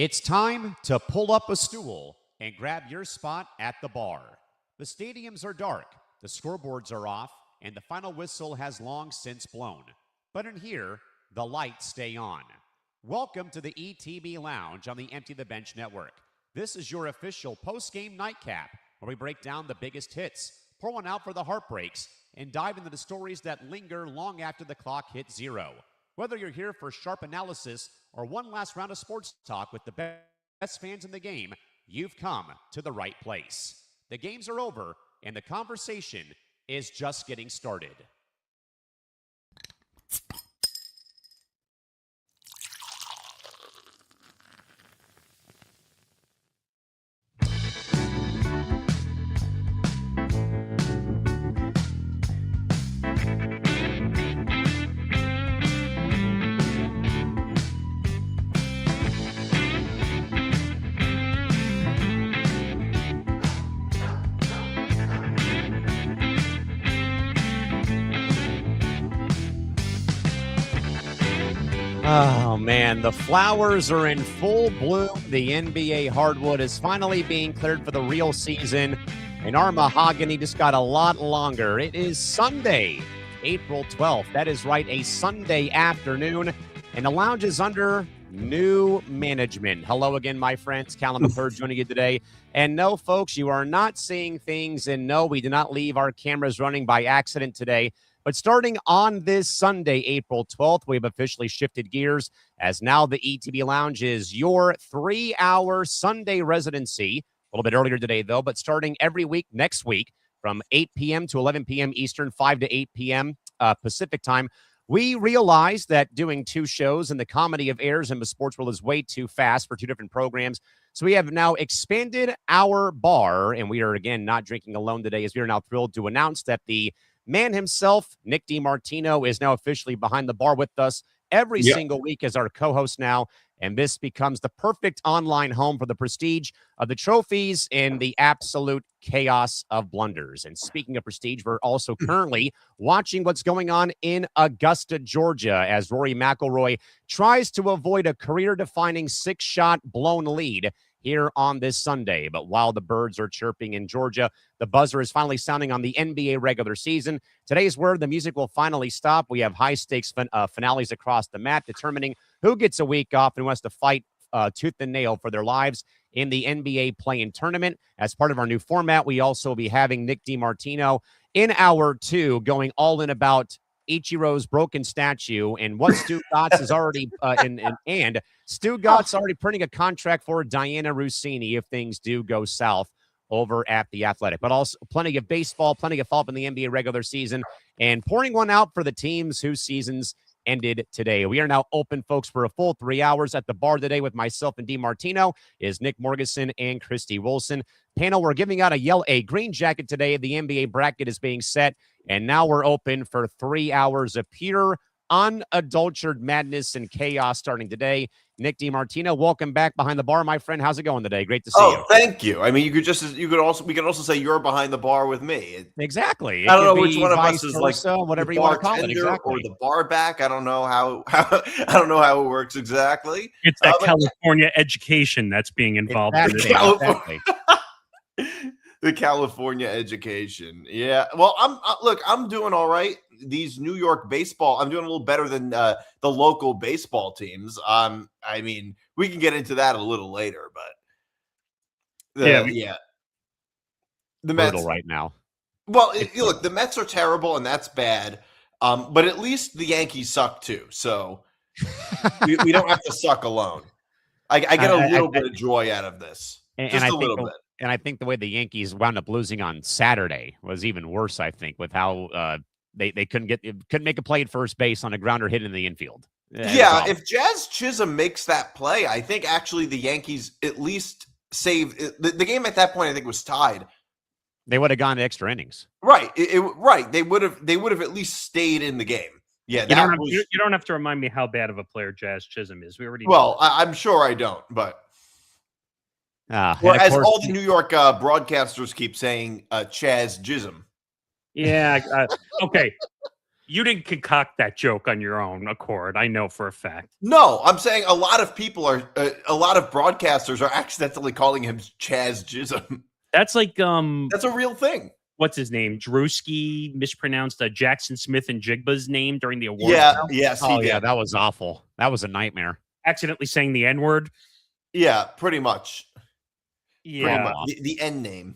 It's time to pull up a stool and grab your spot at the bar. The stadiums are dark, the scoreboards are off, and the final whistle has long since blown. But in here, the lights stay on. Welcome to the ETB Lounge on the Empty the Bench Network. This is your official post-game nightcap, where we break down the biggest hits, pour one out for the heartbreaks, and dive into the stories that linger long after the clock hits zero. Whether you're here for sharp analysis or one last round of sports talk with the best fans in the game, you've come to the right place. The games are over, and the conversation is just getting started. Oh, man, the flowers are in full bloom. The NBA hardwood is finally being cleared for the real season, and our mahogany just got a lot longer. It is Sunday, April 12th. That is right, a Sunday afternoon, and the lounge is under new management. Hello again, my friends. Callan McClurg joining you today. And no, folks, you are not seeing things, and no, we did not leave our cameras running by accident today. But starting on this Sunday, April 12th, we've officially shifted gears as now the ETB Lounge is your 3-hour Sunday residency. A little bit earlier today, though, but starting every week next week from 8 p.m. to 11 p.m. Eastern, 5 to 8 p.m. Pacific time. We realized that doing two shows in the comedy of errors in the sports world is way too fast for two different programs. So we have now expanded our bar, and we are, again, not drinking alone today, as we are now thrilled to announce that the man himself, Nick DiMartino, is now officially behind the bar with us every single week as our co-host now, and this becomes the perfect online home for the prestige of the trophies and the absolute chaos of blunders. And speaking of prestige, we're also currently watching what's going on in Augusta, Georgia, as Rory McIlroy tries to avoid a career-defining 6-shot blown lead here on this Sunday. But while the birds are chirping in Georgia, the buzzer is finally sounding on the NBA regular season. Today's word, the music will finally stop. We have high-stakes finales across the map, determining who gets a week off and who has to fight tooth and nail for their lives in the NBA play-in tournament. As part of our new format, we also will be having Nick DiMartino in hour 2 going all in about Ichiro's broken statue and what Stu Gotts is already and Stu Gotts already printing a contract for Diana Rossini if things do go south over at the Athletic. But also plenty of baseball, plenty of follow-up in the NBA regular season, and pouring one out for the teams whose seasons ended today. We are now open, folks, for a full 3 hours at the bar today with myself and DiMartino is Nick Morgeson and Christy Wilson. Panel, we're giving out a green jacket today. The NBA bracket is being set, and now we're open for 3 hours of pure, unadulterated madness and chaos starting today. Nick DiMartino, welcome back behind the bar, my friend. How's it going today? Great to see you. Oh, thank you. I mean, we could also say you're behind the bar with me. Exactly. I don't know which one of us is like whatever you want to call it, exactly. Or the bar back. I don't know how I don't know how it works exactly. It's that California education that's being involved in this. Exactly. The California education. Yeah. Well, I'm doing all right. These New York baseball, I'm doing a little better than the local baseball teams. I mean, we can get into that a little later, but the Mets right now. Well, look, the Mets are terrible, and that's bad. But at least the Yankees suck too, so we don't have to suck alone. I get a little bit of joy out of this, just a little bit. And I think the way the Yankees wound up losing on Saturday was even worse, I think, with how they couldn't make a play at first base on a grounder hit in the infield. Yeah, if Jazz Chisholm makes that play, I think actually the Yankees at least saved the game at that point. I think was tied. They would have gone to extra innings. Right. Right. They would have at least stayed in the game. Yeah. You don't have to remind me how bad of a player Jazz Chisholm is. We already. Well, I'm sure I don't, but. As all the New York broadcasters keep saying, Chaz Chisholm. Yeah. Okay. You didn't concoct that joke on your own accord. I know for a fact. No, I'm saying a lot of people are, a lot of broadcasters are accidentally calling him Chaz Chisholm. That's like That's a real thing. What's his name? Drewski mispronounced Jackson Smith and Jigba's name during the awards. Yeah, now. yes, Oh yeah, that was awful. That was a nightmare. Accidentally saying the N-word. Yeah, pretty much. Yeah, Pretty much. The N name.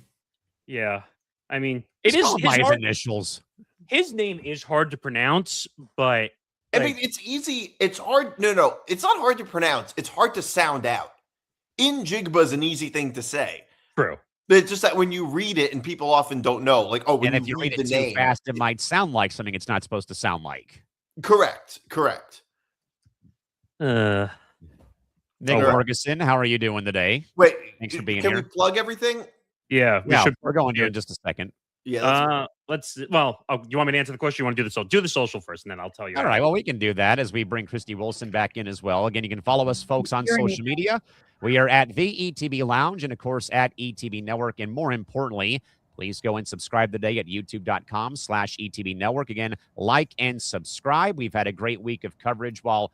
yeah. I mean, It's it is called by his hard, initials. his name is hard to pronounce, but I mean, it's easy. It's hard. No, it's not hard to pronounce. It's hard to sound out. Njigba is an easy thing to say. true. It's just that when you read it, and people often don't know, like, oh, when And if you read the it too name, fast, it might sound like something it's not supposed to sound like. Correct. Nick All right. Morgeson, how are you doing today? Wait, Thanks for being can here. we plug everything? Yeah, we should. We're going to in just a second. Yeah. Let's. Well, you want me to answer the question? You want to do the social? Do the social first, and then I'll tell you. All right. Well, we can do that as we bring Christy Wilson back in as well. Again, you can follow us, folks, on social media. We are at the ETB Lounge and, of course, at ETB Network. And more importantly, please go and subscribe today at youtube.com/ETB Network. Again, like and subscribe. We've had a great week of coverage while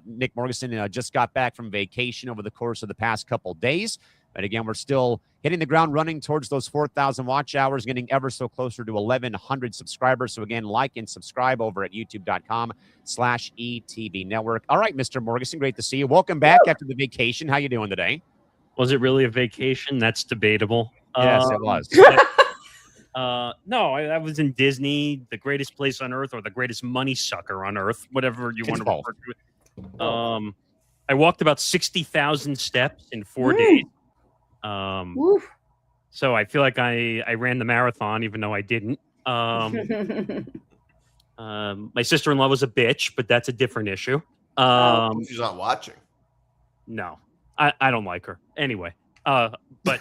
Nick Morgeson just got back from vacation over the course of the past couple days. But again, we're still hitting the ground running towards those 4,000 watch hours, getting ever so closer to 1,100 subscribers. So again, like and subscribe over at youtube.com/ETB Network. All right, Mr. Morgeson, great to see you. Welcome back after the vacation. How you doing today? Was it really a vacation? That's debatable. Yes, it was. No, I was in Disney, the greatest place on earth, or the greatest money sucker on earth, whatever you want to refer to it. I walked about 60,000 steps in 4 days. So I feel like I ran the marathon, even though I didn't. My sister-in-law was a bitch, but that's a different issue. She's not watching. No, I don't like her anyway. But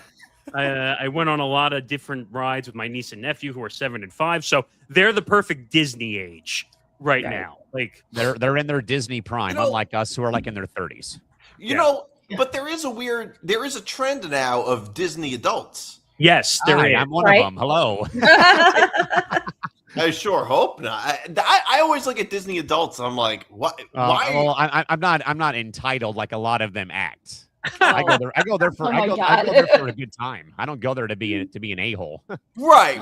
I went on a lot of different rides with my niece and nephew who are 7 and 5. So they're the perfect Disney age right now. Like they're in their Disney prime, unlike us who are like in their 30s. You know, but there is a trend now of Disney adults. Yes, there is. I'm one of them. Hello. I sure hope not. I always look at Disney adults. I'm like, what? Why? Well, I'm not entitled like a lot of them act. I go there for a good time. I don't go there to be an a-hole. Right.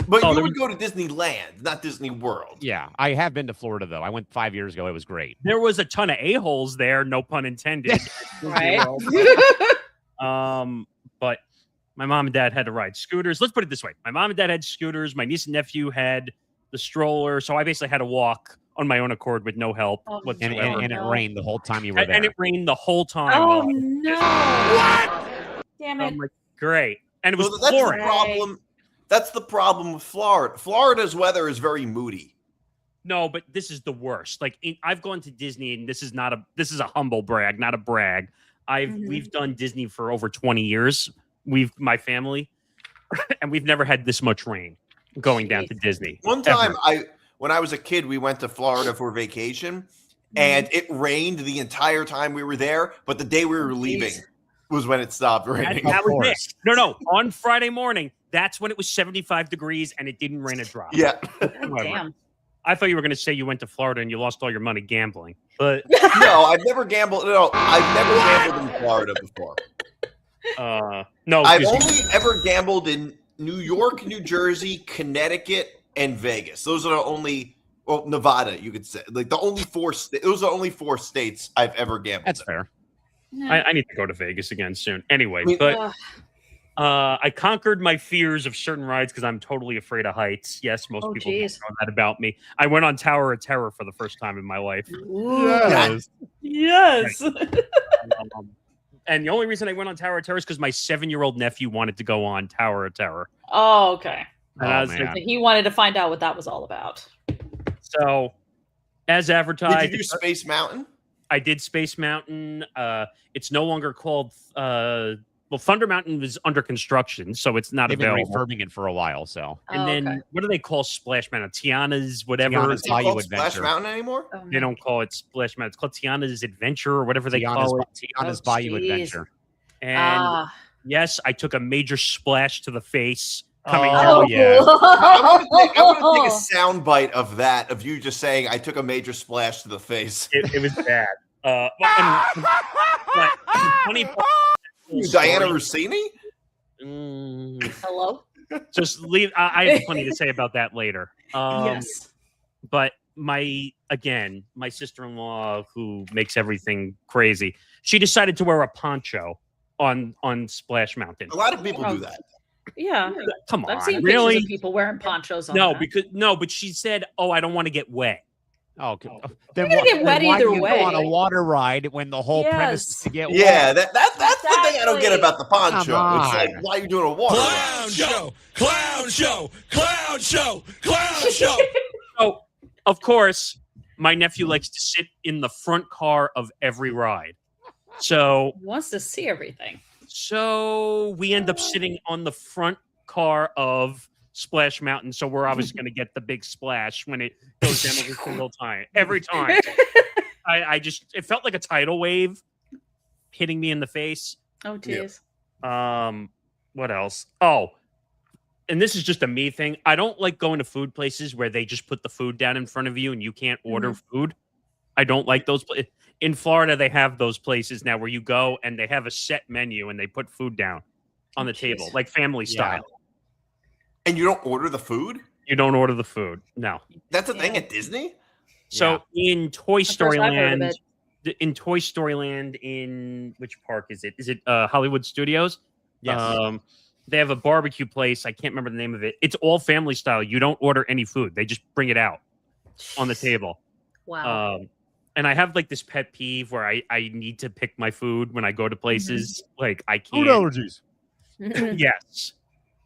But you would go to Disneyland, not Disney World. Yeah, I have been to Florida though. I went 5 years ago. It was great. There was a ton of a-holes there, no pun intended. Right. But my mom and dad had to ride scooters. Let's put it this way. My mom and dad had scooters. My niece and nephew had the stroller. So I basically had to walk on my own accord with no help whatsoever. And it rained the whole time you were there. And it rained the whole time. Oh, no. What? Damn it. I'm like, great. And it was that's pouring. the problem. That's the problem with Florida. Florida's weather is very moody. No, but this is the worst. Like I've gone to Disney, and this is a humble brag, not a brag. We've done Disney for over 20 years. My family, and we've never had this much rain going down to Disney. One time, when I was a kid, we went to Florida for vacation, and it rained the entire time we were there. But the day we were leaving was when it stopped raining. That was it. No. On Friday morning, that's when it was 75 degrees, and it didn't rain a drop. Yeah. Damn. I thought you were going to say you went to Florida and you lost all your money gambling, but no, I've never gambled. No, I've never gambled in Florida before. No, I've only ever gambled in New York, New Jersey, Connecticut, and Vegas. Those are the only, well, Nevada, you could say, like the only four. Those are the only 4 states I've ever gambled. That's fair. I need to go to Vegas again soon. Anyway, but I conquered my fears of certain rides because I'm totally afraid of heights. Yes, most people know that about me. I went on Tower of Terror for the first time in my life. Yes. And the only reason I went on Tower of Terror is because my 7-year-old nephew wanted to go on Tower of Terror. Oh, okay. And so he wanted to find out what that was all about. So, as advertised, did you do Space Mountain? I did Space Mountain. It's no longer called. Thunder Mountain is under construction, so it's not available. They've been refurbing it for a while, so. And then what do they call Splash Mountain? Tiana's whatever. Tiana's Bayou Adventure. Splash Mountain anymore? They don't call it Splash Mountain. It's called Tiana's Adventure or whatever they call it. Tiana's Bayou Adventure. And yes, I took a major splash to the face coming Oh, down. yeah. I'm gonna take a sound bite of that, of you just saying I took a major splash to the face. It was bad. But funny part, Diana Rossini? Hello? Just leave. I have plenty to say about that later. Yes. But my sister-in-law, who makes everything crazy, she decided to wear a poncho on Splash Mountain. A lot of people do that. Yeah. Come I've on, seen really? pictures of people wearing ponchos on But she said, "Oh, I don't want to get wet." Oh, You're gonna get wet why do either you way. go on a water ride when the whole premise is to get Yeah, wet? that's the thing I don't get about the poncho. Come It's like, on. why are you doing a water ride? Clown show, clown show, clown show, clown show. So, of course, my nephew likes to sit in the front car of every ride. So Wants to see everything. we end up sitting on the front car of Splash Mountain. So we're obviously going to get the big splash when it goes down every single time. Every time. It felt like a tidal wave hitting me in the face. Oh, geez. What else? Oh, and this is just a me thing. I don't like going to food places where they just put the food down in front of you and you can't order food. I don't like those. In Florida, they have those places now where you go and they have a set menu and they put food down on the table, like family style. And you don't order the food? You don't order the food. No. That's a thing at Disney? So in Toy Story first I've heard of Land, in which park is it? Is it Hollywood Studios? Yes. They have a barbecue place. I can't remember the name of it. It's all family style. You don't order any food. They just bring it out on the table. Wow. And I have like this pet peeve where I need to pick my food when I go to places. Like I can't. Food allergies. Yes.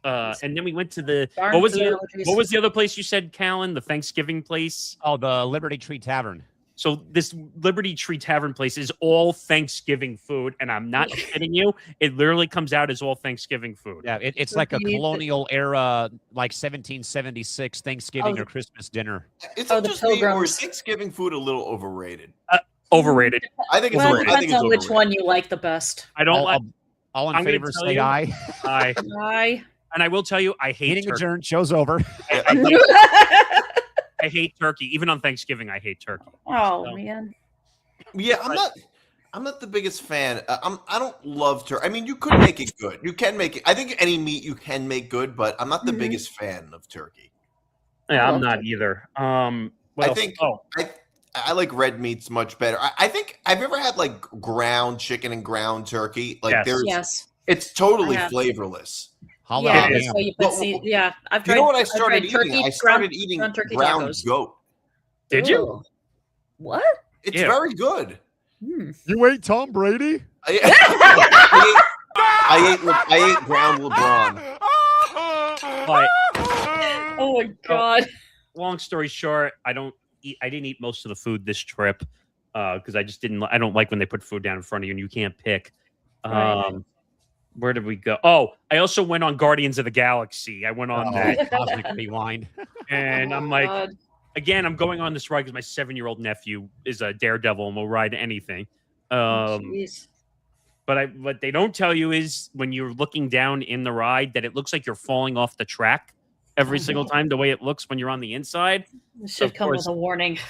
And then we went to the Darn what was food the allergies. what was the other place you said, Callan? The Thanksgiving place. Oh, the Liberty Tree Tavern. So this Liberty Tree Tavern place is all Thanksgiving food, and I'm not kidding you. It literally comes out as all Thanksgiving food. Yeah, it's like a colonial era, like 1776 Thanksgiving or Christmas dinner. It's Oh, the just me, or is Pilgrims. Thanksgiving food a little overrated? Overrated. I think it's Well, it overrated. I think depends it's on which overrated. one you like the best. I don't like. All in I'm gonna favor, tell say you- aye. I and I will tell you, I hate Meeting turkey. adjourned. Show's over. I hate turkey. Even on Thanksgiving, I hate turkey. Oh, So- man. Yeah, I'm not the biggest fan. I don't love turkey. I mean, you could make it good. You can make it. I think any meat you can make good, but I'm not the biggest fan of turkey. Yeah, I'm love not either. What I else? think Oh, I like red meats much better. I think I've ever had like ground chicken and ground turkey. Like Yes. Yes. it's totally I have. flavorless. Holla Yeah, at that's him. why you put Well, yeah. I've You tried. know what I I've started tried eating? turkey, I started eating ground turkey ground tacos. goat. did you? Ew. What? It's Ew. very good. You ate Tom Brady? I ate ground LeBron. But Oh my god. long story short, I didn't eat most of the food this trip because I just didn't. I don't like when they put food down in front of you and you can't pick. Right. Where did we go? Oh, I also went on Guardians of the Galaxy. I went on that, Cosmic Rewind. and Oh I'm my like, God. again, I'm going on this ride because my 7-year-old nephew is a daredevil and will ride anything. Jeez. But what they don't tell you is when you're looking down in the ride that it looks like you're falling off the track every single time. The way it looks when you're on the inside, This should Of come course. with a warning.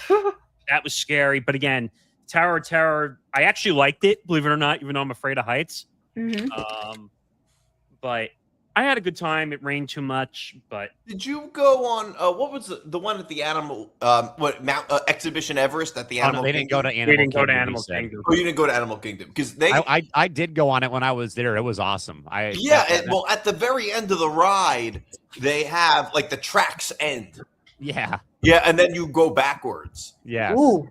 that was scary. But again, Tower of Terror, I actually liked it, believe it or not, even though I'm afraid of heights. But I had a good time. It rained too much, but Did you go on? What was the one at the animal? Mount Exhibition Everest at the Oh, Animal? no, they didn't go to Kingdom? we Animal didn't go to Kingdom, he Animal said. Kingdom. Oh, you didn't go to Animal Kingdom because they. I did go on it when I was there. It was awesome. Well, at the very end of the ride, they have like the tracks end. Yeah. Yeah, and then you go backwards. Yes. Ooh.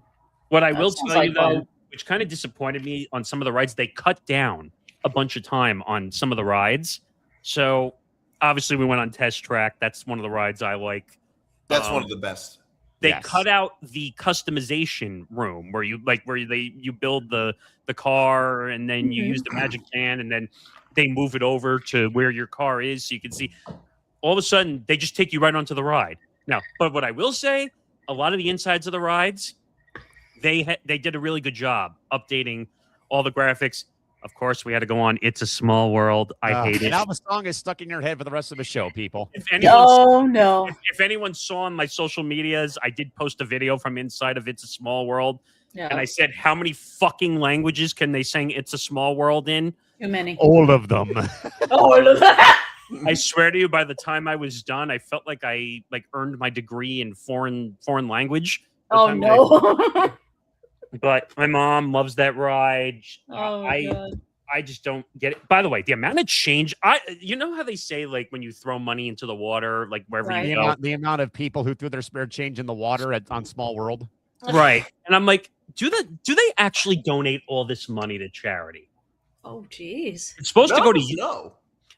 What I That will sounds tell you like though, fun. which kind of disappointed me on some of the rides, they cut down a bunch of time on some of the rides. So obviously we went on Test Track. That's one of the rides I like. That's one of the best. They Yes. cut out the customization room where you build the car and then you use the magic can and then they move it over to where your car is so you can see. All of a sudden, they just take you right onto the ride. Now, but what I will say, a lot of the insides of the rides, they did a really good job updating all the graphics. Of course, we had to go on It's a Small World. I hate it. Now the song is stuck in your head for the rest of the show, people. If anyone, Oh no. if anyone saw on my social medias, I did post a video from inside of It's a Small World. No. And I said, how many fucking languages can they sing It's a Small World in? Too many. All of them. All of that. I swear to you, by the time I was done, I felt like I earned my degree in foreign language. Oh no. But my mom loves that ride. Oh God. I just don't get it. By the way, the amount of change, you know how they say like when you throw money into the water, like wherever Right. you go, The amount of people who threw their spare change in the water on Small World. right? And I'm like, do they actually donate all this money to charity? Oh jeez. It's supposed to go to no.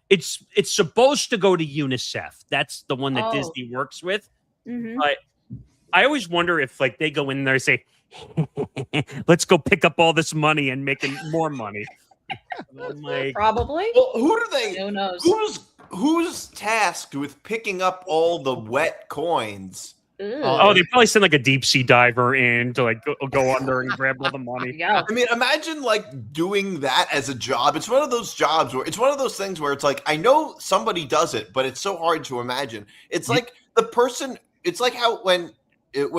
It's supposed to go to UNICEF. That's the one that Oh. Disney works with. Mm-hmm. But I always wonder if like they go in there and say, let's go pick up all this money and make more money. I'm like, Probably. Well, who do they? Who knows? Who's tasked with picking up all the wet coins? Ugh. oh, they probably send like a deep sea diver in to like go under and grab all the money. Yeah. I mean, imagine like doing that as a job. It's one of those jobs where it's one of those things where it's like, I know somebody does it, but it's so hard to imagine. It's like the person. It's like how when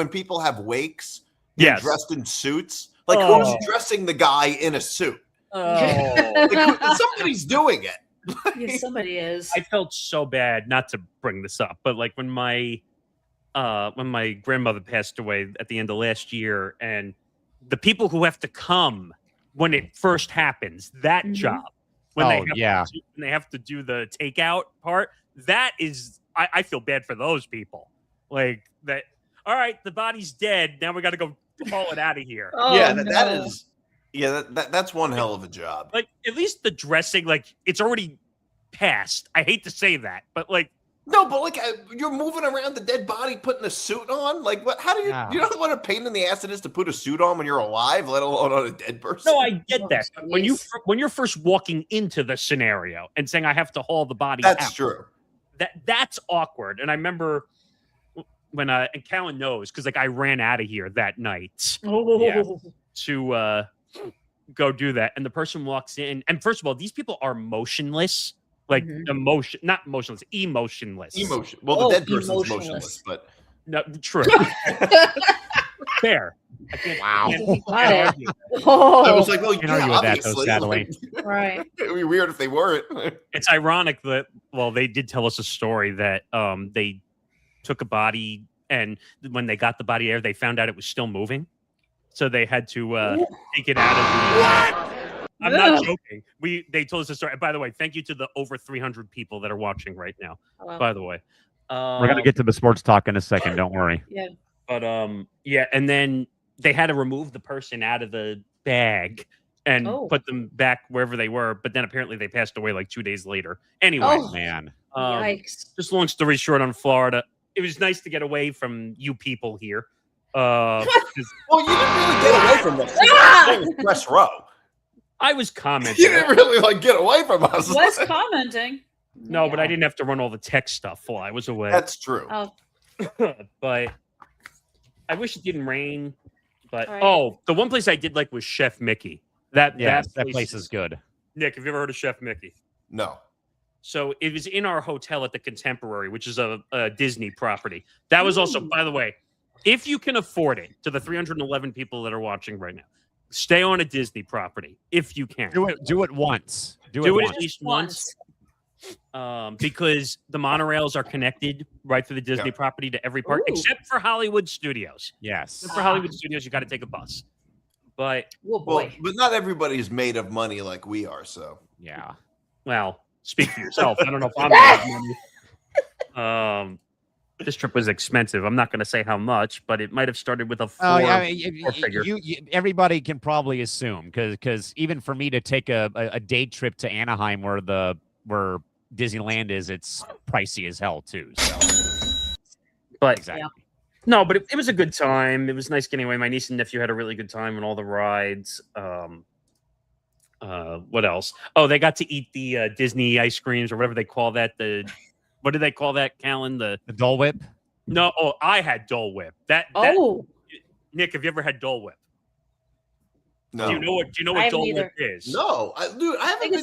people have wakes, they're Yes. dressed in suits. Like Oh. who's dressing the guy in a suit? Oh. Like, somebody's doing it. Yeah, somebody is. I felt so bad not to bring this up, but like when my grandmother passed away at the end of last year, and the people who have to come when it first happens, that Mhm. job when Oh, they have to do the takeout part, that is I feel bad for those people. Like that. All right, the body's dead. Now we got to go haul it out of here. Oh, yeah, no. that is. Yeah, that's one hell of a job. Like at least the dressing, like it's already passed. I hate to say that, but like. No, but like you're moving around the dead body, putting a suit on. Like, what? How do you? Yeah. You know what a pain in the ass it is to put a suit on when you're alive, let alone on a dead person. No, I get Oh, that. When you're first walking into the scenario and saying I have to haul the body That's out, true. that's awkward. And I remember when and Callan knows because like I ran out of here that night Oh. Yeah. to go do that, and the person walks in, and first of all, these people are motionless, like Mhm. not motionless, emotionless. Emotion. Well, Oh, the dead person's emotionless. motionless, but No, true. Fair. I can't, Wow. I Got can't it. argue. Oh. I was like, well, Can't yeah, argue with that, though, obviously. sadly. Right. It'd be weird if they weren't. It's ironic that they did tell us a story that they took a body, and when they got the body there, they found out it was still moving, so they had to take it out of the. I'm not joking. They told us a story. By the way, thank you to the over 300 people that are watching right now. Wow. By the way, We're gonna get to the sports talk in a second. Don't worry. Yeah. But yeah, and then they had to remove the person out of the bag and Oh. put them back wherever they were. But then apparently they passed away like 2 days later. Anyway, Oh. Man. Yikes. just long story short, on Florida, it was nice to get away from you people here. 'Cause Well, you didn't really get away from us. Ah! It was press row. I was commenting. You didn't really like get away from us. Was commenting. No, but I didn't have to run all the tech stuff while I was away. That's true. Oh. But I wish it didn't rain. But Right. the one place I did like was Chef Mickey. That place is good. Nick, have you ever heard of Chef Mickey? No. So it was in our hotel at the Contemporary, which is a Disney property. That was also, by the way, if you can afford it, to the 311 people that are watching right now, stay on a Disney property if you can. Do it once. Do it at once. least once. Because the monorails are connected right through the Disney property to every park, Ooh. except for Hollywood Studios. Yes. Except for Hollywood Studios, you got to take a bus. But, Oh Well, boy. but not everybody's made of money like we are. So Yeah. well, speak for yourself. I don't know if I'm making money. This trip was expensive. I'm not going to say how much, but it might have started with a four. Oh, yeah, I mean, four figure. everybody can probably assume because even for me to take a day trip to Anaheim where Disneyland is, it's pricey as hell too. So But exactly. no, but it was a good time. It was nice getting away. My niece and nephew had a really good time on all the rides. What else? Oh, they got to eat the Disney ice creams or whatever they call that. What do they call that, Callan? The Dole Whip. No, I had Dole Whip. That Oh. Nick, have you ever had Dole Whip? No. Do you know what I haven't Dole either. Whip is? No, dude, I think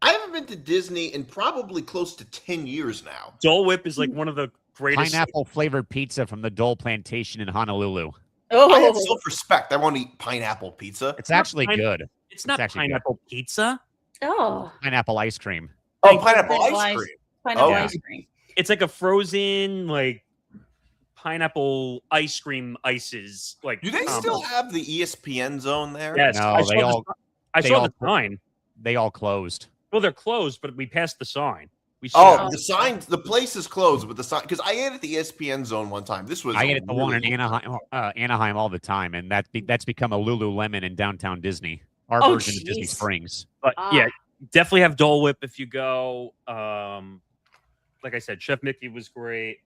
haven't been to Disney in probably close to 10 years now. Dole Whip is like one of the greatest. Pineapple flavored pizza from the Dole Plantation in Honolulu. I have Oh, self-respect. I want to eat pineapple pizza. It's actually good. It's not actually good. pineapple pizza. oh, Pineapple ice cream. Oh, pineapple ice cream. Pineapple Oh. ice cream. It's like a frozen like pineapple ice cream ices. Like, Do they still have the ESPN zone there? Yes, No, I they saw all- the, I they saw all- the sign. They all closed. Well, they're closed, but we passed the sign. We Oh, saw- the sign, the place is closed, but the sign, because I ate at the ESPN zone one time. This was I ate at the one in really- Anaheim all the time, and that's become a Lululemon in downtown Disney. Our Oh, version of Disney jeez. Springs. but Ah. yeah, definitely have Dole Whip if you go. Like I said, Chef Mickey was great.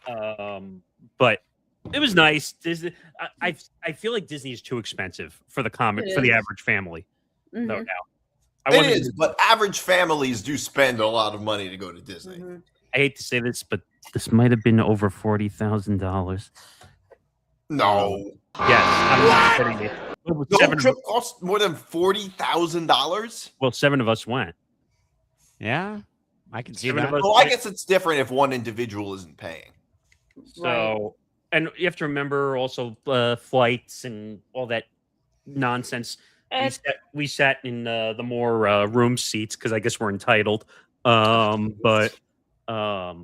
But it was nice. Disney, I feel like Disney is too expensive for the It for the is. average family. Mhm. No doubt. It is, but average families do spend a lot of money to go to Disney. Mhm. I hate to say this, but this might have been over $40,000. No, Yes, I'm not kidding you. Well, the whole seven, trip cost more than $40,000. well, 7 of us went. Yeah, I can see Seven that. of us Well, I went. guess it's different if one individual isn't paying. So, and you have to remember also flights and all that nonsense. We sat in the more room seats because I guess we're entitled. But no,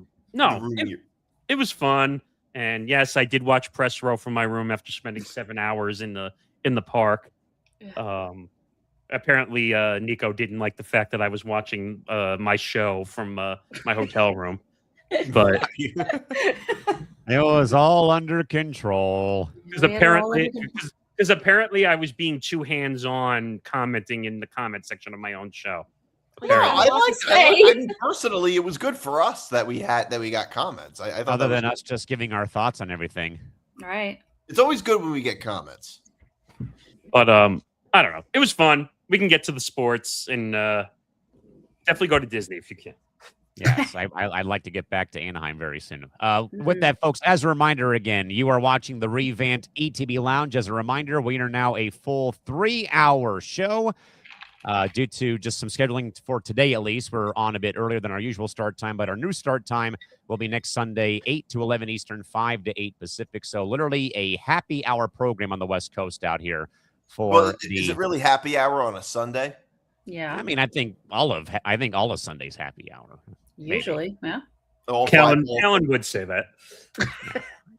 it was fun. And yes, I did watch press row from my room after spending 7 hours in the park. Apparently, Nico didn't like the fact that I was watching my show from my hotel room. But It was all under control. because We had it all apparently, under because apparently I was being too hands-on commenting in the comment section of my own show. No, Apparently. I mean, personally, it was good for us that we got comments. I thought Other that was than us just giving our thoughts on everything. All right. It's always good when we get comments. But I don't know. It was fun. We can get to the sports and definitely go to Disney if you can. Yes, I'd like to get back to Anaheim very soon. With that, folks, as a reminder again, you are watching the revamped ETB Lounge. As a reminder, we are now a full 3-hour show. Due to just some scheduling for today, at least, we're on a bit earlier than our usual start time, but our new start time will be next Sunday, 8 to 11 Eastern, 5 to 8 Pacific. So literally a happy hour program on the West Coast out here. Is it really happy hour on a Sunday? Yeah. I mean, I think all of Sunday's happy hour. Usually. Yeah. All Callan five- would say that.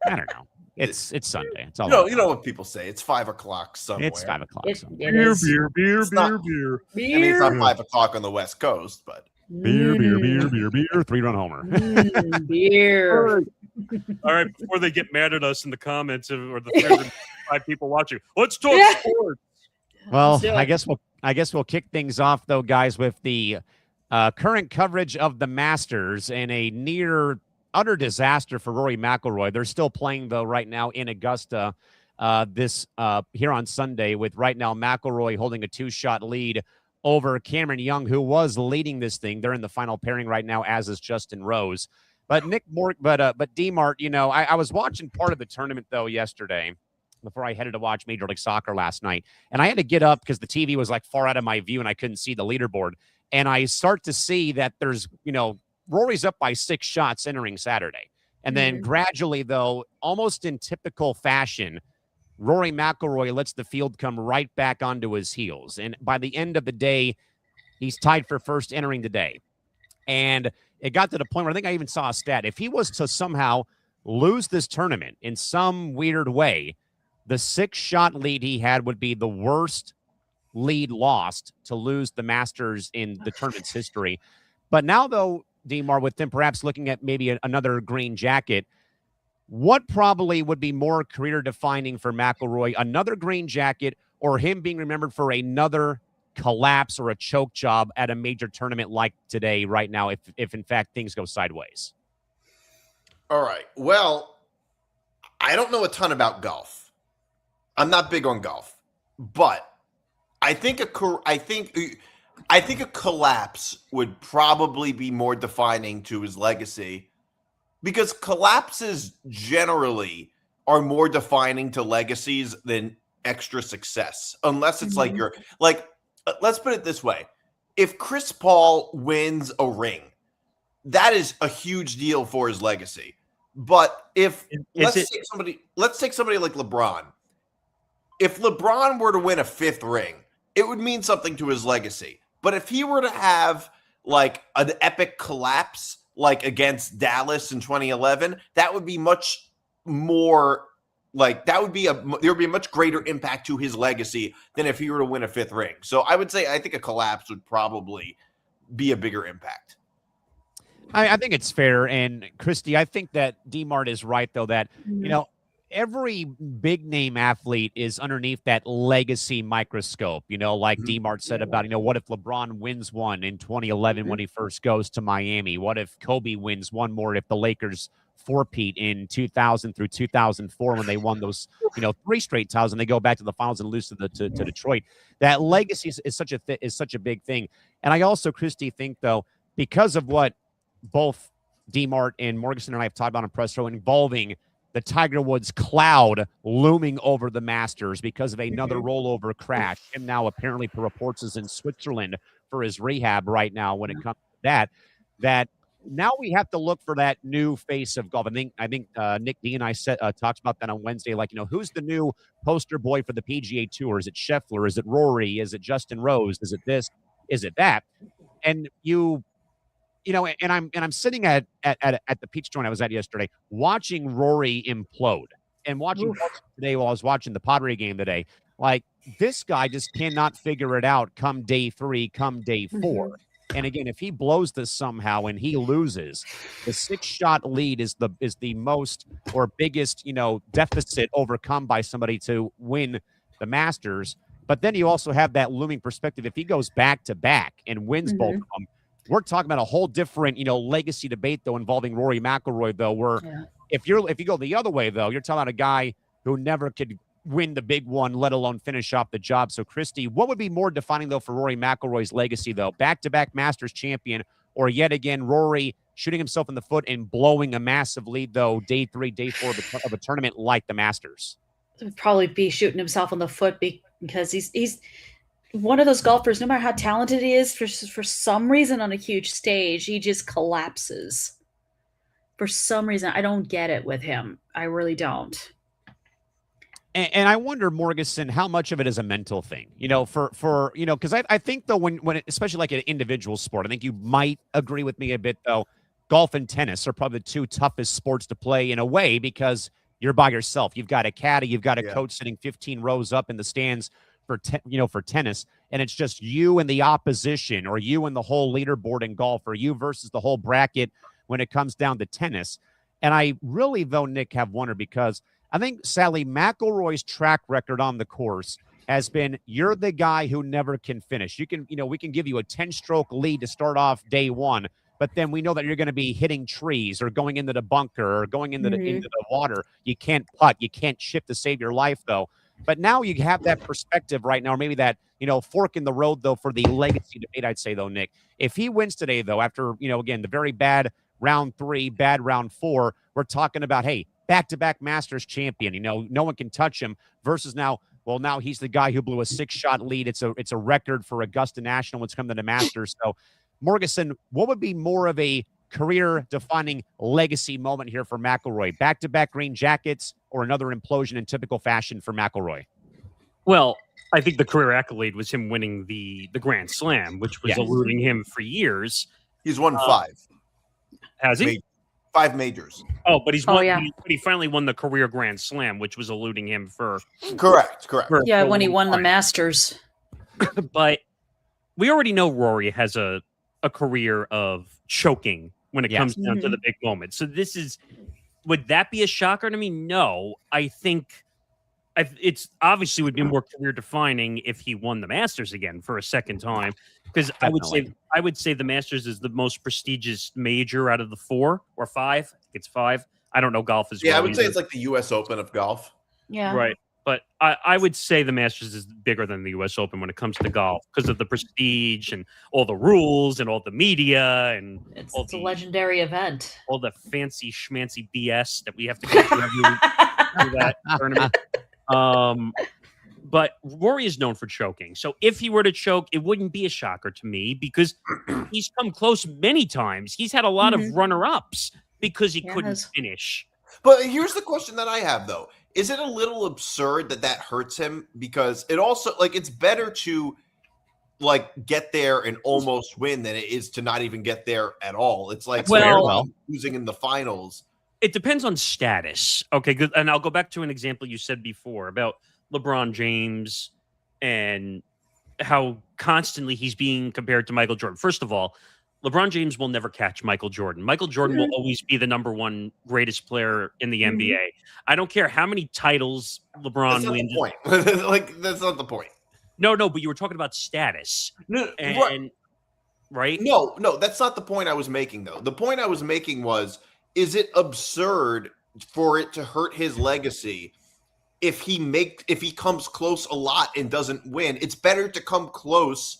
I don't know. It's Sunday. It's all you know what people say. It's 5 o'clock somewhere. It's 5 o'clock. It, somewhere. it is. beer, It's not- beer. I mean, it's not 5 o'clock on the West Coast, but Beer, 3-run homer. Beer. All right, before they get mad at us in the comments or the 305 people watching, let's talk Yeah. sports. Well, Let's do it. I guess we'll kick things off though, guys, with the current coverage of the Masters and a near utter disaster for Rory McIlroy. They're still playing though right now in Augusta here on Sunday, with right now McIlroy holding a 2-shot lead over Cameron Young, who was leading this thing. They're in the final pairing right now, as is Justin Rose. But DiMart, you know, I was watching part of the tournament though yesterday before I headed to watch Major League Soccer last night. And I had to get up because the TV was like far out of my view and I couldn't see the leaderboard. And I start to see that there's, you know, Rory's up by 6 shots entering Saturday. And then gradually, though, almost in typical fashion, Rory McIlroy lets the field come right back onto his heels. And by the end of the day, he's tied for first entering the day. And it got to the point where I think I even saw a stat. If he was to somehow lose this tournament in some weird way, the 6-shot lead he had would be the worst lead lost to lose the Masters in the tournament's history. But now, though, DiMar, with them perhaps looking at maybe another green jacket, what probably would be more career-defining for McIlroy, another green jacket or him being remembered for another collapse or a choke job at a major tournament like today right now, if in fact things go sideways? all right. Well, I don't know a ton about golf. I'm not big on golf, but I think a collapse would probably be more defining to his legacy, because collapses generally are more defining to legacies than extra success unless it's like you're like, let's put it this way. If Chris Paul wins a ring, that is a huge deal for his legacy. But if let's take somebody like LeBron. If LeBron were to win a 5th ring, it would mean something to his legacy. But if he were to have like an epic collapse, like against Dallas in 2011, that would be much more like there would be a much greater impact to his legacy than if he were to win a 5th ring. So I think a collapse would probably be a bigger impact. I think it's fair. And Christy, I think that DiMart is right, though, that, every big name athlete is underneath that legacy microscope, like DiMart said about, what if LeBron wins one in 2011 when he first goes to Miami? What if Kobe wins one more if the Lakers four-peat in 2000 through 2004 when they won those, 3 straight titles and they go back to the finals and lose to Detroit? That legacy is such a big thing. And I also, Christy, think, though, because of what both DiMart and Morganson and I have talked about on press row involving the Tiger Woods cloud looming over the Masters because of another rollover crash. Him now apparently, per reports, is in Switzerland for his rehab right now when it comes to that now we have to look for that new face of golf. I think Nick D and I talked about that on Wednesday. Like, who's the new poster boy for the PGA Tour? Is it Scheffler? Is it Rory? Is it Justin Rose? Is it this? Is it that? And and I'm sitting at the Peach Joint I was at yesterday, watching Rory implode and watching today while I was watching the Padre game today. Like, this guy just cannot figure it out come day 3, come day 4. And again, if he blows this somehow and he loses, the 6-shot lead is the most or biggest, deficit overcome by somebody to win the Masters. But then you also have that looming perspective. If he goes back to back and wins both of them, we're talking about a whole different, legacy debate, though, involving Rory McIlroy, though, where if you go the other way, though, you're talking about a guy who never could win the big one, let alone finish off the job. So, Christy, what would be more defining, though, for Rory McIlroy's legacy, though? Back-to-back Masters champion, or yet again, Rory shooting himself in the foot and blowing a massive lead, though, day 3, day 4 of a tournament like the Masters? It would probably be shooting himself in the foot because he's one of those golfers, no matter how talented he is, for some reason on a huge stage, he just collapses. For some reason, I don't get it with him. I really don't. And I wonder, Morganson, how much of it is a mental thing, because I think, though, when especially like an individual sport, I think you might agree with me a bit, though, golf and tennis are probably the 2 toughest sports to play in a way because you're by yourself. You've got a caddy, you've got a coach sitting 15 rows up in the stands for tennis, and it's just you and the opposition, or you and the whole leaderboard in golf, or you versus the whole bracket when it comes down to tennis. And I really, though, Nick, have wondered, because I think, Sally, McIlroy's track record on the course has been, you're the guy who never can finish. You can, we can give you a 10-stroke lead to start off day 1, but then we know that you're going to be hitting trees or going into the bunker or going into the water. You can't putt, you can't chip to save your life, though. But now you have that perspective right now, or maybe that, fork in the road, though, for the legacy debate, I'd say, though, Nick. If he wins today, though, after, again, the very bad round 3, bad round 4, we're talking about, hey, back-to-back Masters champion, no one can touch him, versus now he's the guy who blew a 6-shot lead. It's a record for Augusta National when it's come to the Masters. So, Morganson, what would be more of a career-defining legacy moment here for McIlroy? Back-to-back green jackets, or another implosion in typical fashion for McIlroy? Well, I think the career accolade was him winning the Grand Slam, which was eluding him for years. He's won 5. Has he? 5 majors. Oh, but he's won. He finally won the career Grand Slam, which was eluding him for. Correct. When he won the Masters. But we already know Rory has a career of choking when it comes down to the big moments. So would that be a shocker to me? No, I think it's obviously would be more career defining if he won the Masters again for a second time, because I would say the Masters is the most prestigious major out of the 4 or 5. I think it's 5. I don't know golf as well. Yeah, I would say it's like the U.S. Open of golf. Yeah, right. But I would say the Masters is bigger than the U.S. Open when it comes to golf because of the prestige and all the rules and all the media and it's a legendary event. All the fancy schmancy BS that we have to go through that tournament. But Rory is known for choking. So if he were to choke, it wouldn't be a shocker to me because he's come close many times. He's had a lot of runner-ups because he couldn't finish. But here's the question that I have, though. Is it a little absurd that hurts him? Because it also, it's better to, get there and almost win than it is to not even get there at all. It's like losing in the finals. It depends on status. Okay, good. And I'll go back to an example you said before about LeBron James and how constantly he's being compared to Michael Jordan. First of all, LeBron James will never catch Michael Jordan. Michael Jordan will always be the number one greatest player in the NBA. I don't care how many titles LeBron wins. That's not the point. That's not the point. No, but you were talking about status. Right? No, that's not the point I was making, though. The point I was making was, is it absurd for it to hurt his legacy if he comes close a lot and doesn't win? It's better to come close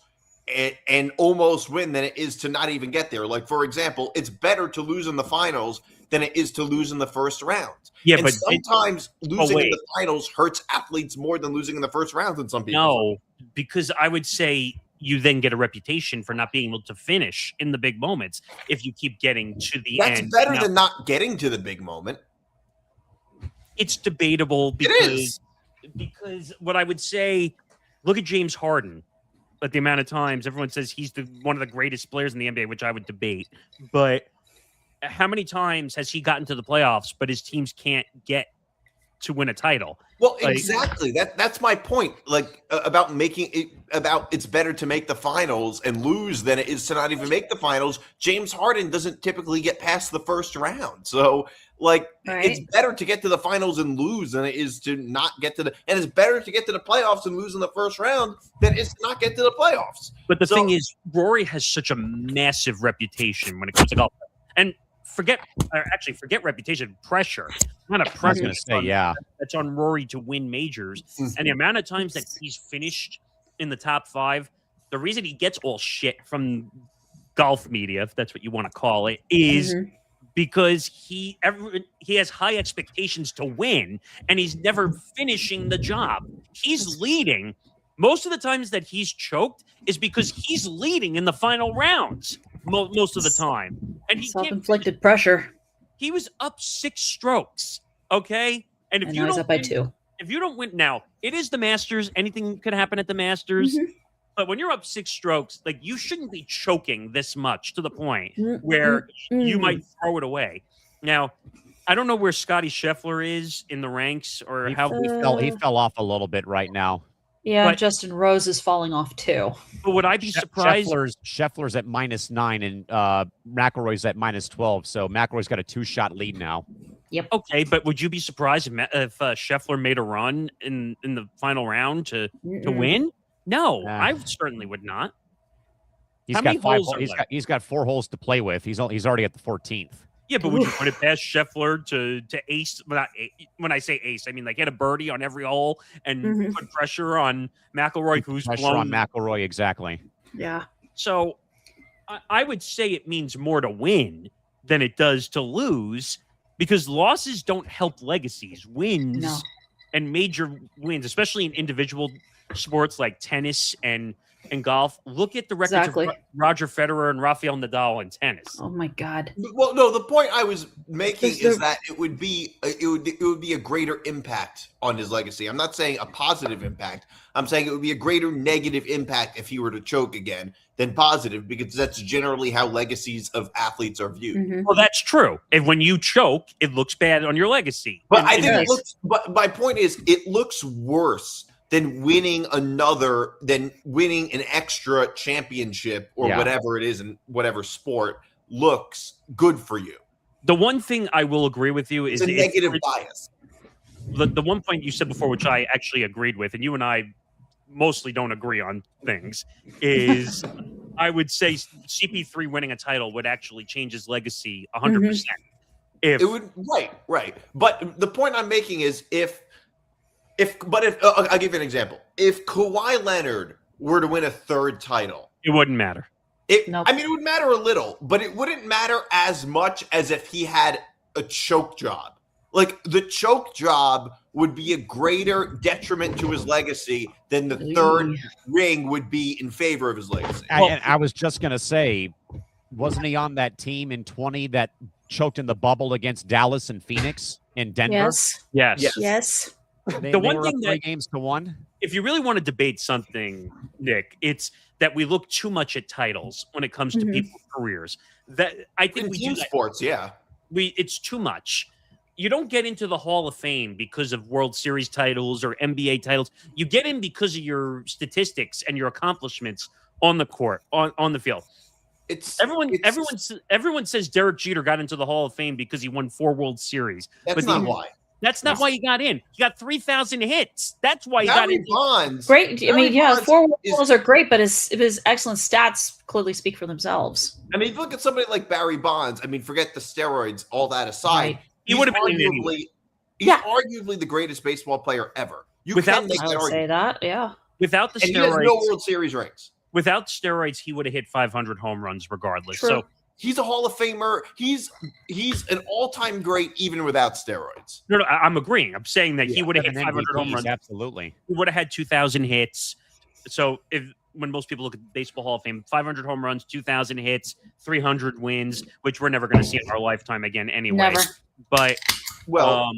and almost win than it is to not even get there. Like, for example, it's better to lose in the finals than it is to lose in the first round. Yeah, and but sometimes losing in the finals hurts athletes more than losing in the first round than some people. No, because I would say you then get a reputation for not being able to finish in the big moments if you keep getting to the end. That's better than not getting to the big moment. It's debatable because what I would say, look at James Harden. But the amount of times everyone says he's one of the greatest players in the NBA, which I would debate. But how many times has he gotten to the playoffs, but his teams can't get to win a title? Well, exactly. That's my point. About making it about it's better to make the finals and lose than it is to not even make the finals. James Harden doesn't typically get past the first round. So it's better to get to the finals and lose than it is to not get to and it's better to get to the playoffs and lose in the first round than it is to not get to the playoffs. But the thing is, Rory has such a massive reputation when it comes to golf. And forget reputation, pressure. Not a pressure. That's on Rory to win majors. And the amount of times that he's finished in the top 5, the reason he gets all shit from golf media, if that's what you want to call it, is because he has high expectations to win, and he's never finishing the job. He's leading. Most of the times that he's choked is because he's leading in the final rounds most of the time. And he self-inflicted pressure. He was up 6 strokes, okay? And if you don't up by 2. If you don't win now, it is the Masters. Anything could happen at the Masters. But when you're up 6 strokes, you shouldn't be choking this much to the point where you might throw it away. Now, I don't know where Scotty Scheffler is in the ranks or how he fell off a little bit right now. Yeah, but Justin Rose is falling off too. But would I be surprised? Scheffler's at -9 and McIlroy's at -12. So McIlroy's got a 2-shot lead now. Yep. Okay, but would you be surprised if Scheffler made a run in the final round to win? No, I certainly would not. He's got 4 holes to play with. He's already at the 14th. Yeah, but would you put it past Scheffler to ace? When I say ace, I mean hit a birdie on every hole and put pressure on McIlroy, who's pressure on McIlroy, exactly. Yeah. So I would say it means more to win than it does to lose, because losses don't help legacies. Wins and major wins, especially in individual sports like tennis and golf. Look at the records of Roger Federer and Rafael Nadal in tennis. Oh my God. Well, no, the point I was making is that it would be a greater impact on his legacy. I'm not saying a positive impact. I'm saying it would be a greater negative impact if he were to choke again than positive, because that's generally how legacies of athletes are viewed. Well, that's true. And when you choke, it looks bad on your legacy. But I think it looks. But my point is, it looks worse than winning an extra championship or whatever it is in whatever sport looks good for you. The one thing I will agree with you is a negative bias. The one point you said before, which I actually agreed with, and you and I mostly don't agree on things, is I would say CP3 winning a title would actually change his legacy 100%. If it would, right. But the point I'm making is if I'll give you an example. If Kawhi Leonard were to win a 3rd title, it wouldn't matter. I mean, it would matter a little, but it wouldn't matter as much as if he had a choke job. Like the choke job would be a greater detriment to his legacy than the third ring would be in favor of his legacy. And I was just going to say, wasn't he on that team in 20 that choked in the bubble against Dallas and Phoenix in Denver? Yes. They The one were thing up that- 3-1. If you really want to debate something, Nick, it's that we look too much at titles when it comes to people's careers. That I think In we team do that. sports, yeah. It's too much. You don't get into the Hall of Fame because of World Series titles or NBA titles. You get in because of your statistics and your accomplishments on the court, on the field. Everyone says Derek Jeter got into the Hall of Fame because he won 4 World Series. That's not why. That's not why he got in. He got 3,000 hits. That's why he got in. Bonds. Great. I mean, yeah, 4 is- Worlds are great, but his excellent stats clearly speak for themselves. I mean, if you look at somebody like Barry Bonds. I mean, forget the steroids, all that aside. Right. He would have been in anyway. He's arguably the greatest baseball player ever. You Without can make I that would say argument. that, yeah. Without the And he has steroids, no World Series rings. without steroids, he would have hit 500 home runs regardless. True. So He's a Hall of Famer. He's an all-time great even without steroids. no, I'm agreeing. I'm saying that he would have hit And 500 home MVPs, runs. absolutely. He would have had 2,000 hits. So when most people look at the Baseball Hall of Fame, 500 home runs, 2,000 hits, 300 wins, which we're never going to see in our lifetime again anyway. Never. But Well,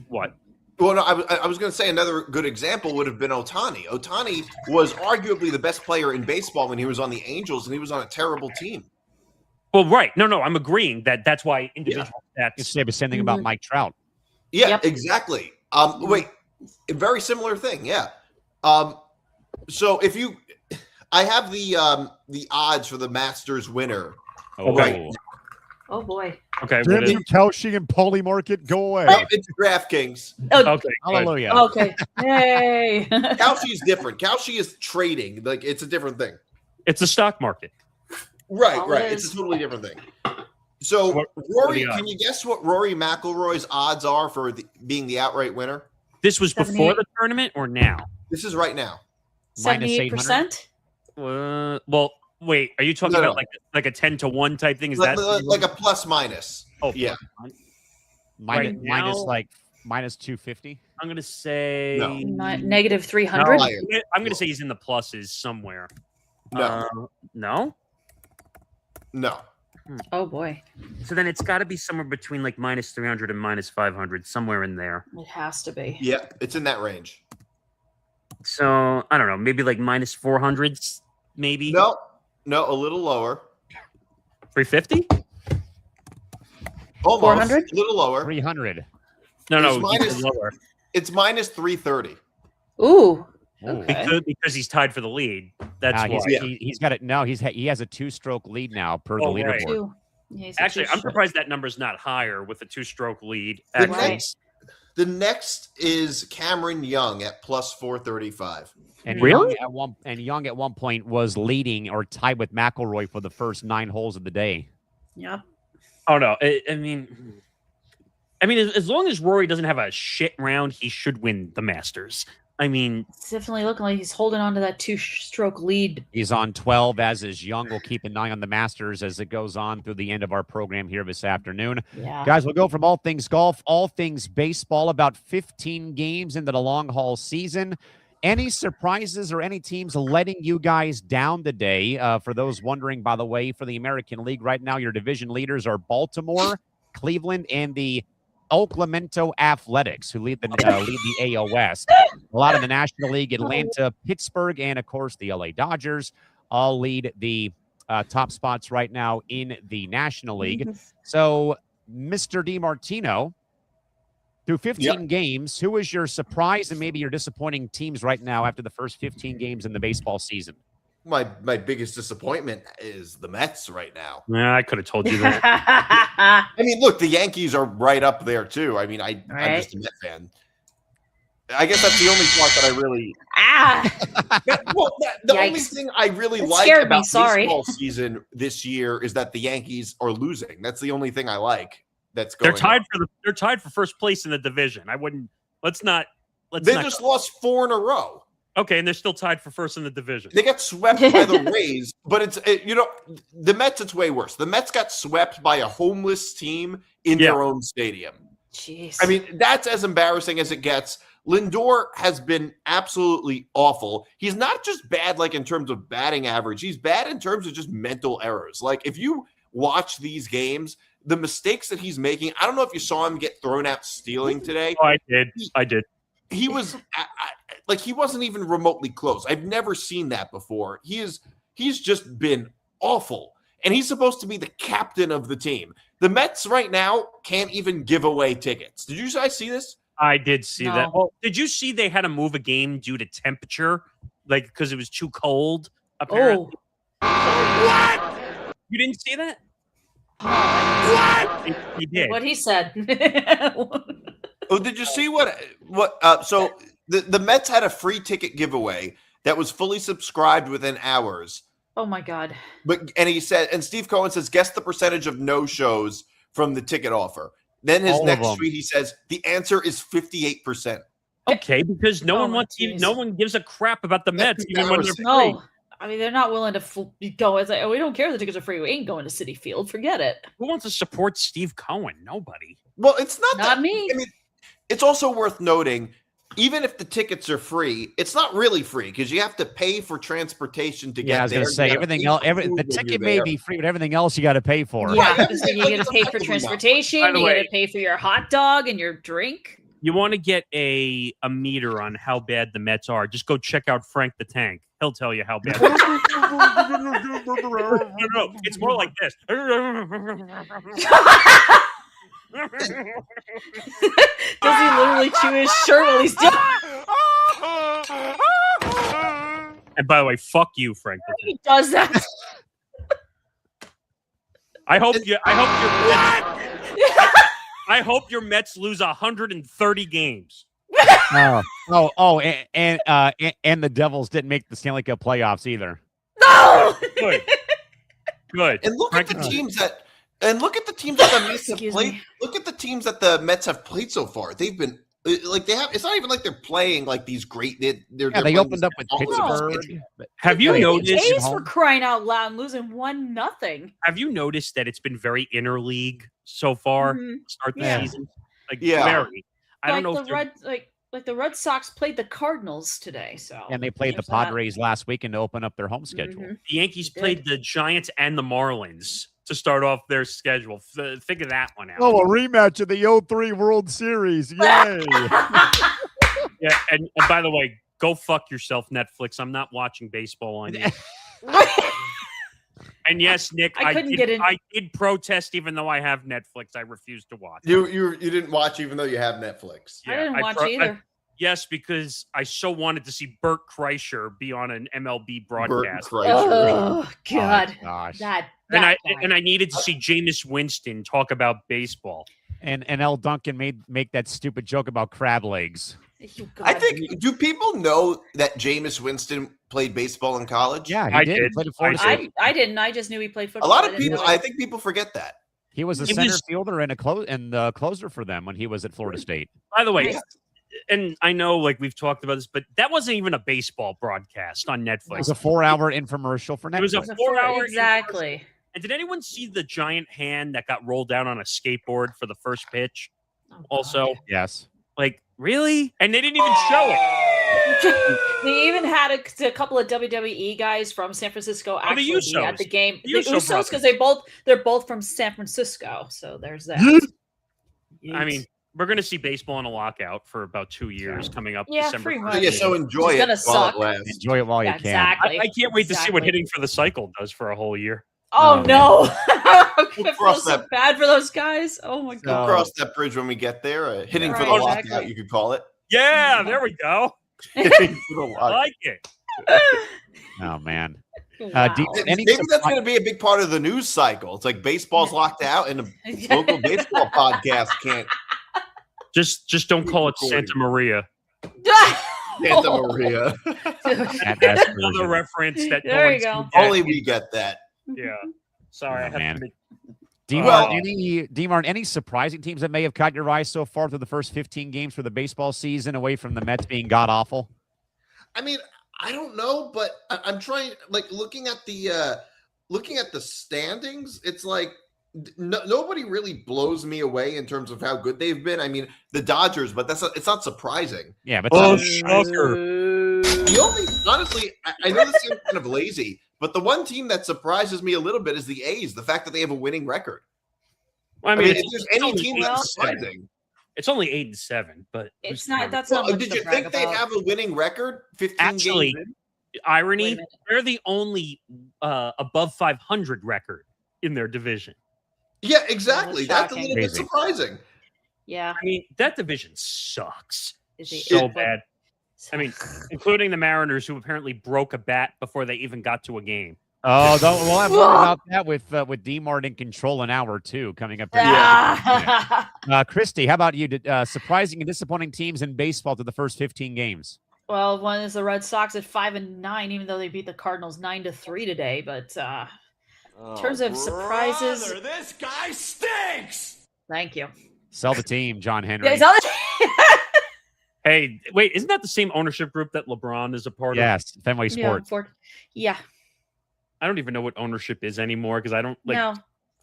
what? well, no, I was going to say another good example would have been Ohtani. Ohtani was arguably the best player in baseball when he was on the Angels, and he was on a terrible team. Well, right. No, I'm agreeing that's why individual You stats. say the same thing about Mike Trout. Yeah, Yep. exactly. Wait, a very similar thing. Yeah. So I have the odds for the Masters winner. Oh, Right. Oh boy. Okay. Damn what is- you, Kelshi and Poly Market, go away. It's DraftKings. Oh, Okay. good. Hallelujah. okay. Yay. Kalshi is different. Kalshi is trading. Like it's a different thing. It's the stock market. Right, Oh, right. it It's is. a totally different thing. So, What are Rory, the odds? can you guess what Rory McIlroy's odds are for being the outright winner? This was before 78. the tournament or now? This is right now. Minus 78%? Well, wait. Are you talking No, about no. like a 10-1 type thing? Is Like, that like a plus minus. Oh, yeah. Minus, Right now- minus like minus 250. I'm gonna say No. Negative 300? No, Higher. I'm gonna say he's in the pluses somewhere. No. No. No. Oh boy. So then it's got to be somewhere between like minus 300 and minus 500, somewhere in there. It has to be. Yeah, it's in that range. So I don't know, maybe like minus 400s, maybe. No, a little lower. 350? Almost. 400? A little lower. 300. No, It's even minus- lower It's minus 330. Ooh. Ooh. Okay. because he's tied for the lead. That's why. He's got it. No, he has a 2-stroke lead now per the Oh, leaderboard. right. Two. Yeah, he's a Actually, I'm two-stroke. surprised that number's not higher with a 2-stroke lead. The Actually, next, the next is Cameron Young at plus 435. And Really? Young at one point was leading or tied with McIlroy for the first 9 holes of the day. Yep. oh no, I mean, as long as Rory doesn't have a shit round, he should win the Masters. I mean, It's definitely looking like he's holding on to that 2-stroke lead. He's on 12, as is Young. We'll keep an eye on the Masters as it goes on through the end of our program here this afternoon. Yeah. Guys, we'll go from all things golf, all things baseball, about 15 games into the long haul season. Any surprises or any teams letting you guys down today? For those wondering, by the way, for the American League right now, your division leaders are Baltimore, Cleveland, and the Oaklamento Athletics, who lead the AL West. A lot in the National League, Atlanta, Pittsburgh, and, of course, the LA Dodgers all lead the top spots right now in the National League. So, Mr. DiMartino, through 15 games, who is your surprise and maybe your disappointing teams right now after the first 15 games in the baseball season? My biggest disappointment is the Mets right now. yeah, I could have told you that. I mean, look, the Yankees are right up there too. I mean, I'm Right. just a Met fan. I guess that's the only part that I really. Well, the only Yikes. thing I really That like scared me, about sorry. baseball season this year is that the Yankees are losing. That's the only thing I like. That's going. They're tied for first place in the division. Let's not. They just lost 4 in a row. Okay, and they're still tied for first in the division. They got swept by the Rays, but the Mets. It's way worse. The Mets got swept by a homeless team in their own stadium. Jeez. I mean, that's as embarrassing as it gets. Lindor has been absolutely awful. He's not just bad, like in terms of batting average. He's bad in terms of just mental errors. Like if you watch these games, the mistakes that he's making, I don't know if you saw him get thrown out stealing today. Oh, I did. He was like, he wasn't even remotely close. I've never seen that before. He's just been awful. And he's supposed to be the captain of the team. The Mets right now can't even give away tickets. Did you guys see this? I did see No. that. Well, did you see they had to move a game due to temperature, like because it was too cold? Apparently. Oh. What? You didn't see that? What? He did. What he said. Oh, did you see what? So the Mets had a free ticket giveaway that was fully subscribed within hours. Oh my God. And he said, and Steve Cohen says, guess the percentage of no-shows from the ticket offer. Then his All of next them. tweet, he says, the answer is 58%. Okay, because no Oh one my wants geez. no one gives a crap about the Mets even when they're free. No. I mean, they're not willing to go. It's like, oh, we don't care if the tickets are free. We ain't going to Citi Field. Forget it. Who wants to support Steve Cohen? Nobody. Well, it's not Not that, me. I mean, it's also worth noting, even if the tickets are free, it's not really free because you have to pay for transportation to get Yeah, I was going there. to say You gotta everything pay else. for food The when ticket you're may there. be free, but everything else you got to pay for. Yeah, Right. because you got to pay for transportation. By the You got way- to pay for your hot dog and your drink. You want to get a meter on how bad the Mets are? Just go check out Frank the Tank. He'll tell you how bad. No, it's more like this. Does he literally chew his shirt while he's doing And by the way, fuck you, Frank the Tank. he does that? I hope your Mets lose 130 games. And the Devils didn't make the Stanley Cup playoffs either. No! Good. Good. And look at the Frank- teams that the Mets have Excuse played. me. Look at the teams that the Mets have played so far. They've been like they have. It's not even like they're playing like these great. They're Yeah, they playing opened these up with awesome Pittsburgh. schedules. Have you Yeah, noticed? A's home. were crying out loud and losing 1-0. Have you noticed that it's been very interleague so far? Mhm. Start the Yeah. season, like Yeah. very. I don't Like know. the If they're- Red, like the Red Sox played the Cardinals today. So And they played the there's that. Padres last weekend to open up their home schedule. Mhm. The Yankees They played the Giants and the Marlins to start off their schedule. Figure that one out. Oh, a rematch of the 03 World Series. Yay. Yeah, and by the way, go fuck yourself, Netflix. I'm not watching baseball on you. And yes, Nick, I couldn't get in- I did protest, even though I have Netflix. I refused to watch. You didn't watch even though you have Netflix. I didn't watch pro- either. yes, because I so wanted to see Bert Kreischer be on an MLB Bert broadcast, Kreischer. Oh God, Oh, gosh. that and bad. I needed to see Jameis Winston talk about baseball. And L. Duncan make that stupid joke about crab legs. Oh, God. I think. Do people know that Jameis Winston played baseball in college? Yeah, he I did. He did. played at Florida I State. I didn't. I just knew he played A football. lot I of didn't people. know I think people forget that. He was a He center was- fielder and a closer for them when he was at Florida State. By the way, Yeah. and I know like we've talked about this, but that wasn't even a baseball broadcast on It Netflix. was a 4-hour infomercial for Netflix. It was a 4-hour exactly. And did anyone see the giant hand that got rolled down on a skateboard for the first pitch? Oh, God. Also, Yes. like, really? And they didn't even show it. They even had a couple of WWE guys from San Francisco the actually be Usos. at the game. The The Uso Usos, brothers. because they're both from San Francisco. So there's that. I mean, we're going to see baseball in a lockout for about 2 years coming up Yeah, December pretty 1st. much. Yeah, so enjoy It's it gonna while suck. it lasts. Enjoy it while you Yeah, can. exactly. I can't wait to see what Exactly. hitting for the cycle does for a whole year. Oh Oh, no! I feel cross so that- bad for those guys. Oh my So- God. We'll cross that bridge when we get there. Hitting for the Right, lockout, exactly. you could call it. Yeah, there we go. Hitting for the I lockout. like it. Oh man. Wow. Any Maybe that's surpri- going to be a big part of the news cycle. It's like baseball's locked out, and the local baseball podcast can't. Just don't call it Recording. Santa Maria. Santa Maria. That's Another reference that no There you one's go. gonna get. Only we get that. Yeah. Sorry, Oh, I have man. to make DiMartino, any surprising teams that may have caught your eye so far through the first 15 games for the baseball season, away from the Mets being god awful? I mean, I don't know, but I'm trying. Like looking at the standings, it's like nobody really blows me away in terms of how good they've been. I mean, the Dodgers, but it's not surprising. Yeah, but Honestly, I know this seems kind of lazy, but the one team that surprises me a little bit is the A's. The fact that they have a winning record. Well, I mean, if there's any team that's surprising, it's only 8-7, but it's not. That's not. Did you think they'd have a winning record? 15 actually, games in? Irony, they're the only above 500 record in their division. Yeah, exactly. That's a little bit Crazy. surprising. Yeah. I mean, that division sucks Is so bad. I mean, including the Mariners, who apparently broke a bat before they even got to a game. Oh, we'll have more about that with DiMart in control an hour two coming up. Christy, how about you? Surprising and disappointing teams in baseball to the first 15 games. Well, one is the Red Sox at 5-9, even though they beat the Cardinals 9-3 today. But in terms of surprises, this guy stinks. thank you. Sell the team, John Henry. Hey, wait, isn't that the same ownership group that LeBron is a part of? Yes, Fenway Sports. Yeah. I don't even know what ownership is anymore because I don't No.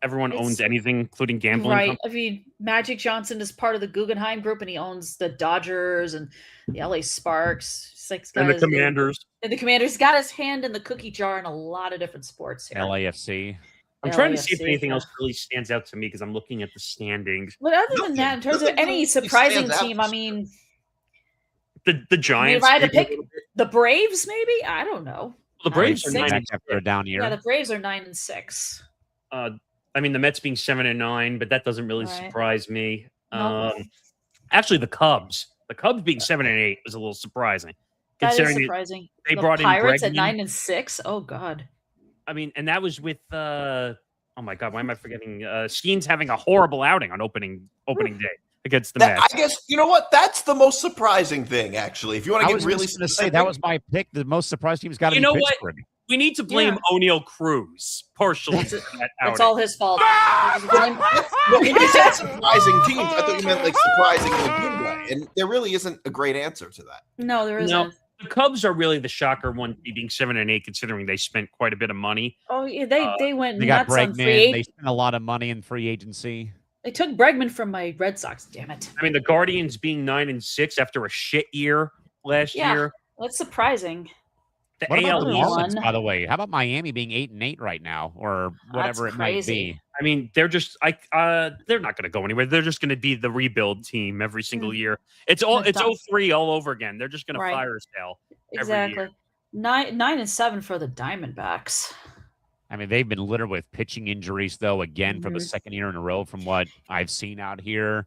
Everyone owns anything, including gambling. Right. I mean, Magic Johnson is part of the Guggenheim Group, and he owns the Dodgers and the LA Sparks. And the Commanders. And the Commanders got his hand in the cookie jar in a lot of different sports here. LAFC. I'm trying to see if anything else really stands out to me because I'm looking at the standings. But other than that, in terms of any surprising team, I mean, the Giants. If I had to pick the Braves, maybe? I don't know. The Braves are 9 after a down year. Yeah, the Braves are 9-6. I mean, the Mets being 7-9, but that doesn't really surprise me. Nope. Actually, the Cubs being 7-8 was a little surprising. That is surprising. They the brought Pirates in at 9-6. Oh God. I mean, and that was with oh my God, why am I forgetting? Skeens having a horrible outing on opening day against the Mets. I guess you know what? That's the most surprising thing, actually. If you want to get really going to say that was my pick. The most surprised team's got to be Pittsburgh. What? We need to blame O'Neal Cruz partially for that outing. It's all his fault. When you said surprising teams, I thought you meant like surprising in a good way, and there really isn't a great answer to that. No, there isn't. No, the Cubs are really the shocker one, being 7-8, considering they spent quite a bit of money. Oh yeah, they went They got nuts on free Bregman. agency. They spent a lot of money in free agency. They took Bregman from my Red Sox. Damn it! I mean, the Guardians being 9-6 after a shit year last year. That's surprising. The What about the AL Marlins, by the way? How about Miami being 8-8 right now, or whatever it might be? I mean, they're just they're not going to go anywhere. They're just going to be the rebuild team every single year. It's 03 all over again. They're just going to fire sale every year. 9-7 for the Diamondbacks. I mean, they've been littered with pitching injuries, though, again, for the second year in a row from what I've seen out here.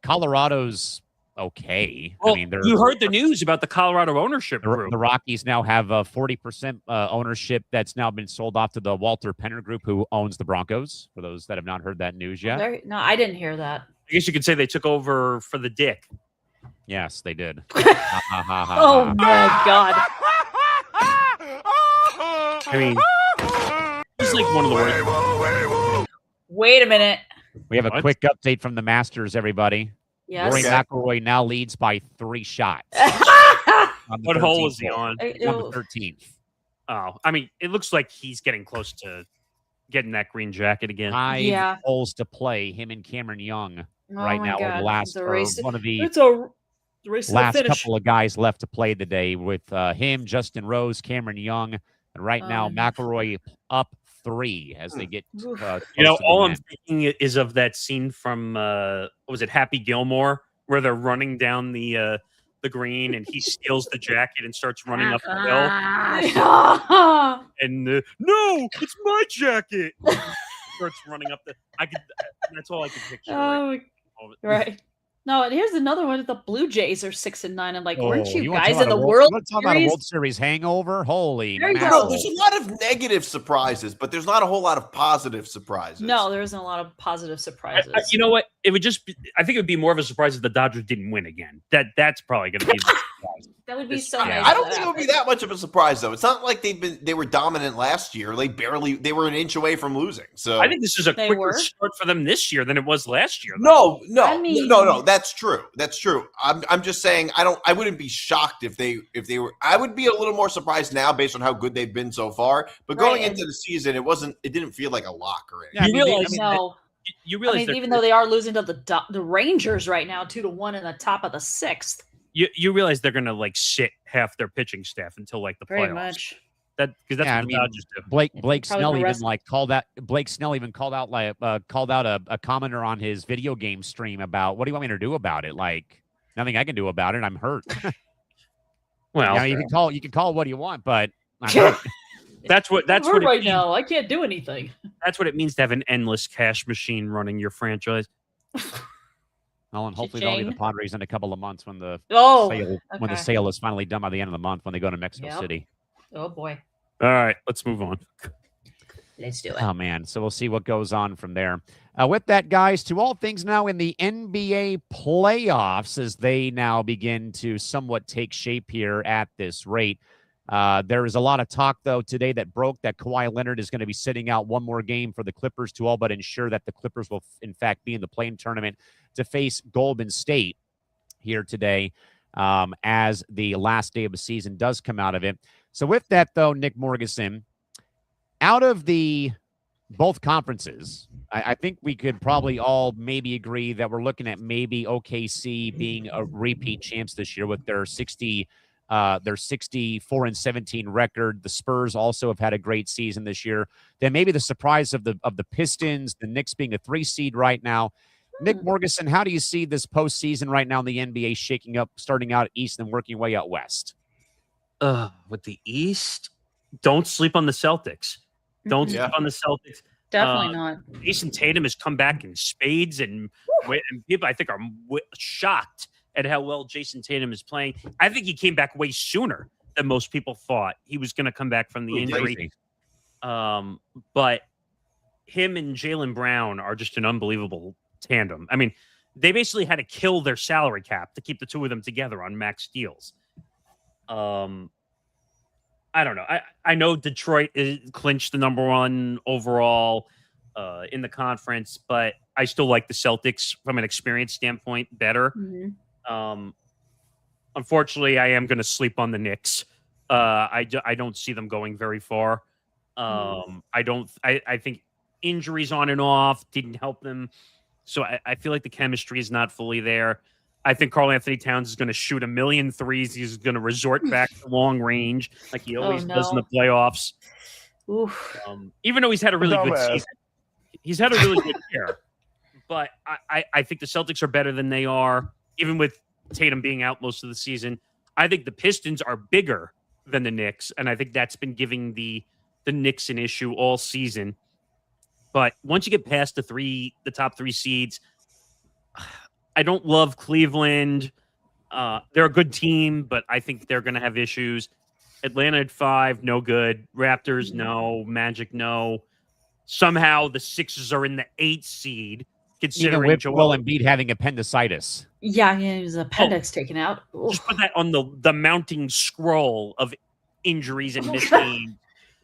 Colorado's okay. Well, I mean, you heard the news about the Colorado ownership group. The Rockies now have 40% ownership that's now been sold off to the Walter Penner Group, who owns the Broncos, for those that have not heard that news yet. No, I didn't hear that. I guess you could say they took over for the Dick. Yes, they did. Oh, my God. I mean, it's like one of the worst. Wait a minute. We have a quick update from the Masters, everybody. Yes. Rory McIlroy now leads by 3 shots. What hole was he on? On the 13th. Oh, I mean, it looks like he's getting close to getting that green jacket again. 5 holes to play. Him and Cameron Young right now are one of the last couple of guys left to play today with him, Justin Rose, Cameron Young, and right now McIlroy up 3 as they get all I'm thinking is of that scene from was it Happy Gilmore, where they're running down the green and he steals the jacket and starts running up the hill. And no, it's my jacket. Starts running up that's all I can picture. Right. No, and here's another one. The Blue Jays are 6-9. I'm like, weren't you wanna guys talk in the about World Series? Talk about a World Series hangover? Holy mackerel. There's a lot of negative surprises, but there's not a whole lot of positive surprises. No, there isn't a lot of positive surprises. You know what? It would just be, I think it would be more of a surprise if the Dodgers didn't win again. That's probably going to be the surprise. That would be so I, nice. I don't think it would be that much of a surprise, though. It's not like they were dominant last year. They were an inch away from losing. So I think this is a They quicker were? start for them this year than it was last year. though. No. That's true. That's true. I'm just saying I wouldn't be shocked if they were. I would be a little more surprised now based on how good they've been so far. But going Right, into the season, it didn't feel like a lock or anything. Yeah, I You mean, realize No. You I realize mean, that even though they are losing to the Rangers right now, 2-1 in the top of the 6th, you realize they're going to like sit half their pitching staff until like the pretty playoffs. much. Because that's Yeah, what I the mean, Dodgers do. Blake Probably Snell the even rest- called out. Blake Snell even called out a commenter on his video game stream about, what do you want me to do about it? Like, nothing I can do about it. I'm hurt. Well, Now, you can call what you want, but I'm hurt. that's what I'm hurt it right means. now. I can't do anything. That's what it means to have an endless cash machine running your franchise. Well, and hopefully they'll be the Cha-ching. Padres in a couple of months when the Oh, sale when the okay. sale is finally done by the end of the month when they go to Mexico Yep. City. Oh boy, All right, let's move on. let's do it. Oh man, so we'll see what goes on from there. With that, guys, to all things now in the NBA playoffs as they now begin to somewhat take shape here at this rate. There is a lot of talk, though, today that broke that Kawhi Leonard is going to be sitting out one more game for the Clippers to all but ensure that the Clippers will, in fact, be in the play-in tournament to face Golden State here today as the last day of the season does come out of it. So with that, though, Nick Morgeson, out of the both conferences, I think we could probably all maybe agree that we're looking at maybe OKC being a repeat champs this year with their 64-17 record. The Spurs also have had a great season this year. Then maybe the surprise of the Pistons, the Knicks being a 3 seed right now. Nick Morgeson, how do you see this postseason right now in the NBA shaking up, starting out east and working way out west? With the East, don't sleep on the Celtics. Don't Mhm. sleep on the Celtics. Definitely not. Jason Tatum has come back in spades, and people I think are shocked at how well Jason Tatum is playing. I think he came back way sooner than most people thought he was going to come back from the injury. But him and Jaylen Brown are just an unbelievable tandem. I mean, they basically had to kill their salary cap to keep the two of them together on max deals. I don't know. I know Detroit clinched the #1 overall in the conference, but I still like the Celtics from an experience standpoint better. Mhm. Unfortunately, I am going to sleep on the Knicks. I don't see them going very far. I think injuries on and off didn't help them. So I feel like the chemistry is not fully there. I think Karl Anthony Towns is going to shoot 1,000,000 threes. He's going to resort back to long range like he always does in the playoffs. Oof. Even though he's had a really good season. He's had a really good year. But I think the Celtics are better than they are, even with Tatum being out most of the season. I think the Pistons are bigger than the Knicks, and I think that's been giving the Knicks an issue all season. But once you get past the top 3 seeds, I don't love Cleveland. They're a good team, but I think they're going to have issues. Atlanta at 5, no good. Raptors, no. Magic, no. Somehow the Sixers are in the 8th seed, considering Even with Joel Embiid having appendicitis. Yeah, his appendix taken out. Oof. Just put that on the mounting scroll of injuries and missed games.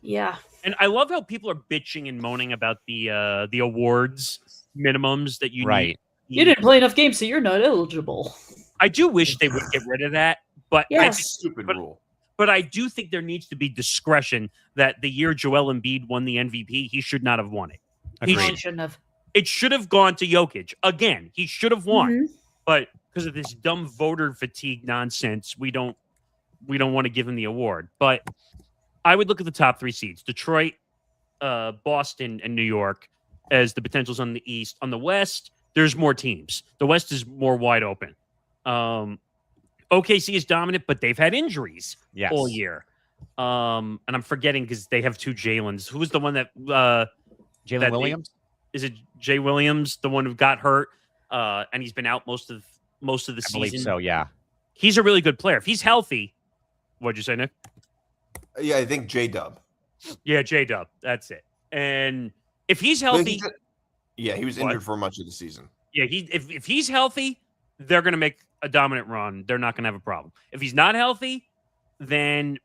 Yeah. And I love how people are bitching and moaning about the awards minimums that you Right. need. You didn't play enough games, so you're not eligible. I do wish they would get rid of that, but Yes. Stupid rule. But I do think there needs to be discretion that the year Joel Embiid won the MVP, he should not have won it. No, you shouldn't have. It should have gone to Jokic. Again, he should have won. Mhm. But because of this dumb voter fatigue nonsense, we don't want to give him the award. But I would look at the top 3 seeds: Detroit, Boston, and New York as the potentials on the East. On the West, there's more teams. The West is more wide open. OKC is dominant, but they've had injuries all year. And I'm forgetting because they have 2 Jalen's. Who was the one that Jalen Williams? Is it Jay Williams, the one who got hurt? And he's been out most of the I season. believe so, yeah. He's a really good player. If he's healthy, what'd you say, Nick? Yeah, I think J-Dub. Yeah, J-Dub. That's it. And if he's But healthy, he was injured for much of the season. Yeah, if he's healthy, they're going to make a dominant run. They're not going to have a problem. If he's not healthy, then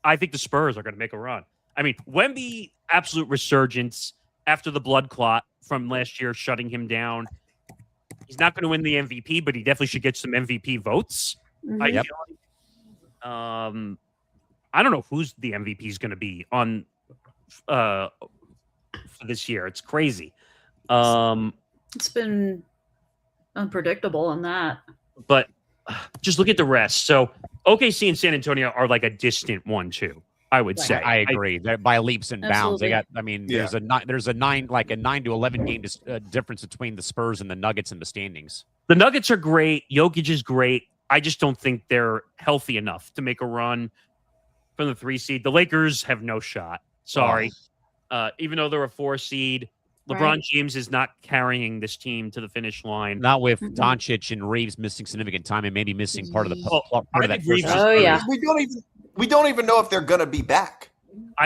I think the Spurs are going to make a run. I mean, Wemby, absolute resurgence after the blood clot from last year, shutting him down. He's not going to win the MVP, but he definitely should get some MVP votes. Mhm. I don't know who's the MVP is going to be on for this year. It's crazy. It's been unpredictable on that. But just look at the rest. So OKC and San Antonio are like a distant 1-2. I would Right. say. I agree. They're by leaps and bounds. They Absolutely. got. I mean, Yeah. there's a 9 to 11 game difference between the Spurs and the Nuggets in the standings. The Nuggets are great. Jokic is great. I just don't think they're healthy enough to make a run from the 3 seed. The Lakers have no shot. Sorry. Even though they're a 4 seed, LeBron Right. James is not carrying this team to the finish line. Not with Mhm. Doncic and Reeves missing significant time and maybe missing part of the Well, part I of that think first Reeves is round. Oh, yeah. We don't even know if they're gonna be back.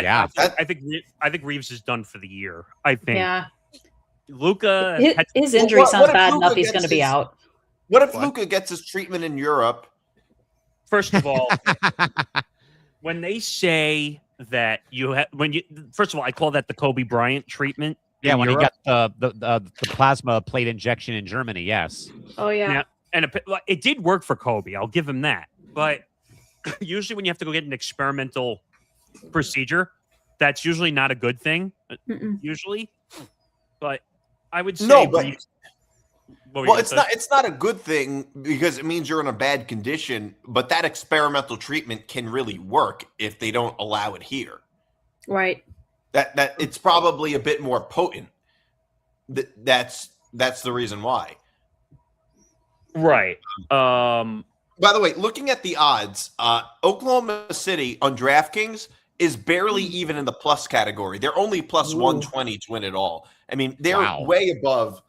Yeah. I think Reeves is done for the year. I think Yeah. Luca His injury what sounds if bad Luka enough. He's gets going to be his- out. What if What? Luca gets his treatment in Europe? First of all, when they say that first of all, I call that the Kobe Bryant treatment. Yeah, in when Europe. he got the plasma plate injection in Germany, yes. Oh, yeah. Yeah. And it did work for Kobe. I'll give him that. But usually, when you have to go get an experimental procedure, that's usually not a good thing. Mm-mm. Usually, but I would say No, but Reeves- what were you well, gonna say? it's not a good thing because it means you're in a bad condition. But that experimental treatment can really work if they don't allow it here. Right. That it's probably a bit more potent. That's the reason why. Right. By the way, looking at the odds, Oklahoma City on DraftKings is barely even in the plus category. They're only plus Ooh. 120 to win it all. I mean, they're Wow. way above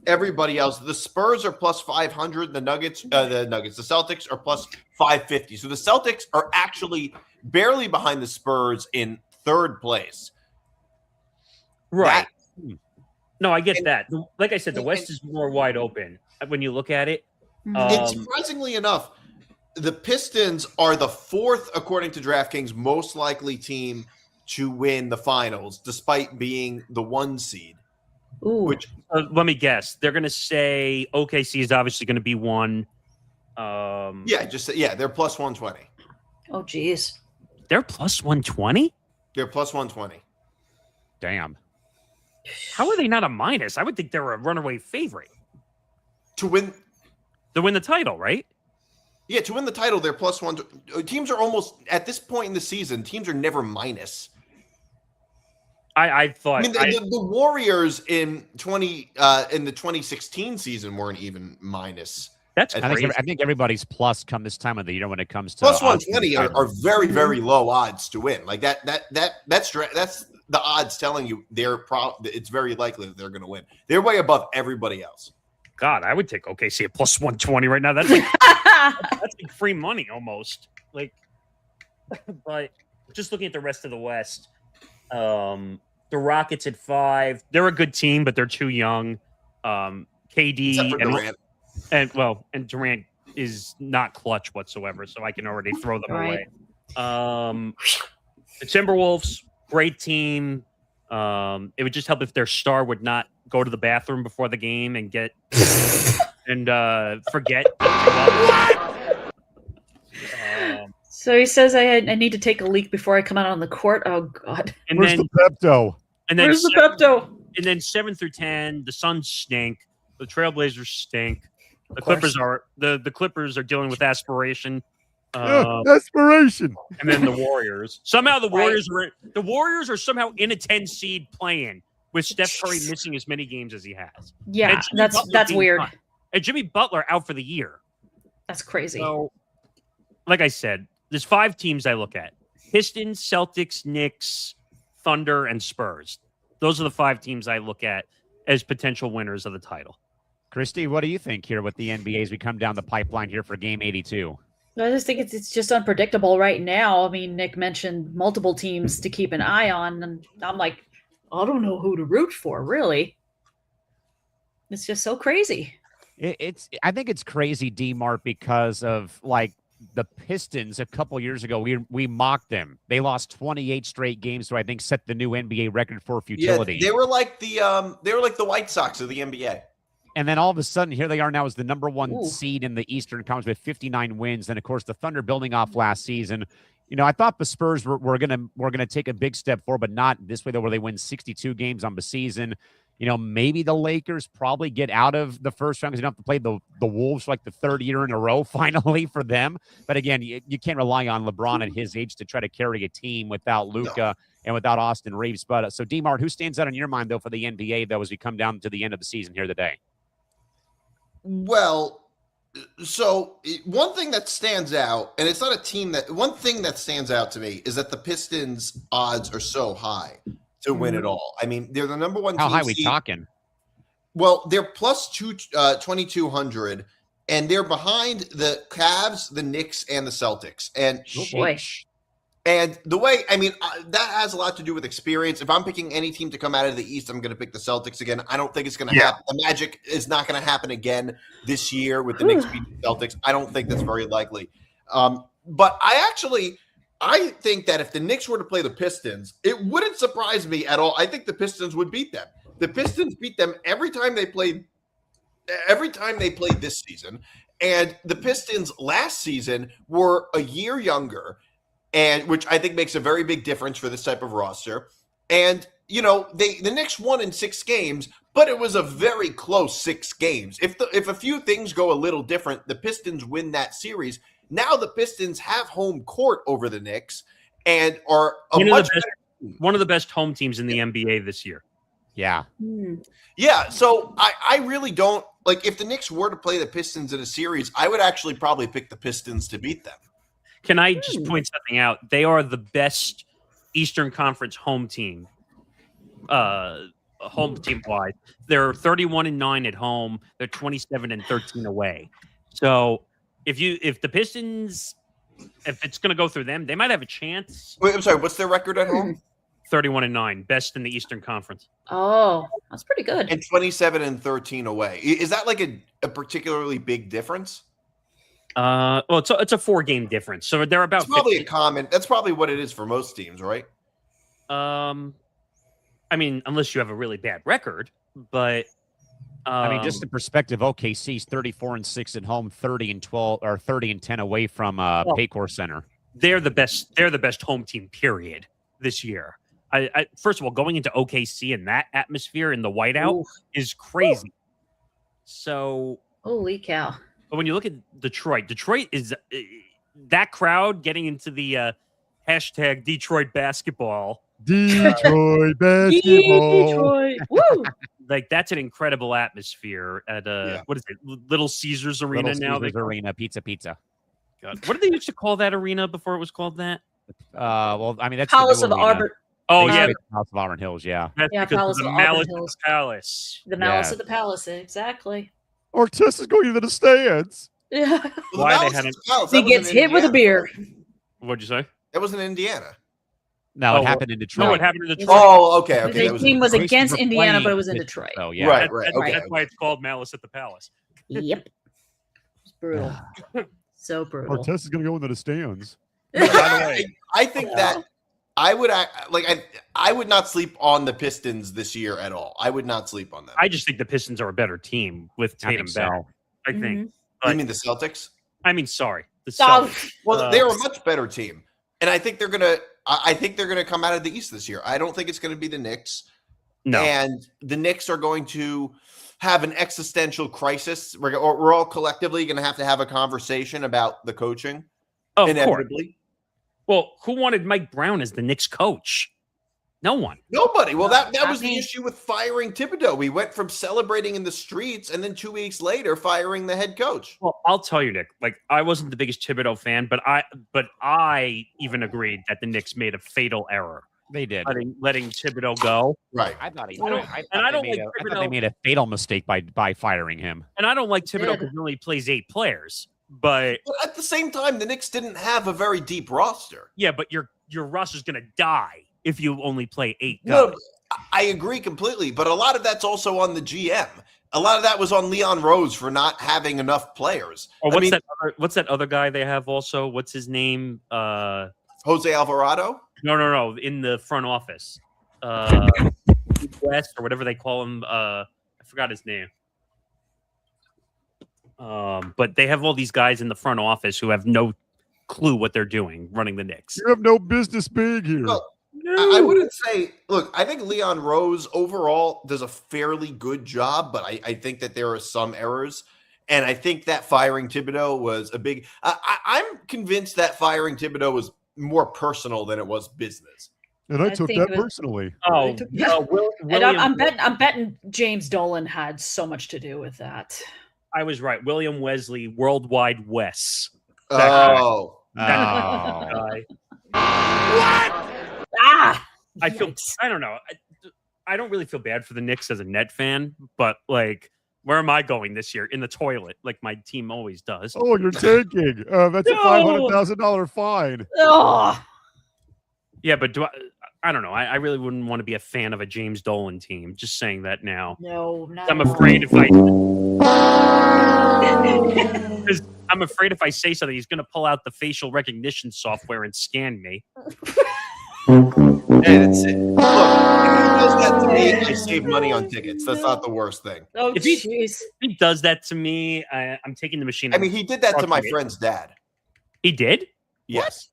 everybody else. The Spurs are plus 500. The Celtics are plus 550. So the Celtics are actually barely behind the Spurs in third place. Right. That- No, I get and- that. Like I said, the and- West is more wide open when you look at it. Mhm. And Um, surprisingly enough, the Pistons are the fourth, according to DraftKings, most likely team to win the finals, despite being the 1 seed. Ooh. Which let me guess. They're going to say OKC is obviously going to be 1. they're plus 120. Oh, geez. They're plus 120. They're plus 120. Damn. How are they not a minus? I would think they're a runaway favorite To win the title, right? to win the title, they're plus 1. Teams are almost at this point in the season, teams are never minus. I thought. I mean, the Warriors in the 2016 season weren't even minus. that's I crazy. I think everybody's plus come this time of the year when it comes to Plus odds to 120 win the are title. very, very low odds to win. Like that's the odds telling you it's very likely that they're going to win. They're way above everybody else. God, I would take OKC at plus 120 right now. That's like free money almost. Like, but just looking at the rest of the West, the Rockets at 5. They're a good team, but they're too young. KD Except for Durant. and Durant is not clutch whatsoever, so I can already throw them Right. away. The Timberwolves, great team. It would just help if their star would not go to the bathroom before the game and get and forget. So he says I need to take a leak before I come out on the court. Oh, God. And Where's then the Pepto? and then Where's the seven, Pepto? and then 7 through 10, the Suns stink. The Trailblazers stink. The course. Clippers are dealing with aspiration. Desperation. And then the Warriors. Somehow the Right. Warriors are somehow in a 10 seed playing with Steph Curry missing as many games as he has. Yeah, And Jimmy Butler that's being weird. cut. And Jimmy Butler out for the year. That's crazy. So, like I said, there's 5 teams I look at: Pistons, Celtics, Knicks, Thunder, and Spurs. Those are the 5 teams I look at as potential winners of the title. Christy, what do you think here with the NBA as we come down the pipeline here for game 82? I just think it's just unpredictable right now. I mean, Nick mentioned multiple teams to keep an eye on, and I'm like, I don't know who to root for, really. It's just so crazy. I think it's crazy, DMart, because of like the Pistons a couple years ago. We mocked them. They lost 28 straight games, so I think set the new NBA record for futility. Yeah, they were like the White Sox of the NBA. And then all of a sudden, here they are now as the number one Ooh. seed in the Eastern Conference with 59 wins. And of course, the Thunder building off last season. You know, I thought the Spurs were gonna take a big step forward, but not this way though, where they win 62 games on the season. You know, maybe the Lakers probably get out of the first round because they don't have to play the Wolves for like the third year in a row finally for them. But again, you can't rely on LeBron at his age to try to carry a team without Luka and without Austin Reeves. But so, DMart, who stands out in your mind though for the NBA though as we come down to the end of the season here today? Well, so one thing that stands out, and it's not a team that one thing that stands out to me is that the Pistons odds are so high to win it all. I mean, they're the number one. How team high we seed. talking? Well, they're plus 2,200, and they're behind the Cavs, the Knicks, and the Celtics. And Boy. And the way, I mean, that has a lot to do with experience. If I'm picking any team to come out of the East, I'm going to pick the Celtics again. I don't think it's going to happen. The Magic is not going to happen again this year with the Knicks beating the Celtics. I don't think that's very likely. But I think that if the Knicks were to play the Pistons, it wouldn't surprise me at all. I think the Pistons would beat them. The Pistons beat them every time they played this season. And the Pistons last season were a year younger, and which I think makes a very big difference for this type of roster. And, you know, the Knicks won in 6 games, but it was a very close 6 games. If a few things go a little different, the Pistons win that series. Now the Pistons have home court over the Knicks and are one of the best home teams in the NBA this year. Yeah. Yeah, so I really don't – like if the Knicks were to play the Pistons in a series, I would actually probably pick the Pistons to beat them. Can I just point something out? They are the best Eastern Conference home team. Home team wise, they're 31-9 at home. They're 27-13 away. So if the Pistons, if it's going to go through them, they might have a chance. Wait, I'm sorry. What's their record at home? 31-9, best in the Eastern Conference. Oh, that's pretty good. And 27-13 away. Is that like a particularly big difference? Well, it's a 4-game difference, so they're about. It's probably that's probably what it is for most teams, right? I mean, unless you have a really bad record, but I mean, just in perspective, OKC's 34-6 at home, 30-12 or 30-10 away from Paycor Center. They're the best home team, period, this year. I first of all, going into OKC in that atmosphere in the whiteout is crazy. So holy cow. But when you look at Detroit is that crowd getting into the hashtag Detroit basketball. Detroit basketball. Detroit. Woo! Like that's an incredible atmosphere at what is it? Little Caesars Arena now. Caesars Arena, pizza. God. What did they used to call that arena before it was called that? Well, I mean that's Palace the of new arena. Auburn. Oh yeah, Palace of Auburn Hills. Yeah, that's Palace of the of Malice Auburn Hills. Palace. The Malice of the Palace, exactly. Artest is going into the stands. Yeah. Well, Why they hadn't? He gets hit with a beer. What'd you say? That was in Indiana. No, it happened in Detroit. No, it happened in Detroit. Oh, okay. The team was against Indiana, but it was in Detroit. Oh, yeah. Right. That's why it's called Malice at the Palace. Yep. It's brutal. So brutal. Artest is going to go into the stands. By the way, I think that I would not sleep on the Pistons this year at all. I would not sleep on them. I just think the Pistons are a better team with Tatum back. I think. You mean the Celtics? I mean, sorry, the Celtics. Well, they're a much better team, and I think they're gonna. I think they're gonna come out of the East this year. I don't think it's gonna be the Knicks. No, and the Knicks are going to have an existential crisis. We're all collectively going to have a conversation about the coaching. Of inevitably. Course. Well, who wanted Mike Brown as the Knicks coach? No one. Nobody. Well, that was the issue with firing Thibodeau. We went from celebrating in the streets and then 2 weeks later firing the head coach. Well, I'll tell you, Nick, like I wasn't the biggest Thibodeau fan, but I even agreed that the Knicks made a fatal error. They did. Letting Thibodeau go. Right. I thought they made a fatal mistake by firing him. And I don't like Thibodeau because he only plays 8 players. But at the same time, the Knicks didn't have a very deep roster. Yeah, but your roster's going to die if you only play 8 guys. No, I agree completely, but a lot of that's also on the GM. a lot of that was on Leon Rose for not having enough players. Or what's that other guy they have also? What's his name? Jose Alvarado? No. In the front office. West or whatever they call him. I forgot his name. But they have all these guys in the front office who have no clue what they're doing running the Knicks. You have no business being here. Well, I wouldn't say. Look, I think Leon Rose overall does a fairly good job, but I think that there are some errors, and I think that firing Thibodeau was a big. I'm convinced that firing Thibodeau was more personal than it was business. And I took that personally. Oh, and I'm betting James Dolan had so much to do with that. I was right. William Wesley, Worldwide Wes. Oh. Guy. What? I don't know. I don't really feel bad for the Knicks as a Net fan, but like, where am I going this year? In the toilet, like my team always does. Oh, you're tanking. That's a $500,000 fine. Oh. Yeah, but I don't know. I really wouldn't want to be a fan of a James Dolan team. Just saying that now. No, I'm afraid if I say something, he's going to pull out the facial recognition software and scan me. Hey, that's it. Look, if he does that to me, I save money on tickets. That's not the worst thing. Oh, if he does that to me, I'm taking the machine. I mean, he did that to my friend's dad. He did? Yes.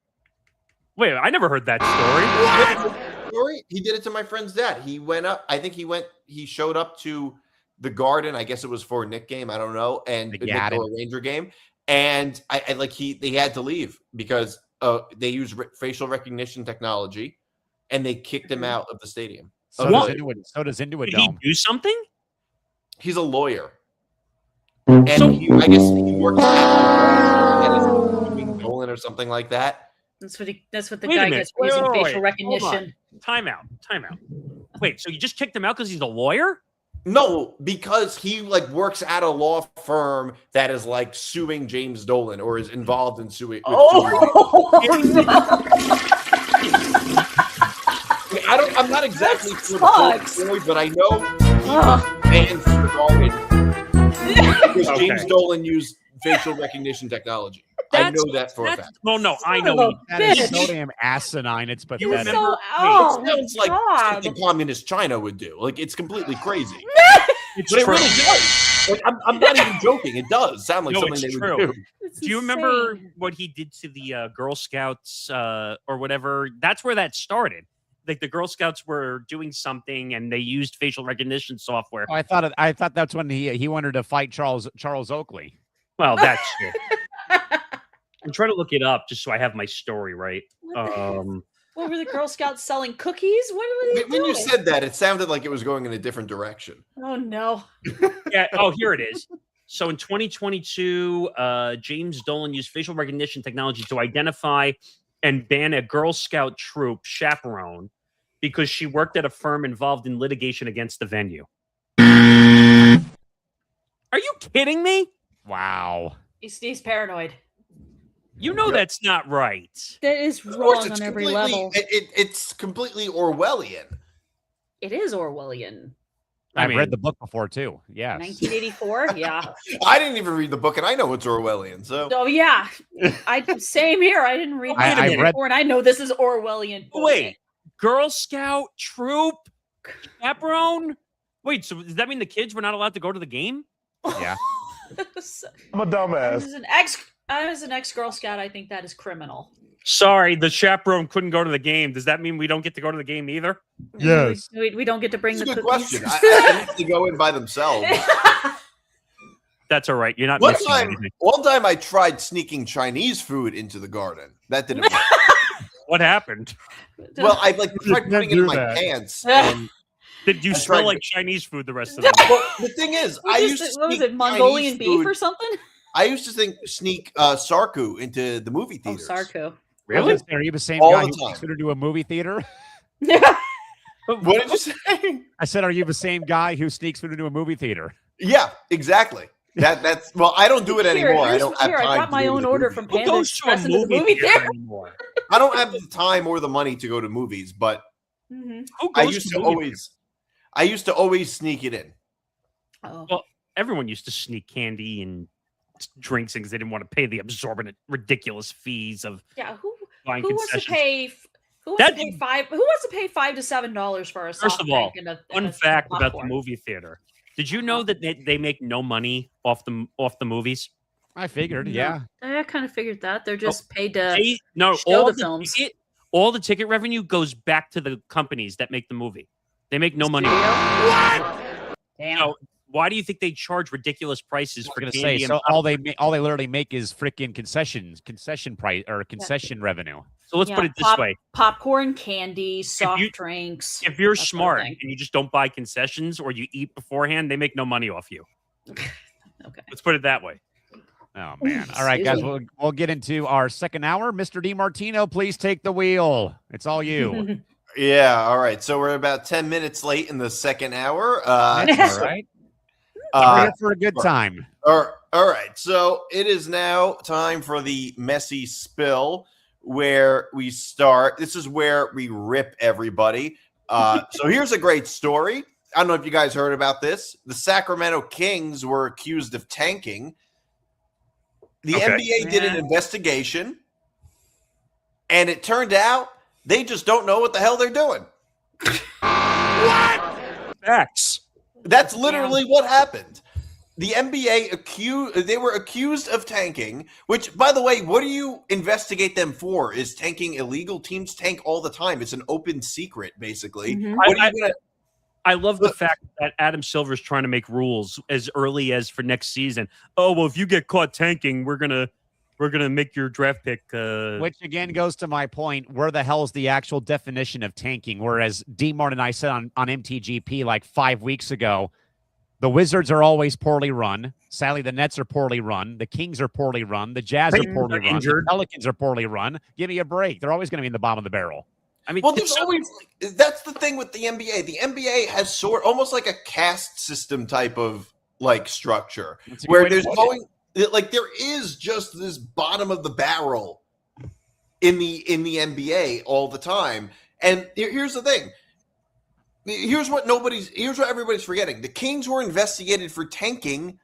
Wait, I never heard that story. He did it to my friend's dad. He went up. I think he showed up to the Garden. I guess it was for a Knick game. I don't know. And a Ranger game. And they had to leave because they use facial recognition technology, and they kicked him out of the stadium. So does Intuit Did he do something? He's a lawyer, and I guess he works at Dolan or something like that. That's what the guy gets for using facial recognition. Time out. Wait, so you just kicked him out because he's a lawyer? No, because he works at a law firm that is suing James Dolan or is involved in suing. I'm not exactly sure the whole story, but I know fans for the Garden because James Dolan used facial recognition technology. I know that for a fact. Well, no, I know that is so damn asinine. It's pathetic. It sounds like something communist China would do. It's completely crazy. But it really does. I'm not even joking. It does sound like something they would do. Do you remember what he did to the Girl Scouts or whatever? That's where that started. The Girl Scouts were doing something and they used facial recognition software. Oh, I thought that's when he wanted to fight Charles Oakley. Well, that's true. I'm trying to look it up just so I have my story right. What were the Girl Scouts selling? Cookies? What were they doing? When you said that, it sounded like it was going in a different direction. Oh, no. Yeah. Oh, here it is. So in 2022, James Dolan used facial recognition technology to identify and ban a Girl Scout troop chaperone because she worked at a firm involved in litigation against the venue. Are you kidding me? Wow. He's paranoid. You know that's not right. That is wrong on every level. It's completely Orwellian. It is Orwellian. I've read the book before too. Yeah. 1984. Yeah. I didn't even read the book, and I know it's Orwellian. So. Oh yeah. Same here. I didn't read it before, and I know this is Orwellian. Wait, Girl Scout troop chaperone. Wait, so does that mean the kids were not allowed to go to the game? Yeah. I'm a dumbass. As an ex-Girl Scout, I think that is criminal. Sorry, the chaperone couldn't go to the game. Does that mean we don't get to go to the game either? Yes. We don't get to bring That's the a good cookies. question. I need to go in by themselves. That's all right. You're not One missing anything. time I tried sneaking Chinese food into the Garden. That didn't work. What happened? Well, I tried putting it in my pants. And Did you smell like Chinese food the rest of the night? well, the thing is, I used to what was sneak it, Mongolian Chinese beef food. or something? I used to sneak Sarku into the movie Oh, theaters. Sarku. Really? Are you the same All guy the who time. considered to a movie theater? What did you say? I said, are you the same guy who sneaks food into a movie theater? Yeah, exactly. That's well, I don't do it anymore. I don't have time. I got my own order from Who Panda goes to a Express into the movie movie theater theater. anymore? I don't have the time or the money to go to movies, but Mm-hmm. Who I goes used to to always sneak it in. Oh. Well, everyone used to sneak candy and drinks because they didn't want to pay the absorbent, ridiculous fees of buying who wants to concessions. pay? Who wants to pay $5 to $7 for a soft First of all, drink and fun fact about the movie theater. Did you know that they make no money off the movies? I figured, No, yeah. I kind of figured that. They're just paid to show all the films. All the ticket revenue goes back to the companies that make the movie. They make no money. What? Damn. So why do you think they charge ridiculous prices for candy? Say, so all they literally make is freaking concession price or concession revenue. So let's put it this way: popcorn, candy, soft drinks. If you're smart and you just don't buy concessions or you eat beforehand, they make no money off you. Okay. Let's put it that way. Oh man! All right, guys, we'll get into our second hour. Mr. DiMartino, please take the wheel. It's all you. Yeah. All right. So we're about 10 minutes late in the second hour. That's all right. We're here for a good time. All right. So it is now time for the messy spill, where we start. This is where we rip everybody. So here's a great story. I don't know if you guys heard about this. The Sacramento Kings were accused of tanking. The NBA did an investigation, and it turned out they just don't know what the hell they're doing. What? Facts. That's literally what happened. The NBA they were accused of tanking, which, by the way, what do you investigate them for? Is tanking illegal? Teams tank all the time. It's an open secret, basically. Mm-hmm. I love the fact that Adam Silver's trying to make rules as early as for next season. Oh, well, if you get caught tanking, we're gonna make your draft pick. Which again goes to my point: where the hell is the actual definition of tanking? Whereas DiMart and I said on MTGP like 5 weeks ago, the Wizards are always poorly run. Sadly, the Nets are poorly run. The Kings are poorly run. The Jazz are poorly run. The Pelicans are poorly run. Give me a break. They're always going to be in the bottom of the barrel. I mean, well, there's always that's the thing with the NBA. The NBA has almost like a caste system type of like structure where there's there is just this bottom of the barrel in the NBA all the time. And here's the thing. Here's what everybody's forgetting. The Kings were investigated for tanking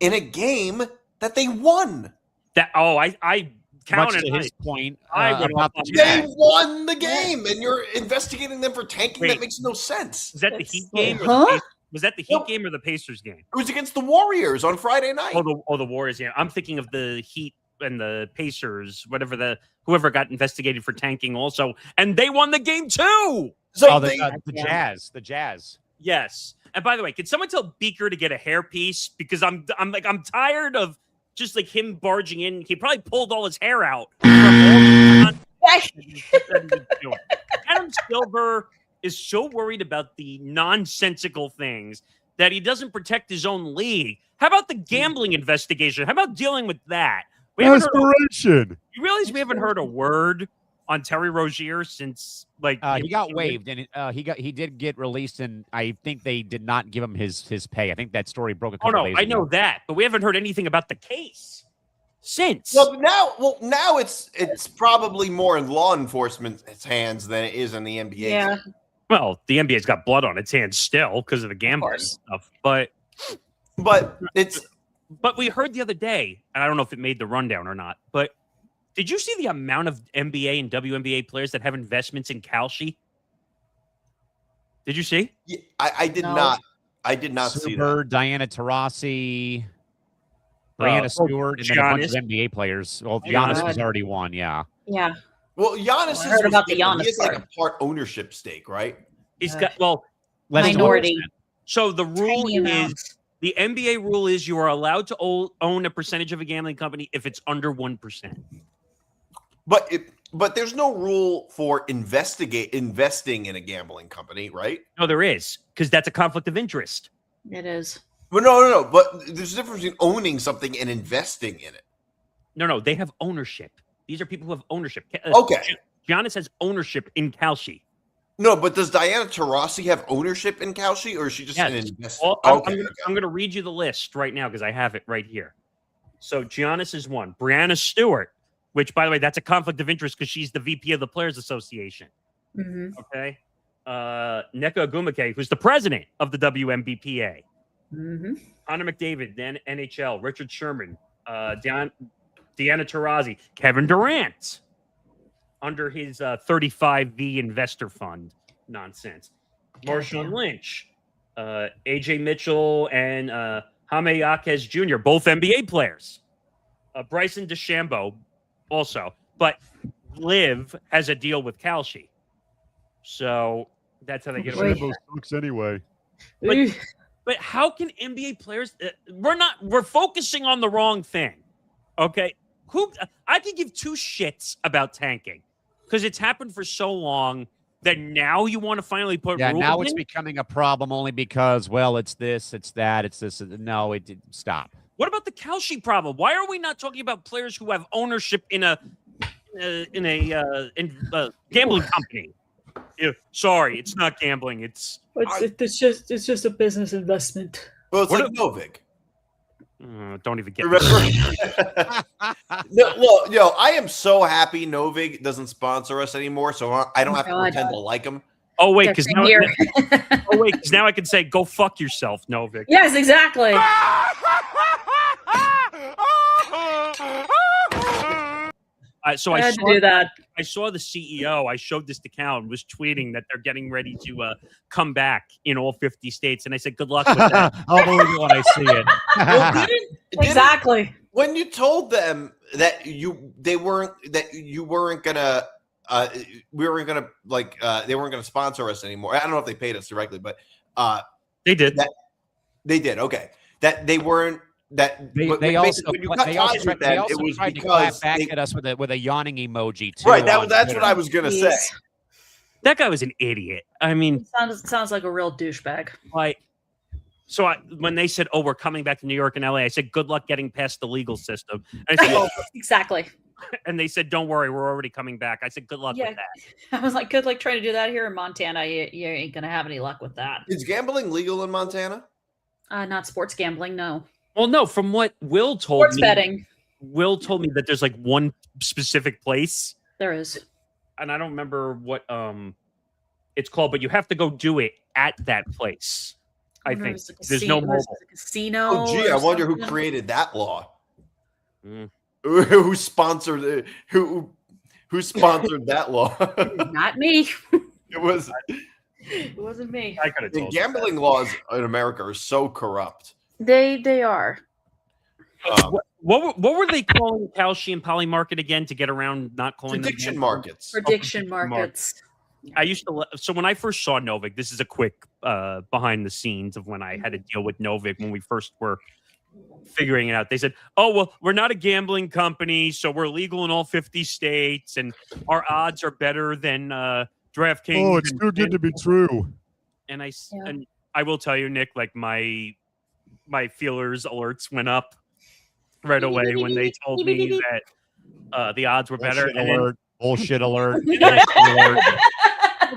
in a game that they won. Much to his point, they won the game, and you're investigating them for tanking. That makes no sense. Is that the Heat game? Was that the Heat game or the Pacers game? It was against the Warriors on Friday night. The Warriors game. I'm thinking of the Heat and the Pacers, whoever got investigated for tanking also, and they won the game too. So the Jazz. Yes. And by the way, can someone tell Beaker to get a hairpiece? Because I'm tired of just like him barging in. He probably pulled all his hair out. Adam Silver is so worried about the nonsensical things that he doesn't protect his own league. How about the gambling investigation? How about dealing with that? You realize we haven't heard a word on Terry Rozier since he got waived, and he did get released, and I think they did not give him his pay. I think that story broke a couple days ago. I know that, but we haven't heard anything about the case since. Well, now it's probably more in law enforcement's hands than it is in the NBA. Yeah. Well, the NBA's got blood on its hands still because of the gambling stuff, but we heard the other day, and I don't know if it made the rundown or not, but did you see the amount of NBA and WNBA players that have investments in Kalshi? Did you see? Yeah, I did not. I did not see that. Diana Taurasi, Brianna Stewart, and then a bunch of NBA players. Well, Giannis has already won. Yeah. Yeah. Well, Giannis I heard about the Giannis he has part. like a part ownership stake, right? He's got minority. So the rule is the NBA rule is you are allowed to own a percentage of a gambling company if it's under 1%. But there's no rule for investing in a gambling company, right? No, there is, because that's a conflict of interest. It is. But no. But there's a difference between owning something and investing in it. No, they have ownership. These are people who have ownership. Okay. Giannis has ownership in Kalshi. No, but does Diana Taurasi have ownership in Kalshi, or is she just an investor? Well, I'm going to read you the list right now because I have it right here. So Giannis is one. Brianna Stewart, which, by the way, that's a conflict of interest because she's the VP of the Players Association. Mm-hmm. Okay. Nneka Ogwumike, who's the president of the WNBPA. Mm-hmm. Connor McDavid, then NHL, Richard Sherman, Diana Taurasi, Kevin Durant under his 35V investor fund nonsense. Marshawn Lynch, AJ Mitchell, and Jaime Jaquez Jr., both NBA players. Bryson DeChambeau also. But Liv has a deal with Kalshi. So that's how they get away. DeChambeau sucks anyway. But how can NBA players we're focusing on the wrong thing. Okay? I could give two shits about tanking because it's happened for so long that now you want to finally put rules now it's in? becoming a problem only because, well, it's this, it's that, it's this. No, it didn't stop. What about the Kalshi problem? Why are we not talking about players who have ownership in a gambling company? Sorry, it's not gambling. It's just a business investment. Well, it's like Novik. Don't even get Well, I am so happy Novik doesn't sponsor us anymore, so I don't have to pretend to like him. Oh wait, because now I can say go fuck yourself, Novik. Yes, exactly. So I had to do that. I saw the CEO. I showed this to Cal and was tweeting that they're getting ready to come back in all 50 states. And I said, "Good luck with that." I'll believe it when I see it. Well, Exactly. When you told them that we weren't gonna they weren't gonna sponsor us anymore. I don't know if they paid us directly, but they did. They did. Okay, that they weren't. They also tried to clap back at us with a yawning emoji too. Right, that's what I was gonna say. That guy was an idiot. I mean, sounds like a real douchebag. When they said, "Oh, we're coming back to New York and LA," I said, "Good luck getting past the legal system." And I said, Exactly. And they said, "Don't worry, we're already coming back." I said, "Good luck with that." I was like, "Good luck trying to do that here in Montana. You ain't gonna have any luck with that." Is gambling legal in Montana? Not sports gambling. No. Well, no. From what Will told Sports me, betting. Will told me that there's like one specific place. There is. And I don't remember what it's called, but you have to go do it at that place. I think there's no mobile casino. Oh, gee, I wonder who created that law. Who sponsored that law? Not me. It wasn't me. I could have told the gambling laws in America are so corrupt. They are. What were they calling Kalshi and Poly Market again to get around not calling prediction them markets? Prediction markets. I used to. So when I first saw Novik, this is a quick behind the scenes of when I had to deal with Novik when we first were figuring it out. They said, "Oh well, we're not a gambling company, so we're legal in all 50 states, and our odds are better than DraftKings." Oh, it's too good to be true. And I will tell you, Nick, like my feelers alerts went up right away when they told me that the odds were better. Bullshit alert.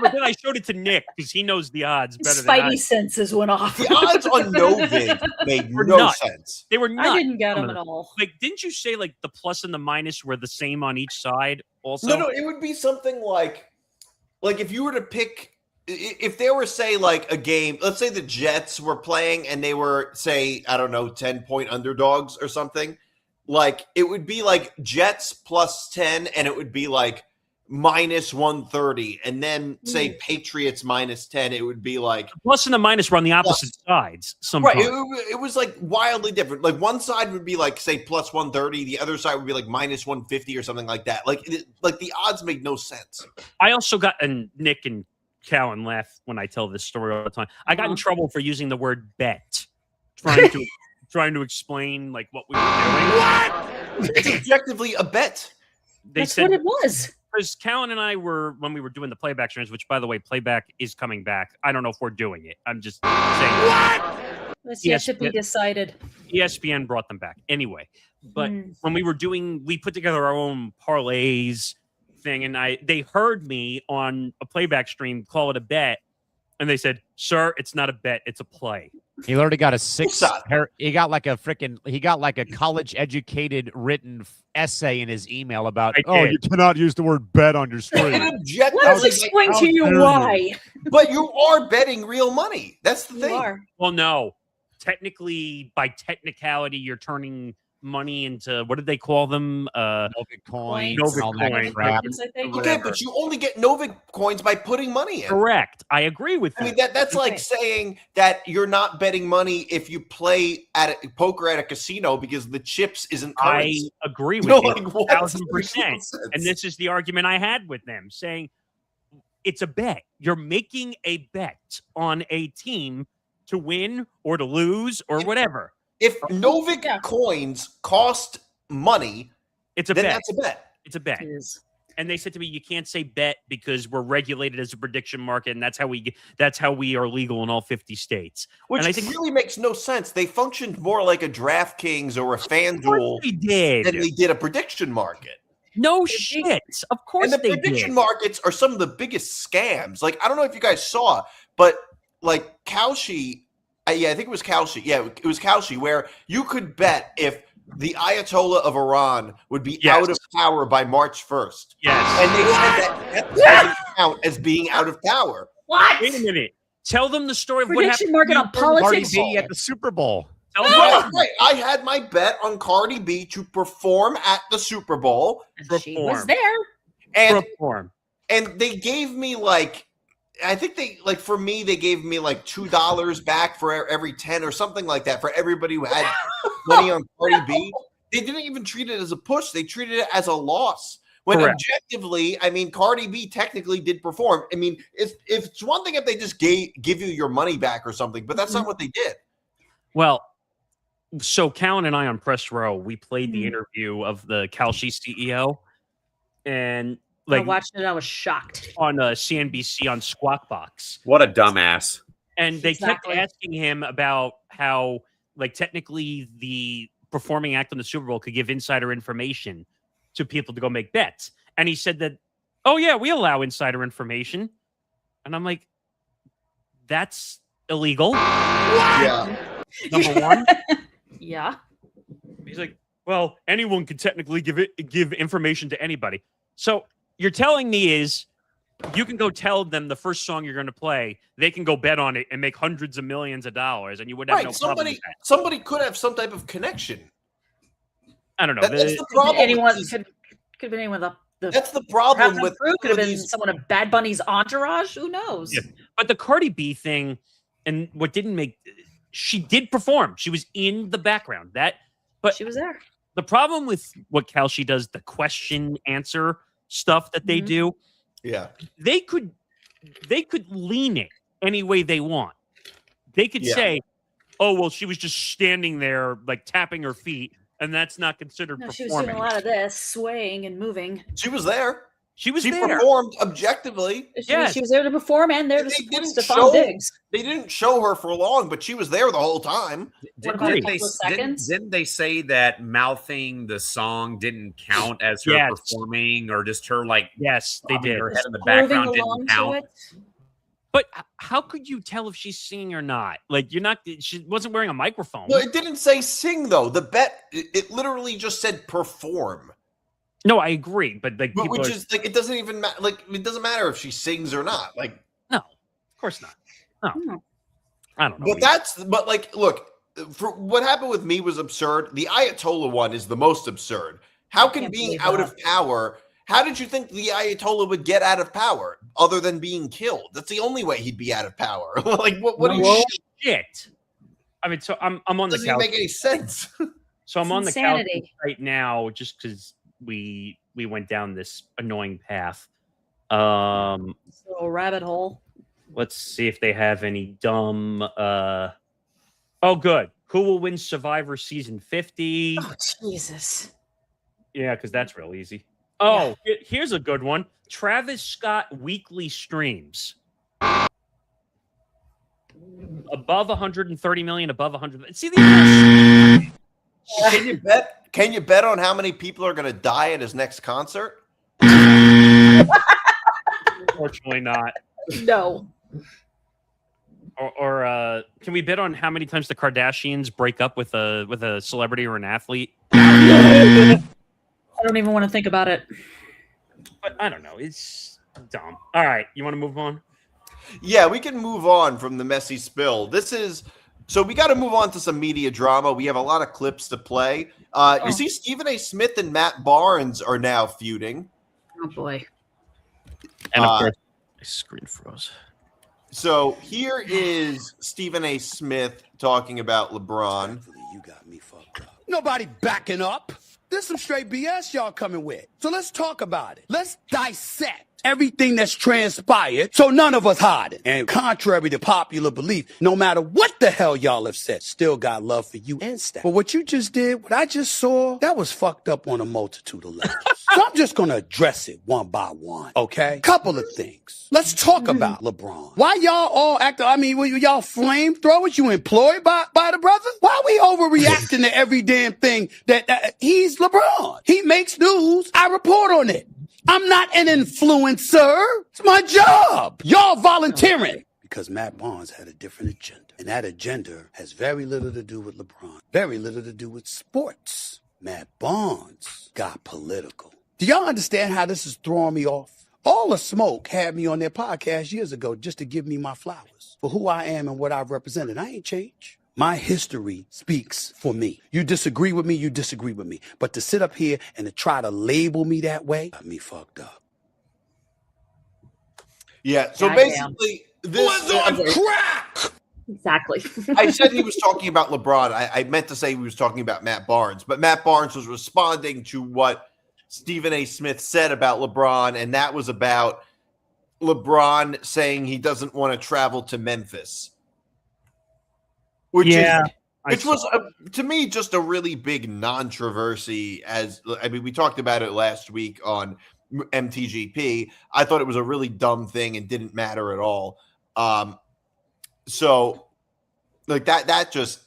But then I showed it to Nick because he knows the odds better Spidey than I. senses went off. The odds on Novik made no sense. They were nuts. I didn't get them at all. Like, didn't you say like the plus and the minus were the same on each side? Also, No, it would be something like if you were to pick, if there were say like a game, let's say the Jets were playing and they were say 10-point underdogs or something. Like it would be like Jets plus 10, and it would be like minus 130, and then say Patriots minus 10, it would be like the plus and the minus were on the opposite sides. Sometimes. Right, it was like wildly different. Like one side would be like say plus 130, the other side would be like minus 150 or something like that. Like the odds made no sense. I also got, and Nick and Callan laugh when I tell this story all the time. I got in trouble for using the word bet, trying to explain like what we were doing. What? It's objectively a bet. That's what it was. Because Callan and I were, when we were doing the playback streams, which by the way, playback is coming back. I don't know if we're doing it. I'm just saying. What? That's yet to be decided. ESPN brought them back anyway. But when we were we put together our own parlays thing, and they heard me on a playback stream call it a bet, and they said, "Sir, it's not a bet, it's a play." He already got he got like a college educated written essay in his email about, you cannot use the word bet on your screen. Let's explain to you why. But you are betting real money. That's the thing. Well, no. technically, by technicality, you're turning money into, what did they call them? Novik coins, Novik all that coins. crap. I think. Okay, but you only get Novik coins by putting money in. Correct. I agree with I you. mean, that's like saying that you're not betting money if you play at poker at a casino because the chips isn't currency. I agree with No, you, like, what? 1,000%. And this is the argument I had with them, saying it's a bet. You're making a bet on a team to win or to lose or whatever. If Novik coins cost money, It's a then bet. that's a bet. It's a bet. It is. And they said to me, you can't say bet because we're regulated as a prediction market, and that's how we are legal in all 50 states. Which and I think really makes no sense. They functioned more like a DraftKings or a FanDuel they did. than they did a prediction market. No shit. Of course And the they prediction did. markets are some of the biggest scams. Like, I don't know if you guys saw, but like Kalshi, I think it was Kalshi. Yeah, it was Kalshi, where you could bet if the Ayatollah of Iran would be out of power by March 1st. Yes. And they said that doesn't count as being out of power. What? Wait a minute. Tell them the story of what Prediction happened. market on Cardi politics. B at the Super Bowl. Tell them Right, right. I had my bet on Cardi B to perform at the Super Bowl, She was Perform. there. and perform. they gave me like, I think for me they gave me like $2 back for every 10 or something like that for everybody who had money on Cardi B. They didn't even treat it as a push; they treated it as a loss. When Correct. objectively, I mean, Cardi B technically did perform. I mean, if it's one thing if they just give you your money back or something, but that's not what they did. Well, so Callan and I on Press Row, we played the Mhm. interview of the Kalshi CEO, and I like watched it. I was shocked. on CNBC on Squawk Box. What a dumbass. And they Exactly. kept asking him about how, like, technically the performing act on the Super Bowl could give insider information to people to go make bets. And he said that, oh, yeah, we allow insider information. And I'm like, that's illegal. Yeah. Number one. Yeah. He's like, well, anyone could technically give information to anybody. So you're telling me is you can go tell them the first song you're going to play. They can go bet on it and make hundreds of millions of dollars, and you would have Right. no problem with that. Somebody could have some type of connection. I don't know. That's the problem. Anyone with these- could have been anyone with the That's the problem Captain with Fruit could have some of been these. someone of Bad Bunny's entourage. Who knows? Yeah. But the Cardi B thing, and what didn't make, she did perform. She was in the background. But She was there. the problem with what Kalshi does, the question answer stuff that they Mhm. do, Yeah. they could lean it any way they want. They could Yeah. say, "Oh, well, she was just standing there, like tapping her feet, and that's not considered No, she was performing." doing a lot of this, swaying and moving. She was there. She was She there. performed objectively. Yes. She was there to perform and there to They support didn't Stephon show- Diggs. They didn't show her for long, but she was there the whole time. What about a Didn't couple of seconds? didn't they say that mouthing the song didn't count as her Yes. performing, or just her like Yes, they bobbing did. her head in the Moving background along didn't to count? it. But how could you tell if she's singing or not? Like, you're not. She wasn't wearing a microphone. No, it didn't say sing though. The bet it literally just said perform, No, I agree. But like, people which are- is like it doesn't even matter. Like it doesn't matter if she sings or not. Like, no, of course not. No, No. I don't know. but like, look, for what happened with me was absurd. The Ayatollah one is the most absurd. How can Can't being believe out that. of power? How did you think the Ayatollah would get out of power other than being killed? That's the only way he'd be out of power. Like, what do you? Well, shit. I mean, so I'm on the Doesn't even couch. make any sense. So I'm It's on the couch insanity. right now, just because we went down this annoying path. Let's This little rabbit hole. see if they have any dumb. Oh, good. Who will win Survivor season 50? Oh, Jesus. Yeah, because that's real easy. Oh, here's a good one. Travis Scott weekly streams. Above 130 million, above 100. See, Can you bet? Can you bet on how many people are going to die at his next concert? unfortunately not. No. Or can we bet on how many times the Kardashians break up with a celebrity or an athlete? I don't even want to think about it. But I don't know. It's dumb. All right, you want to move on? Yeah, we can move on from the messy spill. This is So we got to move on to some media drama. We have a lot of clips to play. You see Stephen A. Smith and Matt Barnes are now feuding. Oh, boy. And of course, my screen froze. So here is Stephen A. Smith talking about LeBron. You got me fucked up. Nobody backing up. There's some straight BS y'all coming with. So let's talk about it. Let's dissect everything that's transpired so none of us hide it. And contrary to popular belief, no matter what the hell y'all have said, still got love for you and Steph. But what you just did, what I just saw, that was fucked up on a multitude of levels. So I'm just gonna address it one by one, okay? Couple of things. Let's talk about LeBron. Why y'all all acting, were y'all flamethrowers? You employed by the brother? Why we overreacting to every damn thing that he's LeBron? He makes news, I report on it. I'm not an influencer. It's my job. Y'all volunteering. Because Matt Barnes had a different agenda. And that agenda has very little to do with LeBron. Very little to do with sports. Matt Barnes got political. Do y'all understand how this is throwing me off? All the Smoke had me on their podcast years ago just to give me my flowers for who I am and what I've represented. I ain't changed. My history speaks for me. You disagree with me, you disagree with me. But to sit up here and to try to label me that way, got me fucked up. Yeah, so basically, this was on crack! Exactly. I said he was talking about LeBron. I meant to say he was talking about Matt Barnes, but Matt Barnes was responding to what Stephen A. Smith said about LeBron, and that was about LeBron saying he doesn't want to travel to Memphis. Which was to me just a really big non-controversy. We talked about it last week on MTGP. I thought it was a really dumb thing and didn't matter at all. So like that just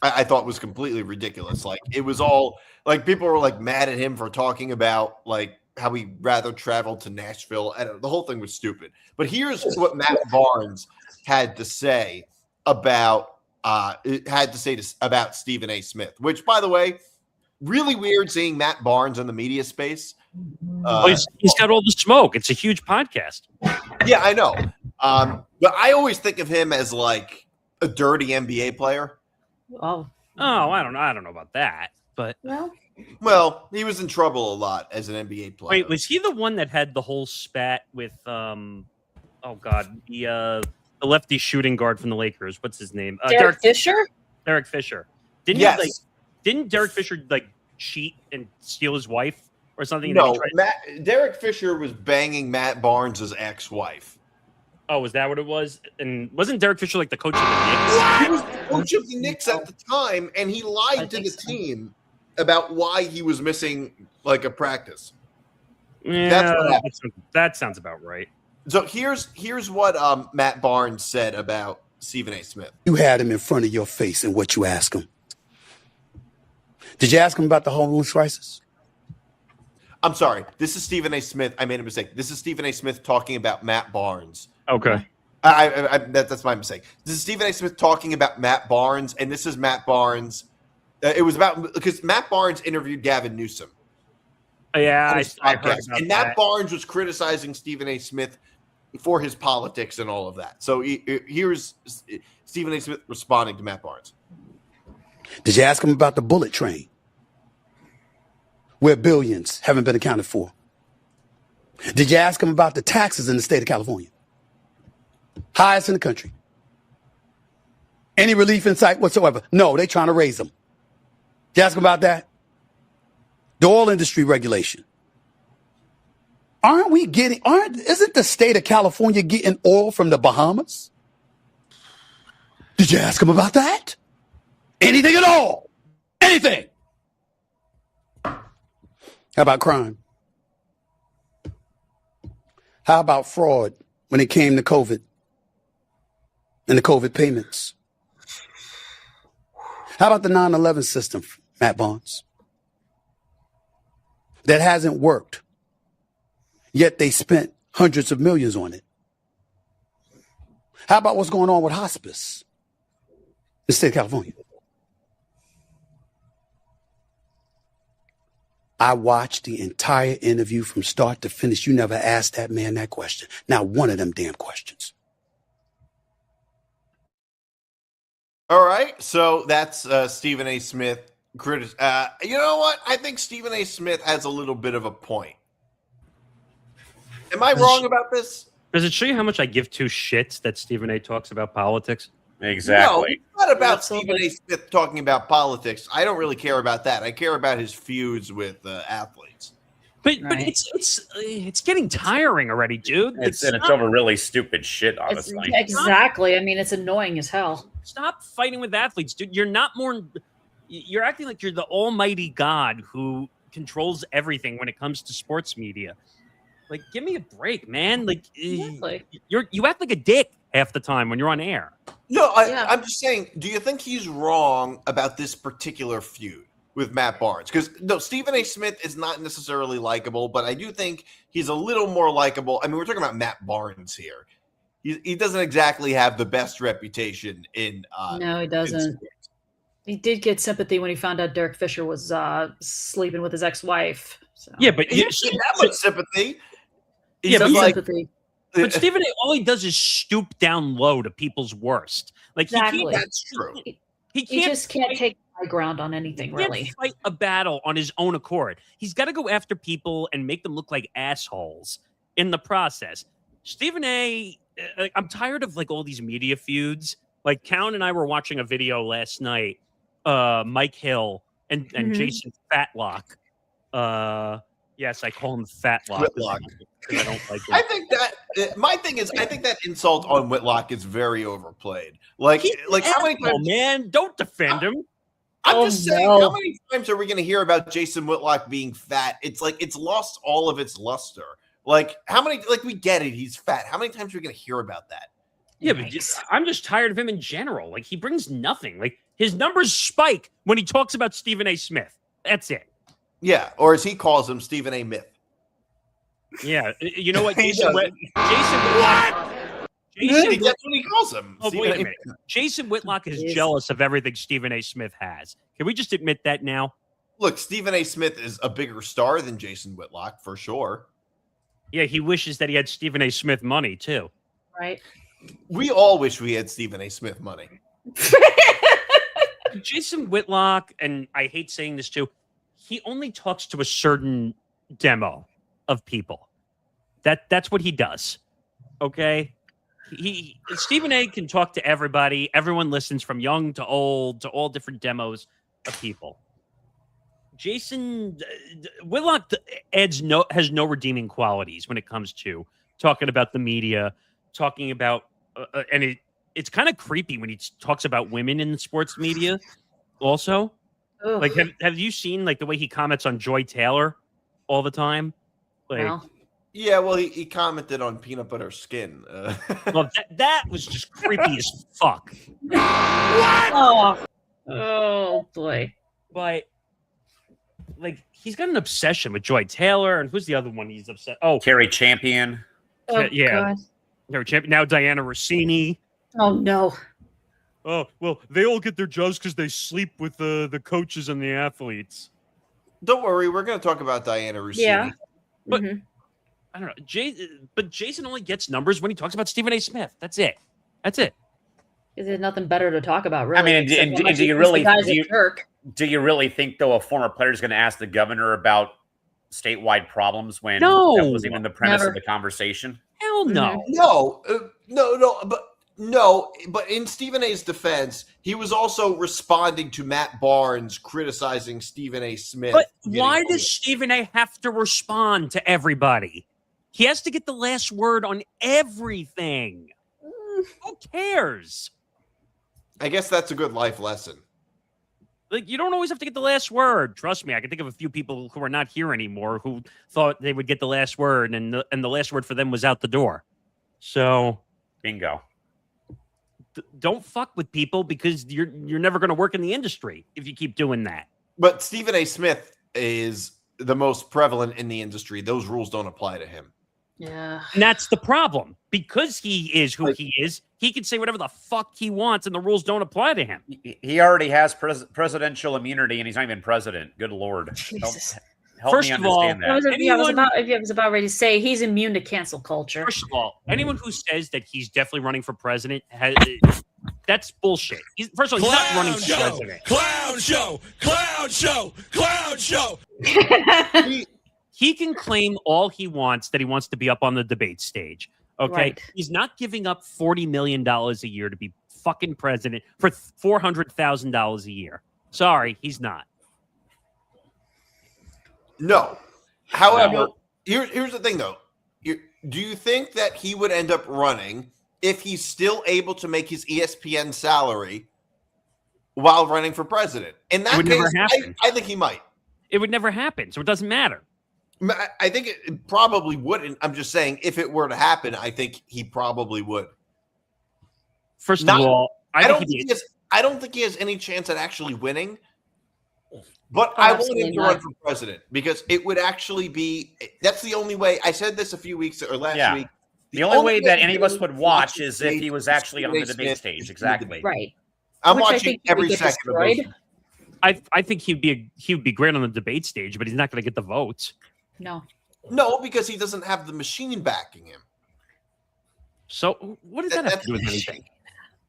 I thought was completely ridiculous. Like it was all like people were like mad at him for talking about like how he'd rather travel to Nashville. And the whole thing was stupid. But here's what Matt Barnes had to say about about Stephen A. Smith, which, by the way, really weird seeing Matt Barnes in the media space. He's got all the smoke. It's a huge podcast. Yeah, I know. But I always think of him as like a dirty NBA player. Oh, I don't know about that. But well, he was in trouble a lot as an NBA player. Wait, was he the one that had the whole spat with the lefty shooting guard from the Lakers? What's his name? Derek Fisher? Derek Fisher. Didn't Derek Fisher like cheat and steal his wife or something? No, Derek Fisher was banging Matt Barnes' ex-wife. Oh, was that what it was? And wasn't Derek Fisher like the coach of the Knicks? He was the coach of the Knicks at the time, and he lied to the team about why he was missing like a practice. Yeah, that's what happened. That sounds about right. So here's what Matt Barnes said about Stephen A. Smith. You had him in front of your face, and what you asked him? Did you ask him about the homeless crisis? I'm sorry. This is Stephen A. Smith. I made a mistake. This is Stephen A. Smith talking about Matt Barnes. Okay. That's my mistake. This is Stephen A. Smith talking about Matt Barnes, and this is Matt Barnes. It was about because Matt Barnes interviewed Gavin Newsom. Yeah, I heard about and Matt Barnes was criticizing Stephen A. Smith for his politics and all of that. So here's Stephen A. Smith responding to Matt Barnes. Did you ask him about the bullet train, where billions haven't been accounted for? Did you ask him about the taxes in the state of California? Highest in the country. Any relief in sight whatsoever? No, they're trying to raise them. Did you ask him about that? The oil industry regulation. Isn't the state of California getting oil from the Bahamas? Did you ask him about that? Anything at all? Anything? How about crime? How about fraud when it came to COVID and the COVID payments? How about the 9/11 system, Matt Barnes? That hasn't worked, yet they spent hundreds of millions on it. How about what's going on with hospice in the state of California? I watched the entire interview from start to finish. You never asked that man that question. Not one of them damn questions. All right, so that's Stephen A. Smith. You know what? I think Stephen A. Smith has a little bit of a point. Am I wrong about this? Does it show you how much I give two shits that Stephen A. talks about politics? Exactly. No, it's not about Absolutely. Stephen A. Smith talking about politics. I don't really care about that. I care about his feuds with athletes. But Right. it's getting tiring already, dude. It's over really stupid shit, honestly. Exactly. I mean, it's annoying as hell. Stop fighting with athletes, dude. You're not more. You're acting like you're the almighty God who controls everything when it comes to sports media. Like, give me a break, man. Like, Exactly. you act like a dick half the time when you're on air. No, Yeah. I'm just saying, do you think he's wrong about this particular feud with Matt Barnes? Because, no, Stephen A. Smith is not necessarily likable, but I do think he's a little more likable. I mean, we're talking about Matt Barnes here. He doesn't exactly have the best reputation in No, he doesn't. He did get sympathy when he found out Derek Fisher was sleeping with his ex-wife. So. Yeah, but He didn't get that much sympathy. Yeah, Some but sympathy. But Stephen A. all he does is stoop down low to people's worst. Like Exactly. That's true. He He can't just can't take high ground on anything, He can't really. fight a battle on his own accord. He's got to go after people and make them look like assholes in the process. Stephen A. I'm tired of like all these media feuds. Like Callan and I were watching a video last night. Mike Hill and Mhm. Jason Fatlock. Yes, I call him Fatlock. Whitlock. because I don't like him. I think that my thing is, I think that insult on Whitlock is very overplayed. Like how many Oh times? man, don't defend him. I'm just saying, no. how many times are we going to hear about Jason Whitlock being fat? It's like it's lost all of its luster. Like how many? Like we get it, he's fat. How many times are we going to hear about that? Yeah, but I'm just tired of him in general. Like he brings nothing. Like his numbers spike when he talks about Stephen A. Smith. That's it. Yeah, or as he calls him, Stephen A. Myth. Yeah, you know what? He Jason, doesn't. Jason, That's what he calls him. oh, Stephen wait a A. minute. Jason Whitlock is Yes. jealous of everything Stephen A. Smith has. Can we just admit that now? Look, Stephen A. Smith is a bigger star than Jason Whitlock for sure. Yeah, he wishes that he had Stephen A. Smith money too. Right? We all wish we had Stephen A. Smith money. Jason Whitlock, and I hate saying this too, he only talks to a certain demo of people. That's what he does. Okay? Stephen A. can talk to everybody. Everyone listens from young to old to all different demos of people. Jason Whitlock has no redeeming qualities when it comes to talking about the media, talking about and it's kind of creepy when he talks about women in the sports media also. Ugh. Like have you seen like the way he comments on Joy Taylor all the time? Like Well, Yeah, well, he commented on peanut butter skin. well, that was just creepy as fuck. oh boy. But like he's got an obsession with Joy Taylor, and who's the other one he's upset? Oh, Carrie Champion. Oh, yeah. God. Now Diana Rossini. Oh no. Oh, well, they all get their jobs because they sleep with the coaches and the athletes. Don't worry, we're going to talk about Diana Rossini. Yeah. But- Mhm. I don't know. But Jason only gets numbers when he talks about Stephen A. Smith. That's it. That's it. There's nothing better to talk about, really. I mean, except and how much do you he thinks the really- guy's do a you- jerk. Do you really think, though, a former player is going to ask the governor about statewide problems when No. that was even the premise Never. of the conversation? Hell no. No, but in Stephen A's defense, he was also responding to Matt Barnes criticizing Stephen A. Smith. But getting why old. does Stephen A. have to respond to everybody? He has to get the last word on everything. Who cares? I guess that's a good life lesson. Like, you don't always have to get the last word. Trust me, I can think of a few people who are not here anymore who thought they would get the last word, and the last word for them was out the door. So Bingo. don't fuck with people because you're never going to work in the industry if you keep doing that. But Stephen A. Smith is the most prevalent in the industry. Those rules don't apply to him. Yeah. And that's the problem. Because he is who he is, he can say whatever the fuck he wants, and the rules don't apply to him. He already has presidential immunity, and he's not even president. Good Lord. Jesus. Help First me of all, understand I was, that. yeah, I was about ready to say he's immune to cancel culture. First of all, anyone who says that he's definitely running for president, That's bullshit. First of all, he's not running for president. Clown show. Clown show. Clown show. He can claim all he wants that he wants to be up on the debate stage. Okay. Right. He's not giving up $40 million a year to be fucking president for $400,000 a year. Sorry, he's not. No. However, here's the thing, though. Do you think that he would end up running if he's still able to make his ESPN salary while running for president? In that case, I think he might. It would never happen, so it doesn't matter. I think it probably wouldn't. I'm just saying, if it were to happen, I think he probably would. First of all, I don't think he has any chance at actually winning. But I want him to run for president because it would actually be. That's the only way. I said this a few weeks or last week. The only way that any of us would watch is if he was actually on the debate stage. Exactly. Right. I'm watching every second of those. I think he would be great on the debate stage, but he's not going to get the votes. No, because he doesn't have the machine backing him. So what does that have to do with anything?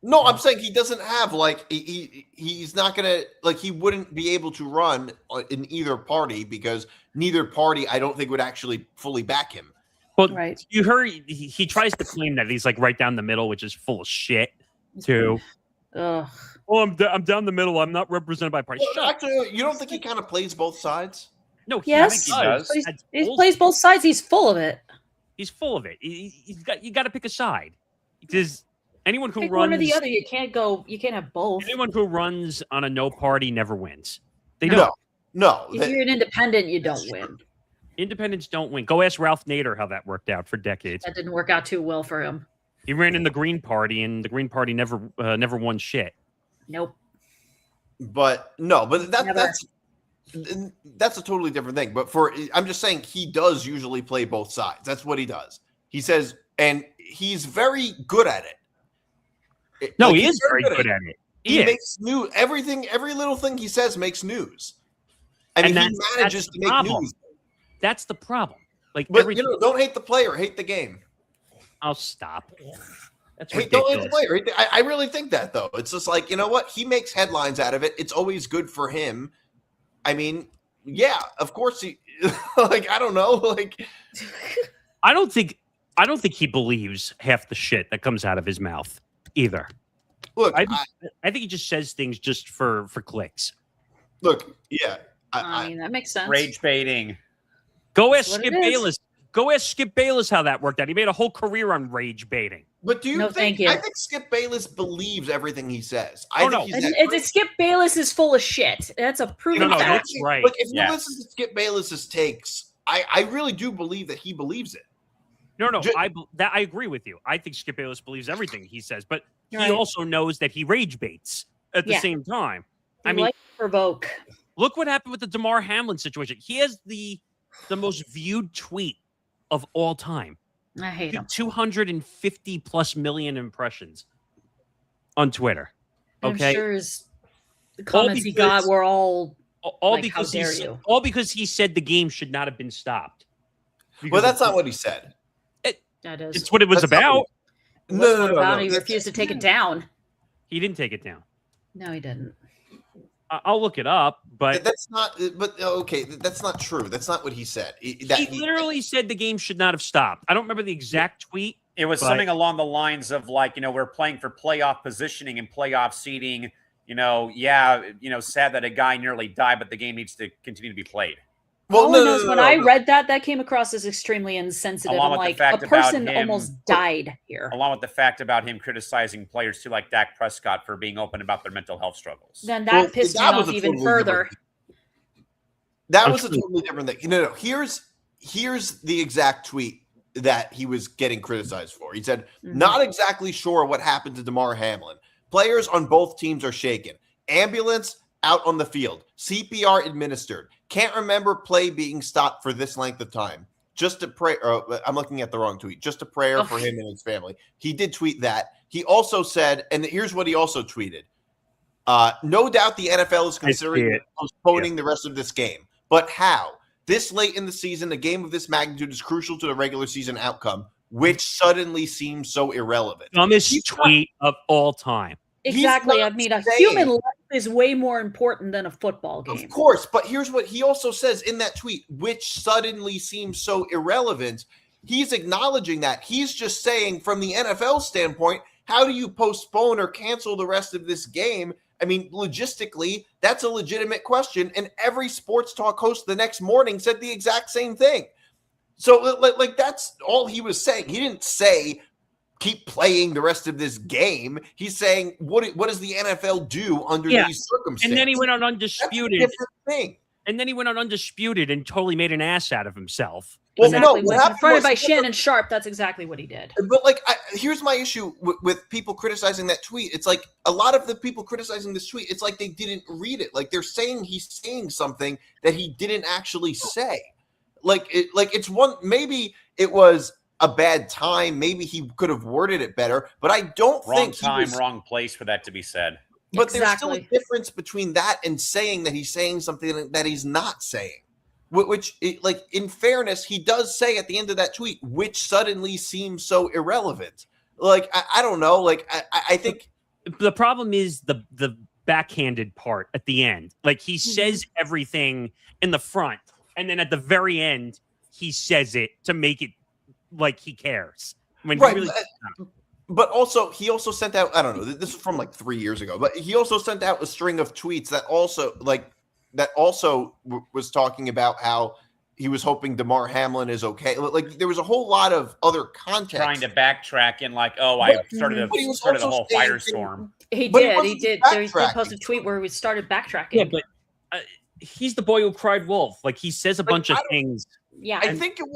No, I'm saying he doesn't have he's not gonna he wouldn't be able to run in either party because neither party I don't think would actually fully back him. Well, you heard he tries to claim that he's right down the middle, which is full of shit too. Ugh. Oh, I'm down the middle. I'm not represented by party. Well, actually, you don't think he kind of plays both sides? No, yes, he does. He plays both sides. He's full of it. He's full of it. You got to pick a side because anyone who pick runs one or the other. You can't have both. Anyone who runs on a no party never wins. They don't. No. If you're an independent, you don't win. Independents don't win. Go ask Ralph Nader how that worked out for decades. That didn't work out too well for him. He ran in the Green Party, and the Green Party never won shit. Nope. But that's a totally different thing. But I'm just saying he does usually play both sides. That's what he does. He says, and he's very good at it. No, he is very good at it. He makes news. Every little thing he says makes news. I mean, he manages to make news. That's the problem. But don't hate the player, hate the game. I'll stop. That's don't hate the player. I really think that though. It's just you know what? He makes headlines out of it. It's always good for him. I mean, yeah, of course he. I don't know. I don't think he believes half the shit that comes out of his mouth either. Look, I think he just says things just for clicks. Look, yeah, I mean that makes sense. Rage baiting. Go ask Skip Bayless. Go ask Skip Bayless how that worked out. He made a whole career on rage baiting. But do you think? Thank you. I think Skip Bayless believes everything he says. Skip Bayless is full of shit. That's a proven fact. That's right. If you listen to Skip Bayless's takes, I really do believe that he believes it. No, I agree with you. I think Skip Bayless believes everything he says, but he also knows that he rage baits at the same time. I mean, provoke. Look what happened with the Damar Hamlin situation. He has the most viewed tweet of all time. I hate him. 250 plus million impressions on Twitter. Okay, I'm sure the comments he got were all because how dare you? All because he said the game should not have been stopped. Well, that's not what he said. That is. It's what it was about. No. He refused to take it down. He didn't take it down. No, he didn't. I'll look it up, but that's not. But okay, that's not true. That's not what he said. He literally said the game should not have stopped. I don't remember the exact tweet. It was something along the lines of we're playing for playoff positioning and playoff seeding. Sad that a guy nearly died, but the game needs to continue to be played. Well, when I read that came across as extremely insensitive. I'm like, a person almost died here. Along with the fact about him criticizing players too, like Dak Prescott, for being open about their mental health struggles. Then that pissed me off even further. That was a totally different thing. No. Here's the exact tweet that he was getting criticized for. He said, "Not exactly sure what happened to Damar Hamlin. Players on both teams are shaken. Ambulance out on the field. CPR administered. Can't remember play being stopped for this length of time. Just a prayer." I'm looking at the wrong tweet. Just a prayer for him and his family. He did tweet that. He also said, and here's what he also tweeted. No doubt the NFL is considering postponing the rest of this game. But how? This late in the season, a game of this magnitude is crucial to the regular season outcome, which suddenly seems so irrelevant. Dumbest tweet of all time. Exactly. I mean, a human life is way more important than a football game. Of course, but here's what he also says in that tweet, which suddenly seems so irrelevant. He's acknowledging that. He's just saying from the NFL standpoint, how do you postpone or cancel the rest of this game? I mean, logistically, that's a legitimate question. And every sports talk host the next morning said the exact same thing. So, like that's all he was saying. He didn't say keep playing the rest of this game. He's saying what does the NFL do under these circumstances? And then he went on undisputed. That's a different thing. And then he went on undisputed and totally made an ass out of himself. Well, exactly. no, confronted by Shannon Sharp, that's exactly what he did. But like, here's my issue with people criticizing that tweet. It's like a lot of the people criticizing this tweet, it's like they didn't read it. Like they're saying he's saying something that he didn't actually say. It's one. Maybe it was a bad time. Maybe he could have worded it better. But I don't think wrong place for that to be said. But there's still a difference between that and saying that he's saying something that he's not saying. Which, like, in fairness, he does say at the end of that tweet, which suddenly seems so irrelevant. Like, I don't know. Like, I think the problem is the backhanded part at the end. Like, he says everything in the front, and then at the very end, he says it to make it like he cares. When he really but also, he also sent out, I don't know, this is from like 3 years ago, but he also sent out a string of tweets that also was talking about how he was hoping DeMar Hamlin is okay. Like there was a whole lot of other context. Trying to backtrack and like, I started the whole firestorm. He did. He posted a tweet where we started backtracking. Yeah, but he's the boy who cried wolf. Like he says a bunch of things. Yeah. I think it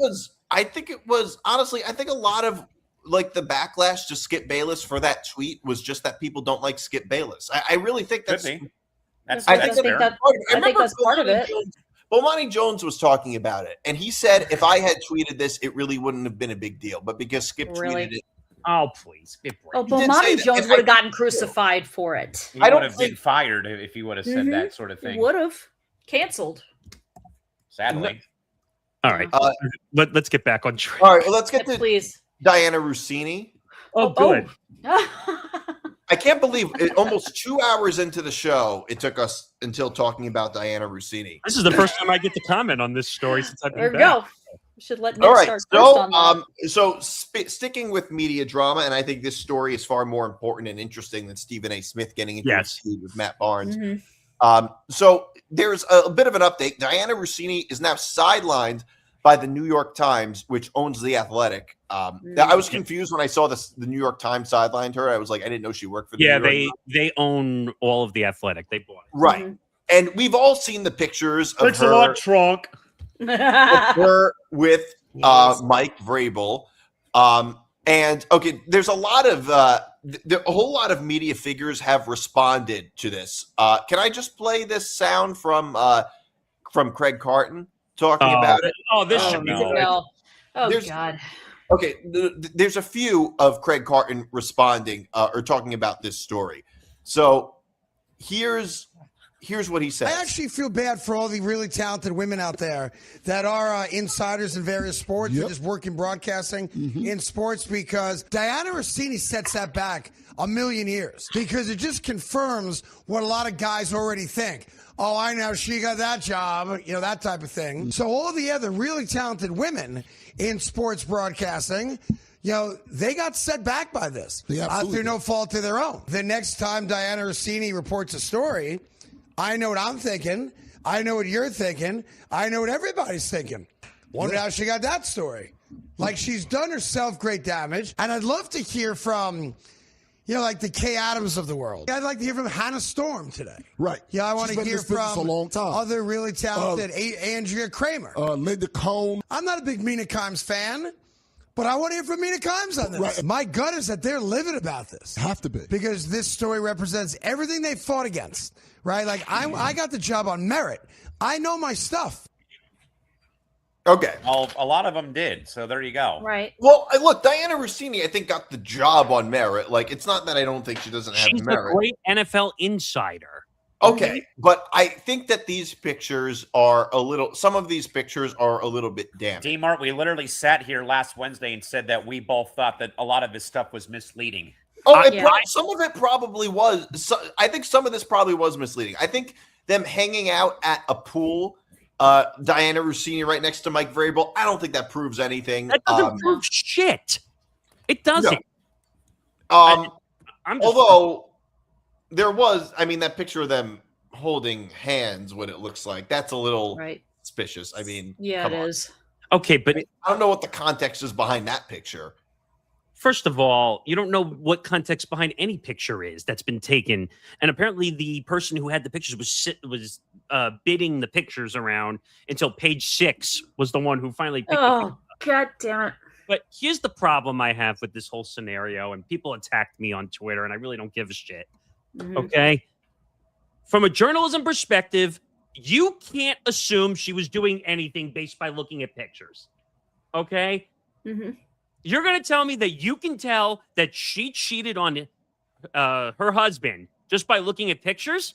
was honestly, I think a lot of like the backlash to Skip Bayless for that tweet was just that people don't like Skip Bayless. I really think that's fair. I think that's part of it. Bomani Jones was talking about it, and he said if I had tweeted this, it really wouldn't have been a big deal. But because Skip tweeted it. Oh, please. Bomani Jones would have gotten crucified for it. He would have been fired if he would have said that sort of thing. Would have. Canceled. Sadly. All right. Let's get back on track. All right. Well, let's get to please. Diana Rossini. Oh, good. I can't believe it. Almost 2 hours into the show, it took us until talking about Diana Rossini. This is the first time I get to comment on this story since I've been there we back. go. We should let Nick start first on that. Sticking with media drama, and I think this story is far more important and interesting than Stephen A. Smith getting into a feud with Matt Barnes. So there's a bit of an update. Diana Rossini is now sidelined by the New York Times, which owns The Athletic. I was confused when I saw the New York Times sidelined her. I was like, I didn't know she worked for the New York Times. They own all of The Athletic. They bought it. Right. And we've all seen the pictures of Thanks a lot, Trunk. her with Mike Vrabel. And okay, there's a whole lot of media figures have responded to this. Can I just play this sound from Craig Carton talking about it? Oh, this should be good. God. Okay, there's a few of Craig Carton responding or talking about this story. So here's what he says. I actually feel bad for all the really talented women out there that are insiders in various sports and just work in broadcasting in sports, because Diana Rossini sets that back a million years, because it just confirms what a lot of guys already think. Oh, I know, she got that job, that type of thing. So all the other really talented women in sports broadcasting, they got set back by this through no fault of their own. The next time Diana Rossini reports a story, I know what I'm thinking. I know what you're thinking. I know what everybody's thinking. Wonder how she got that story. Like, she's done herself great damage. And I'd love to hear from, like the Kay Adams of the world. I'd like to hear from Hannah Storm today. Right. Yeah, I want to hear from a long time. Other really talented Andrea Kramer. Linda Cohn. I'm not a big Mina Kimes fan, but I want to hear from Mina Kimes on this. Right. My gut is that they're livid about this. Have to be. Because this story represents everything they fought against. Right? Like, I got the job on merit. I know my stuff. Okay. Well, a lot of them did, so there you go. Right. Well, look, Diana Rossini, I think, got the job on merit. Like, it's not that I don't think she doesn't have merit. She's a great NFL insider. Okay, but I think that these pictures are some of these pictures are a little bit damning. DMart, we literally sat here last Wednesday and said that we both thought that a lot of this stuff was misleading. Some of it probably was. I think some of this probably was misleading. I think them hanging out at a pool, Diana Rossini right next to Mike Vrabel, I don't think that proves anything. That doesn't prove shit. It doesn't. No. Although there was, that picture of them holding hands, what it looks like, that's a little suspicious. It is. Okay, but I don't know what the context is behind that picture. First of all, you don't know what context behind any picture is that's been taken, and apparently the person who had the pictures was bidding the pictures around until page 6 was the one who finally picked Oh, God damn it. But here's the problem I have with this whole scenario, and people attacked me on Twitter, and I really don't give a shit. Mhm. Okay? From a journalism perspective, you can't assume she was doing anything based by looking at pictures. Okay? Mm-hmm. You're going to tell me that you can tell that she cheated on her husband just by looking at pictures?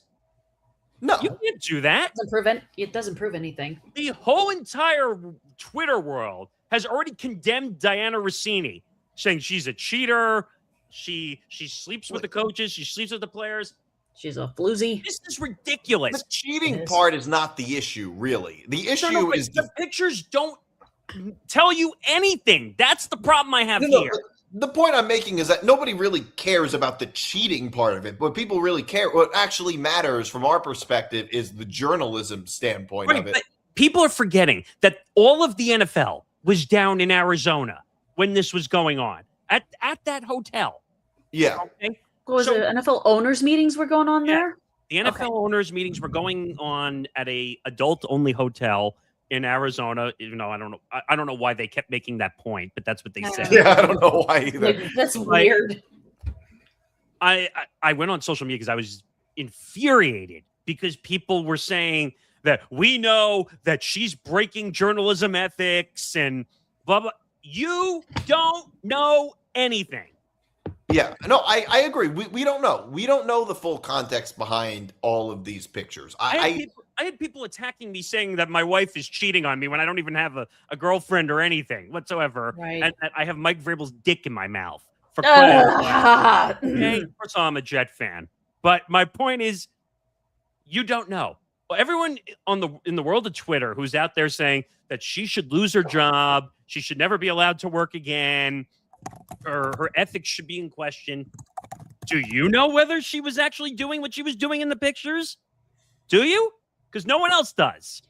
No. You can't do that. It doesn't prove anything. The whole entire Twitter world has already condemned Diana Rossini, saying she's a cheater. She sleeps with the coaches. She sleeps with the players. She's a floozy. This is ridiculous. The cheating part is not the issue, really. The issue is the pictures don't tell you anything. That's the problem I have here. The point I'm making is that nobody really cares about the cheating part of it. What people really care, what actually matters from our perspective, is the journalism standpoint of it. But people are forgetting that all of the NFL was down in Arizona when this was going on at that hotel. Yeah. Okay? What was it? NFL owners meetings were going on there? The NFL owners meetings were going on at a adult-only hotel in Arizona. Even though I don't know why they kept making that point, but that's what they said. Yeah, I don't know why either. That's weird. I went on social media because I was infuriated because people were saying that we know that she's breaking journalism ethics and blah, blah. You don't know anything. Yeah, no, I agree. We don't know. We don't know the full context behind all of these pictures. I had people attacking me saying that my wife is cheating on me when I don't even have a girlfriend or anything whatsoever. Right. And that I have Mike Vrabel's dick in my mouth. For crying out loud. Okay. Okay, first of all, I'm a Jet fan. But my point is, you don't know. Well, everyone in the world of Twitter who's out there saying that she should lose her job, she should never be allowed to work again, or her ethics should be in question. Do you know whether she was actually doing what she was doing in the pictures? Do you? Because no one else does.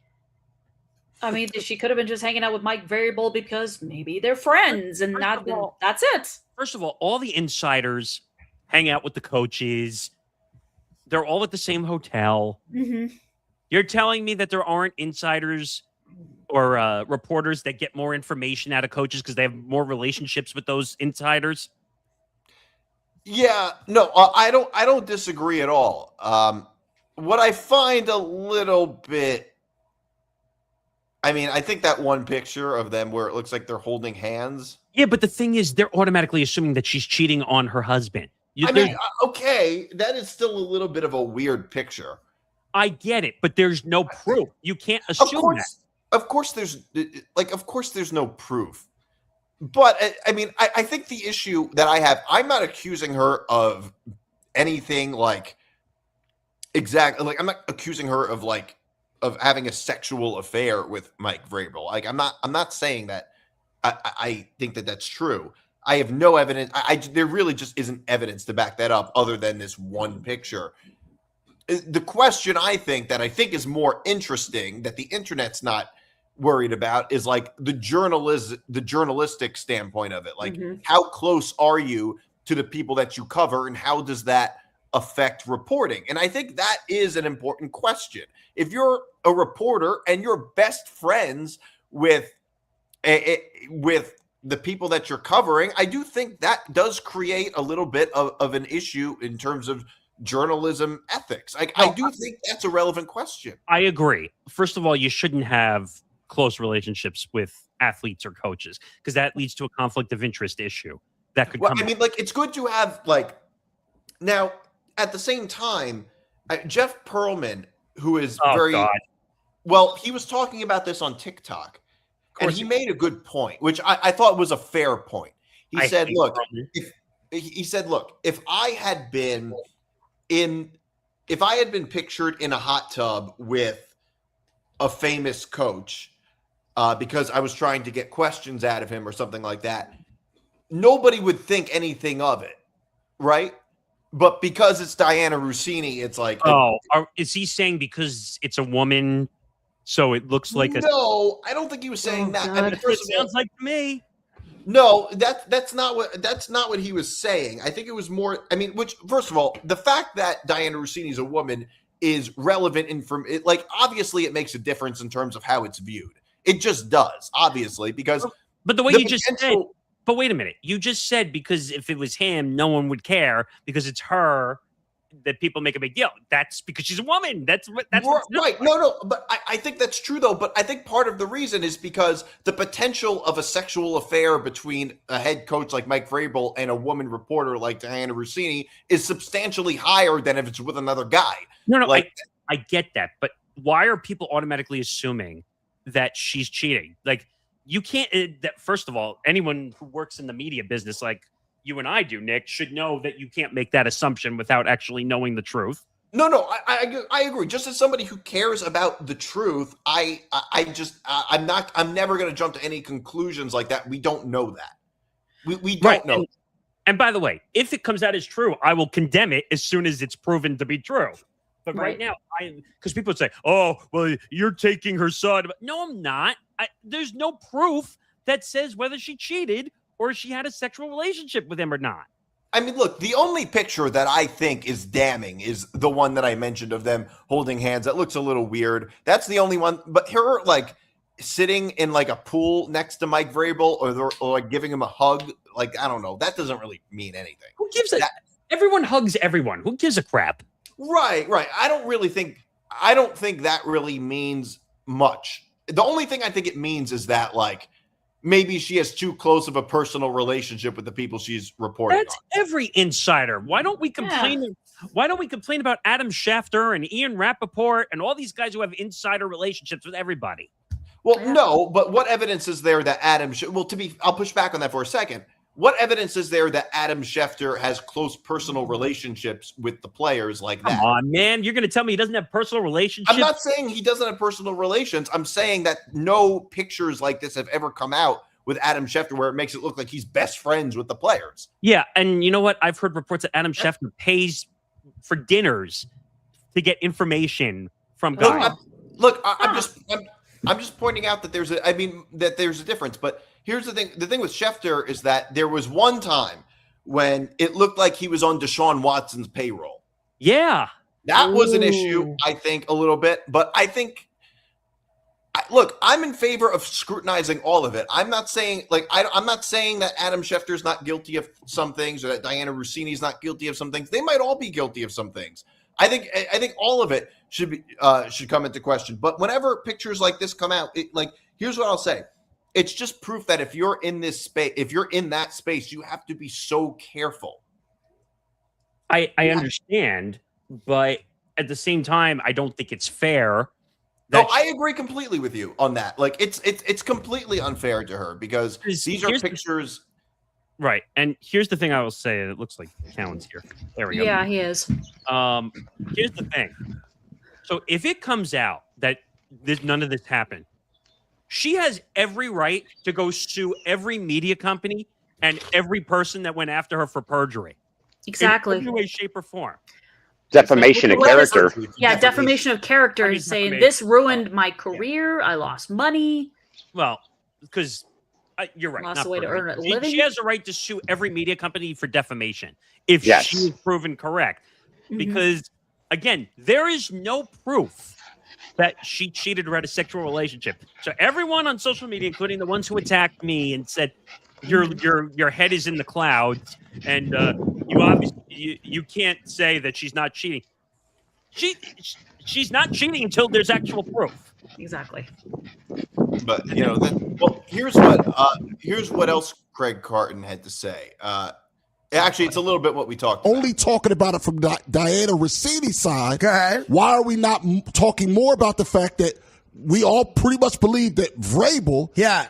I mean, she could have been just hanging out with Mike Vrabel because maybe they're friends and that's it. First of all the insiders hang out with the coaches. They're all at the same hotel. Mm-hmm. You're telling me that there aren't insiders or reporters that get more information out of coaches because they have more relationships with those insiders? Yeah, no, I don't disagree at all. What I find a little bit, I think that one picture of them where it looks like they're holding hands. Yeah, but the thing is, they're automatically assuming that she's cheating on her husband. Okay, that is still a little bit of a weird picture. I get it, but there's no proof. You can't assume that. Of course, there's no proof. But I think the issue that I have, I'm not accusing her of anything exactly. I'm not accusing her of having a sexual affair with Mike Vrabel. I'm not saying that. I think that that's true. I have no evidence. There really just isn't evidence to back that up other than this one picture. The question I think is more interesting that the internet's not worried about is the journalistic standpoint of it. How close are you to the people that you cover and how does that affect reporting? And I think that is an important question. If you're a reporter and you're best friends with the people that you're covering, I do think that does create a little bit of an issue in terms of journalism ethics. I do think that's a relevant question. I agree. First of all, you shouldn't have close relationships with athletes or coaches because that leads to a conflict of interest issue that could come. It's good to have now at the same time, Jeff Pearlman, who is he was talking about this on TikTok and he made a good point, which I thought was a fair point. He said, look, he said, look, if I had been pictured in a hot tub with a famous coach because I was trying to get questions out of him or something like that, nobody would think anything of it, right? But because it's Diana Rossini, it's like, is he saying because it's a woman, so it looks like a? No, I don't think he was saying that. I mean, first it sounds like to me. No, that's not what he was saying. I think it was more. I mean, which first of all, the fact that Diana Rossini is a woman is relevant like obviously it makes a difference in terms of how it's viewed. It just does, obviously, because. But the way you just said. But wait a minute. You just said because if it was him, no one would care because it's her that people make a big deal. That's because she's a woman. That's right. No. But I think that's true, though. But I think part of the reason is because the potential of a sexual affair between a head coach like Mike Vrabel and a woman reporter like Diana Rossini is substantially higher than if it's with another guy. No. I get that. But why are people automatically assuming that she's cheating? Like, you can't, first of all, anyone who works in the media business like you and I do, Nick, should know that you can't make that assumption without actually knowing the truth. No, I agree. Just as somebody who cares about the truth, I'm never going to jump to any conclusions like that. We don't know that. We don't know. And by the way, if it comes out as true, I will condemn it as soon as it's proven to be true. But right now, because people would say, oh, well, you're taking her side. No, I'm not. There's no proof that says whether she cheated or she had a sexual relationship with him or not. I mean, look, the only picture that I think is damning is the one that I mentioned of them holding hands. That looks a little weird. That's the only one. But her, like, sitting in, like, a pool next to Mike Vrabel or like, giving him a hug, like, I don't know. That doesn't really mean anything. Who gives a everyone hugs everyone. Who gives a crap? Right. I don't think that really means much. The only thing I think it means is that, like, maybe she has too close of a personal relationship with the people she's reporting That's every insider. Why don't we complain? Yeah. Why don't we complain about Adam Schefter and Ian Rappaport and all these guys who have insider relationships with everybody? Well, no, but what evidence is there that I'll push back on that for a second. What evidence is there that Adam Schefter has close personal relationships with the players like that? Come on, man. You're going to tell me he doesn't have personal relationships? I'm not saying he doesn't have personal relations. I'm saying that no pictures like this have ever come out with Adam Schefter where it makes it look like he's best friends with the players. Yeah, and you know what? I've heard reports that Adam Schefter pays for dinners to get information from guys. I'm just pointing out that there's a difference, but here's the thing. The thing with Schefter is that there was one time when it looked like he was on Deshaun Watson's payroll. Yeah. That was an issue, I think, a little bit. But I think, look, I'm in favor of scrutinizing all of it. I'm not saying that Adam Schefter's not guilty of some things or that Diana Rossini's not guilty of some things. They might all be guilty of some things. I think all of it should come into question. But whenever pictures like this come out, here's what I'll say. It's just proof that if you're in this space, if you're in that space, you have to be so careful. I understand, but at the same time, I don't think it's fair. No, I agree completely with you on that. Like, it's completely unfair to her because these are pictures. Right. And here's the thing I will say. It looks like Callan's here. There we go. Yeah, he is. Here's the thing. So if it comes out that none of this happened, she has every right to go sue every media company and every person that went after her for perjury. Exactly. In every way, shape, or form. Defamation of character. Yeah, defamation of character. Saying this ruined my career. I lost money. Well, because you're right. Lost a way to earn a living. She has a right to sue every media company for defamation if she is proven correct. Because, again, there is no proof that she cheated or had a sexual relationship. So everyone on social media, including the ones who attacked me and said your head is in the clouds, and you can't say that she's not cheating. She's not cheating until there's actual proof. Exactly. But here's what else Craig Carton had to say. Actually, it's a little bit what we talked about. Only talking about it from Diana Rossini's side. Go ahead. Why are we not talking more about the fact that we all pretty much believe that Vrabel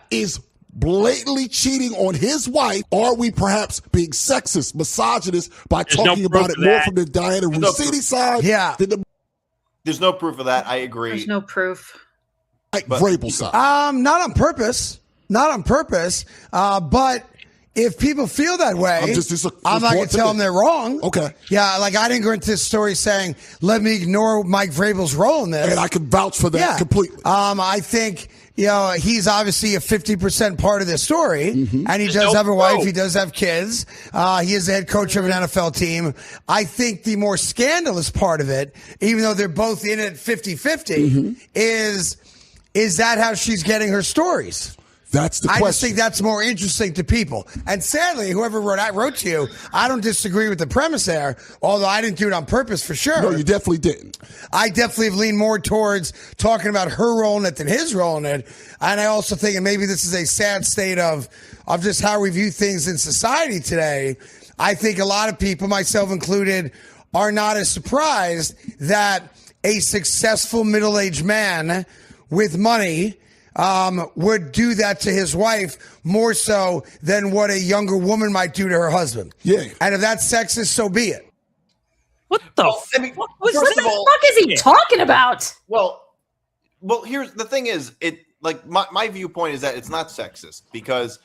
is blatantly cheating on his wife? Or are we perhaps being sexist, misogynist by talking about it more from the Diana Rossini side? Yeah. There's no proof of that. I agree. There's no proof. Mike Vrabel side. Not on purpose. Not on purpose. But if people feel that way, I'm not going to tell them they're wrong. Okay. Yeah, like I didn't go into this story saying, let me ignore Mike Vrabel's role in this. And I can vouch for that completely. I think, he's obviously a 50% part of this story, and he does have a wife. He does have kids. He is the head coach of an NFL team. I think the more scandalous part of it, even though they're both in it 50-50, is that how she's getting her stories? That's the question. I just think that's more interesting to people. And sadly, whoever wrote to you, I don't disagree with the premise there, although I didn't do it on purpose for sure. No, you definitely didn't. I definitely have leaned more towards talking about her role in it than his role in it. And I also think, and maybe this is a sad state of just how we view things in society today, I think a lot of people, myself included, are not as surprised that a successful middle-aged man with money would do that to his wife more so than what a younger woman might do to her husband. Yeah. And if that's sexist, so be it. What the what the fuck is he talking about? Well, here's the thing is, my viewpoint is that it's not sexist because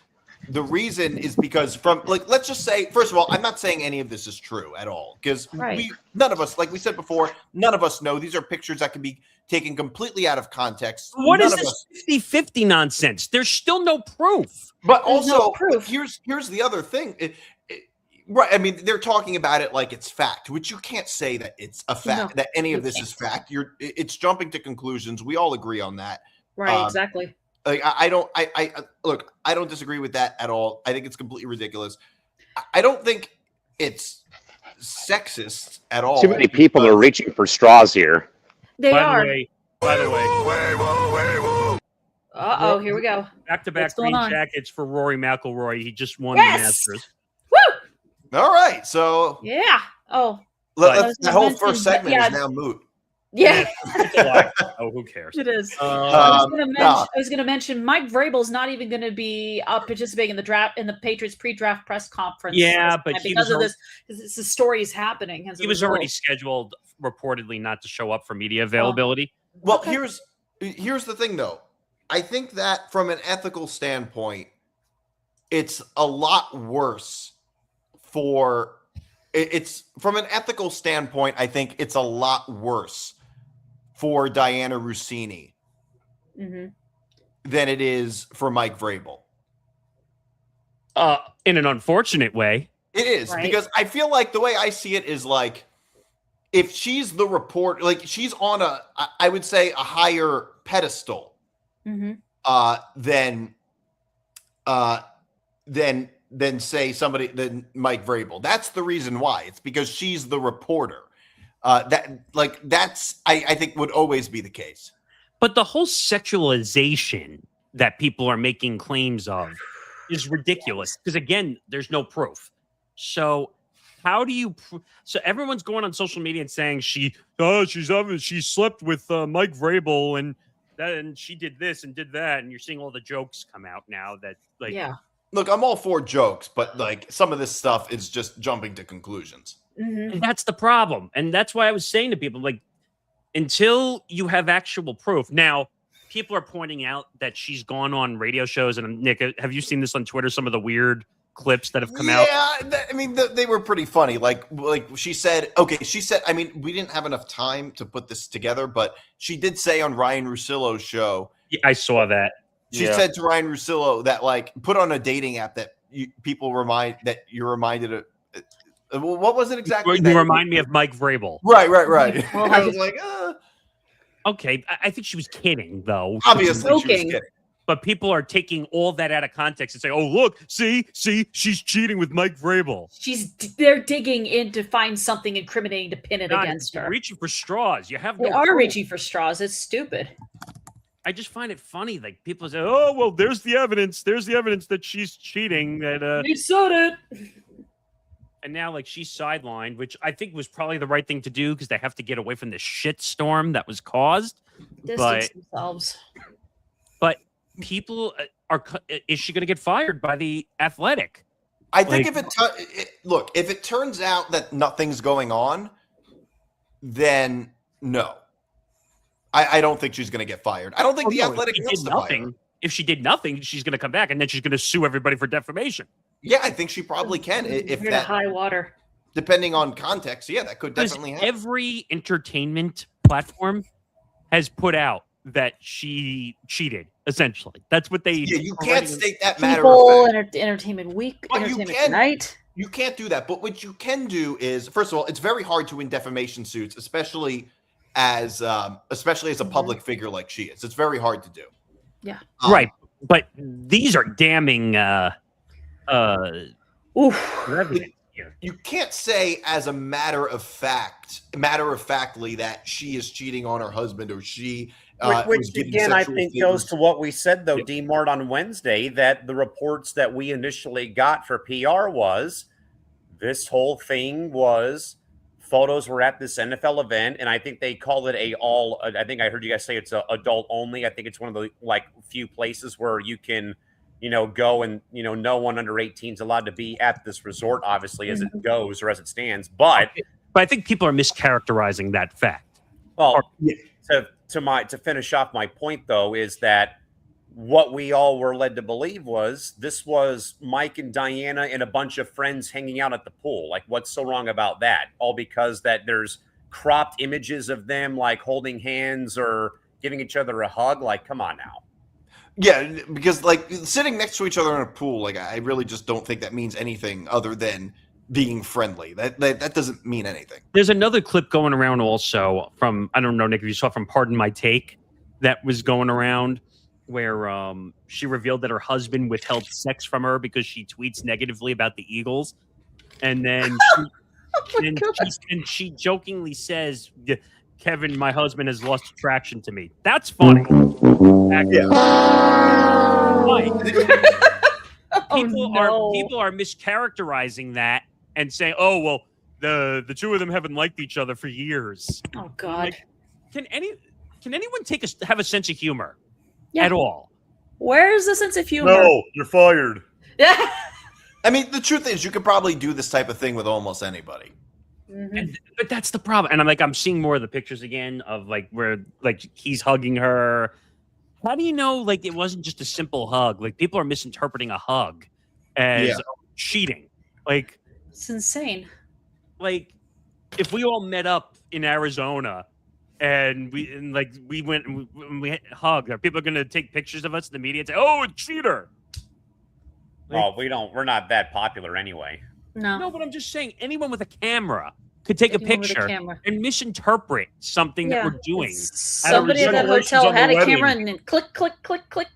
the reason is because let's just say, first of all, I'm not saying any of this is true at all because none of us, like we said before, none of us know. These are pictures that can be taken completely out of context. What is this 50-50 nonsense? There's still no proof. But also, here's the other thing. Right. I mean, they're talking about it like it's fact, which you can't say that it's a fact, that any of this is fact. It's jumping to conclusions. We all agree on that. Right, exactly. Like I don't disagree with that at all. I think it's completely ridiculous. I don't think it's sexist at all. Too many people are reaching for straws here. They are. By the way. Uh-oh, here we go. Back-to-back green jackets for Rory McIlroy. He just won the Masters. Woo! All right, so yeah. Oh, the whole first segment is now moot. Yeah. Oh, who cares? It is. I was going to mention Mike Vrabel's not even going to be participating in the draft in the Patriots pre-draft press conference. Yeah, but because of this, the story is happening. He was already scheduled, reportedly, not to show up for media availability. Well, here's the thing, though. I think that from an ethical standpoint, it's a lot worse from an ethical standpoint, I think it's a lot worse for Diana Rossini than it is for Mike Vrabel. In an unfortunate way. It is, because I feel like the way I see it is like, if she's the report, like she's on I would say a higher pedestal than say somebody than Mike Vrabel. That's the reason why. It's because she's the reporter. That's I think would always be the case. But the whole sexualization that people are making claims of is ridiculous because again, there's no proof. So how do you? So everyone's going on social media and saying she slept with Mike Vrabel and she did this and did that, and you're seeing all the jokes come out now that Look, I'm all for jokes, but like some of this stuff is just jumping to conclusions. And that's the problem. And that's why I was saying to people, like, until you have actual proof. Now, people are pointing out that she's gone on radio shows. And Nick, have you seen this on Twitter? Some of the weird clips that have come out? Yeah, I mean, they were pretty funny. Like she said, I mean, we didn't have enough time to put this together, but she did say on Ryan Russillo's show. Yeah, I saw that. She said to Ryan Russillo that, like, put on a dating app that you're reminded of. What was it exactly? You remind me of Mike Vrabel. Right. I was like, Okay, I think she was kidding, though. Obviously, she was kidding. But people are taking all that out of context and saying, "Oh, look, see, she's cheating with Mike Vrabel." They're digging in to find something incriminating to pin it against her. Reaching for straws. You have no. They are proof. reaching for straws. It's stupid. I just find it funny. Like people say, "Oh, well, there's the evidence. There's the evidence that she's cheating." That you said it. And now, like, she's sidelined, which I think was probably the right thing to do because they have to get away from the shitstorm that was caused. Distance themselves. But people is she going to get fired by the Athletic? I think if it turns out that nothing's going on, then no. I don't think she's going to get fired. I don't think the Athletic wants to fire her. If she did nothing, she's going to come back and then she's going to sue everybody for defamation. Yeah, I think she probably can. If You're that high water. Depending on context, yeah, that could definitely happen. Every entertainment platform has put out that she cheated. Essentially, that's what they. Yeah, you can't state that matter. People, Entertainment Week, Entertainment Tonight. You can't do that. But what you can do is, first of all, it's very hard to win defamation suits, especially as a public figure like she is. It's very hard to do. Yeah. Right. But these are damning evidence here. You can't say as a matter of factly that she is cheating on her husband or she which again I think goes to what we said though, DiMart, on Wednesday, that the reports that we initially got for PR was this whole thing was photos were at this NFL event, and I think they called it I think I heard you guys say it's adult only. I think it's one of the few places where you can, go and, no one under 18 is allowed to be at this resort, obviously, as it goes or as it stands. But I think people are mischaracterizing that fact. Well, to finish off my point, though, is that what we all were led to believe was this was Mike and Diana and a bunch of friends hanging out at the pool. Like, what's so wrong about that? All because that there's cropped images of them holding hands or giving each other a hug. Come on now. Yeah, because sitting next to each other in a pool, I really just don't think that means anything other than being friendly. That doesn't mean anything. There's another clip going around also from, I don't know, Nick, if you saw, from Pardon My Take, that was going around where she revealed that her husband withheld sex from her because she tweets negatively about the Eagles. And then she jokingly says, Kevin, my husband has lost attraction to me. That's funny. People are mischaracterizing that and saying, "Oh, well, the two of them haven't liked each other for years." Oh God! Can anyone have a sense of humor at all? Where's the sense of humor? No, you're fired. Yeah. I mean, the truth is, you could probably do this type of thing with almost anybody. Mm-hmm. But that's the problem. And I'm seeing more of the pictures again of where he's hugging her. How do you know it wasn't just a simple hug? People are misinterpreting a hug as cheating. It's insane. If we all met up in Arizona and we went and we hugged, are people going to take pictures of us in the media and say, "Oh, a cheater"? We're not that popular anyway. No, but I'm just saying, anyone with a camera could take a picture and misinterpret something that we're doing. Somebody at that hotel had a camera and then click, click, click, click.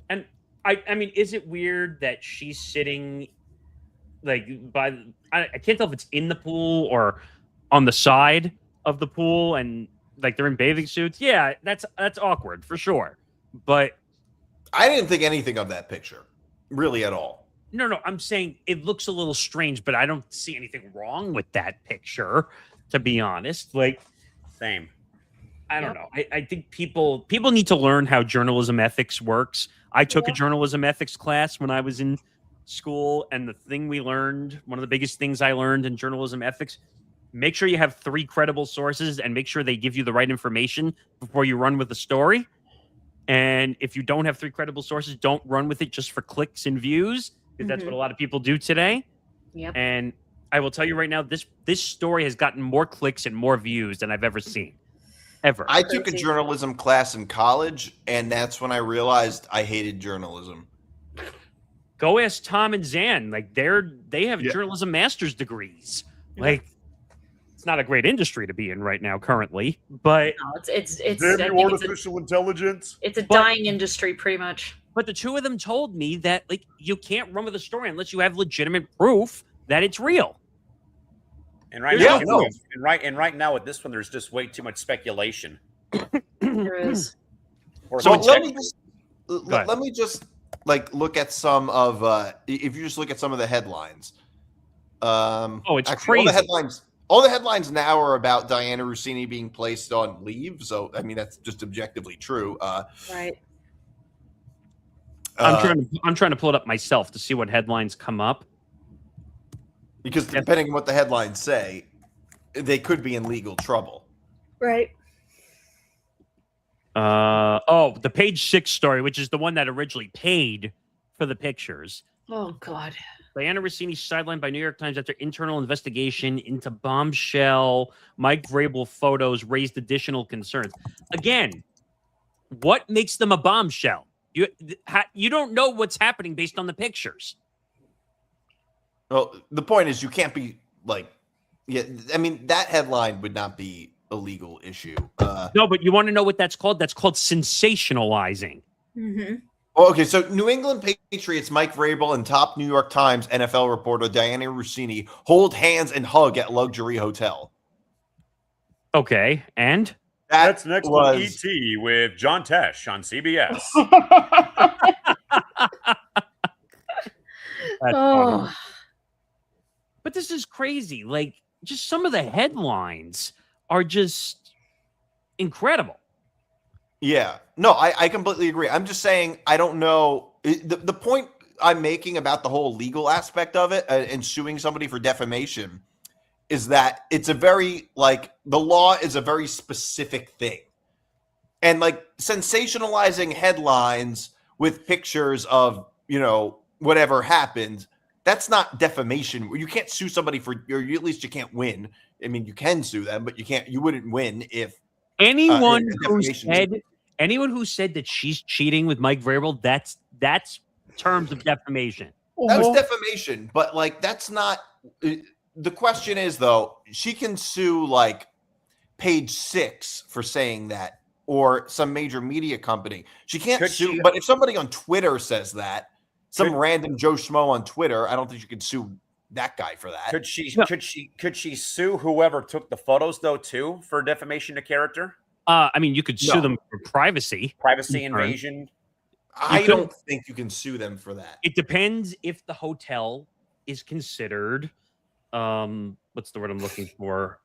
And I mean, is it weird that she's sitting I can't tell if it's in the pool or on the side of the pool and they're in bathing suits? Yeah, that's awkward for sure. But I didn't think anything of that picture, really, at all. No, I'm saying it looks a little strange, but I don't see anything wrong with that picture, to be honest. Same. I don't know. I think people need to learn how journalism ethics works. I took a journalism ethics class when I was in school, and the thing we learned, one of the biggest things I learned in journalism ethics, make sure you have 3 credible sources and make sure they give you the right information before you run with the story. And if you don't have 3 credible sources, don't run with it just for clicks and views. Because that's what a lot of people do today. Yep. And I will tell you right now, this story has gotten more clicks and more views than I've ever seen. Ever. I took a journalism class in college, and that's when I realized I hated journalism. Go ask Tom and Zan. They have journalism master's degrees. It's not a great industry to be in right now currently, but it's artificial intelligence. It's a dying industry pretty much. But the two of them told me that you can't run with a story unless you have legitimate proof that it's real. And right now with this one, there's just way too much speculation. There is. So let me just look at some of if you just look at some of the headlines. It's crazy. All the headlines now are about Diana Rossini being placed on leave. So I mean that's just objectively true. Right. I'm trying to pull it up myself to see what headlines come up. Because depending on what the headlines say, they could be in legal trouble. Right. The page 6 story, which is the one that originally paid for the pictures. Oh, God. Diana Rossini sidelined by New York Times after internal investigation into bombshell Mike Vrabel photos raised additional concerns. Again, what makes them a bombshell? You don't know what's happening based on the pictures. Well, the point is you can't be I mean, that headline would not be a legal issue. No, but you want to know what that's called? That's called sensationalizing. Mm-hmm. Okay, so New England Patriots Mike Vrabel and top New York Times NFL reporter Diana Rossini hold hands and hug at luxury hotel. Okay, and? That's next on E.T. with John Tesh on CBS. Funny. But this is crazy. Like, just some of the headlines are just incredible. Yeah. No, I completely agree. I'm just saying, I don't know. The point I'm making about the whole legal aspect of it and suing somebody for defamation is that it's a very, the law is a very specific thing. And, sensationalizing headlines with pictures of, whatever happened, that's not defamation. You can't sue somebody or at least you can't win. I mean, you can sue them, but you wouldn't win if anyone who said that she's cheating with Mike Vrabel, that's terms of defamation. That was defamation, but that's not. The question is though, she can sue Page 6 for saying that, or some major media company. She can't sue. But if somebody on Twitter says that, some random Joe Schmo on Twitter, I don't think you could sue that guy for that. Could she sue whoever took the photos though too for defamation of character? I mean, you could sue them for privacy invasion. I don't think you can sue them for that. It depends if the hotel is considered, what's the word I'm looking for?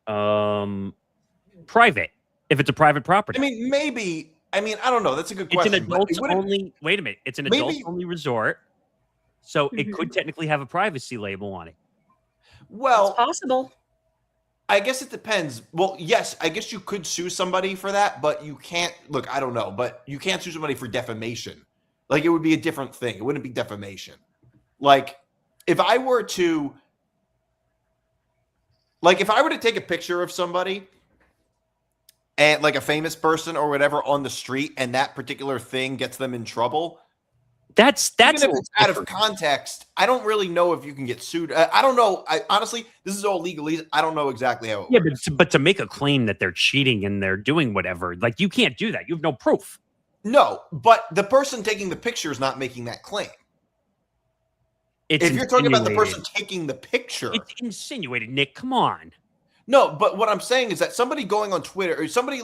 Private. If it's a private property. I mean, maybe. I mean, I don't know. That's a good question. It's an adults only. Wait a minute. It's an adults only resort, so it could technically have a privacy label on it. Well, it's possible. I guess it depends. Well, yes, I guess you could sue somebody for that, but you can't. Look, I don't know, but you can't sue somebody for defamation. It would be a different thing. It wouldn't be defamation. If I were to take a picture of somebody and a famous person or whatever on the street, and that particular thing gets them in trouble. That's even if it's out of context. I don't really know if you can get sued. I don't know. Honestly, this is all legalese. I don't know exactly how it works. But to make a claim that they're cheating and they're doing whatever, you can't do that. You have no proof. No, but the person taking the picture is not making that claim. If you're talking about the person taking the picture, it's insinuated. Nick, come on. No, but what I'm saying is that somebody going on Twitter or somebody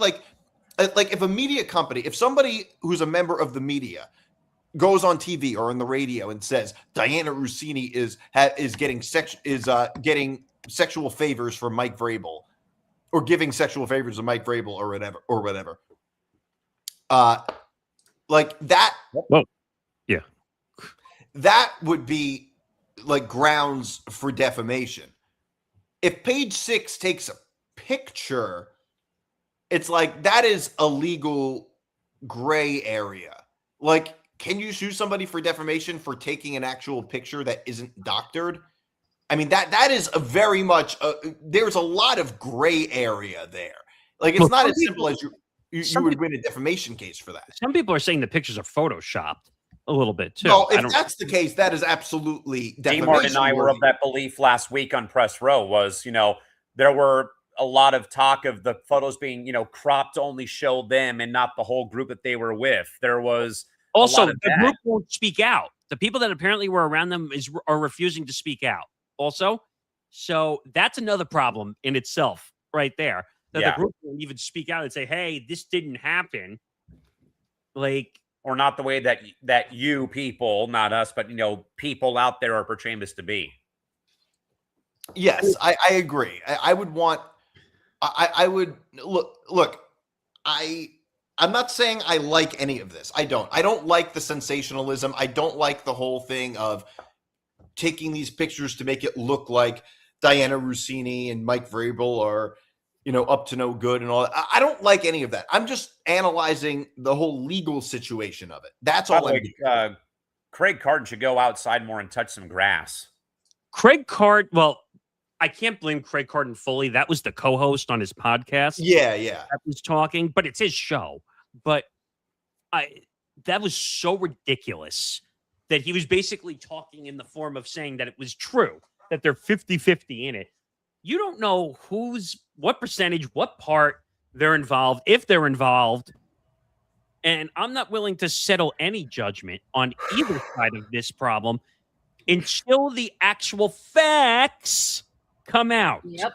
if a media company, if somebody who's a member of the media goes on TV or on the radio and says Diana Rossini is getting sexual favors from Mike Vrabel, or giving sexual favors to Mike Vrabel or whatever, that. Well, yeah, that would be grounds for defamation. If Page 6 takes a picture, it's that is a legal gray area. Can you sue somebody for defamation for taking an actual picture that isn't doctored? I mean, that is a very much, there's a lot of gray area there. It's not as simple as you would win a defamation case for that. Some people are saying the pictures are photoshopped a little bit too. No, if that's the case, that is absolutely defamation. DiMart and I were of that belief last week on Press Row. Was there were a lot of talk of the photos being cropped to only show them and not the whole group that they were with. There was also the group won't speak out. The people that apparently were around them are refusing to speak out. Also, so that's another problem in itself, right there. That the group won't even speak out and say, "Hey, this didn't happen." Or not the way that you people, not us, but people out there are portraying this to be. Yes, I agree. I would want. I would look. I I'm not saying I like any of this. I don't like the sensationalism. I don't like the whole thing of taking these pictures to make it look like Diana Rossini and Mike Vrabel are, up to no good and all that. I don't like any of that. I'm just analyzing the whole legal situation of it. That's all I'm doing. Craig Carton should go outside more and touch some grass. Craig Carton, well, I can't blame Craig Carton fully. That was the co-host on his podcast. Yeah. That was talking, but it's his show. But that was so ridiculous that he was basically talking in the form of saying that it was true, that they're 50-50 in it. You don't know what percentage, what part they're involved, if they're involved. And I'm not willing to settle any judgment on either side of this problem until the actual facts come out. Yep.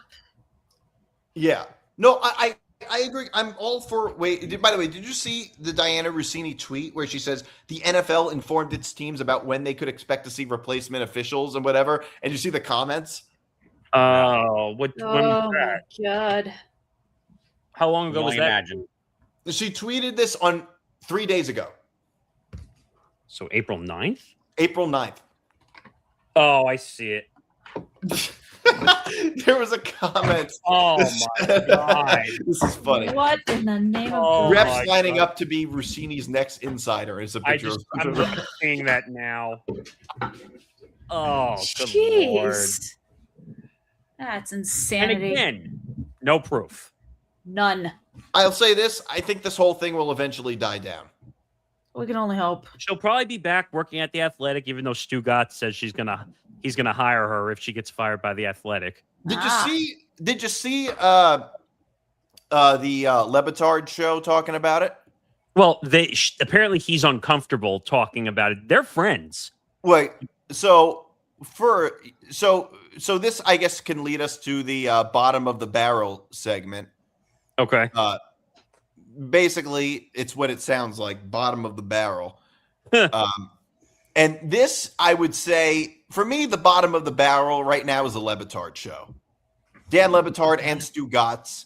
Yeah. No, I agree. I'm all for. By the way, did you see the Diana Rossini tweet where she says the NFL informed its teams about when they could expect to see replacement officials and whatever? And you see the comments? When was Oh my that? God. How long ago was that? Imagine. She tweeted this on 3 days ago. So April 9th? April 9th. Oh, I see it. There was a comment. Oh my God. This is funny. What in the name of Refs lining up to be Rossini's next insider. It's a picture I'm not seeing that now. Oh, good Jeez. Lord. That's And insanity. again, no proof. None. I'll say this. I think this whole thing will eventually die down. We can only hope. She'll probably be back working at the Athletic, even though Stu Gotts says he's gonna hire her if she gets fired by the Athletic. Did you see the Lebitard show talking about it? Well, apparently he's uncomfortable talking about it. They're friends. Wait, so this I guess can lead us to the bottom of the barrel segment. Okay. Basically, it's what it sounds like, bottom of the barrel. And this, I would say, for me, the bottom of the barrel right now is the Lebitard show. Dan Lebitard and Stu Gotts.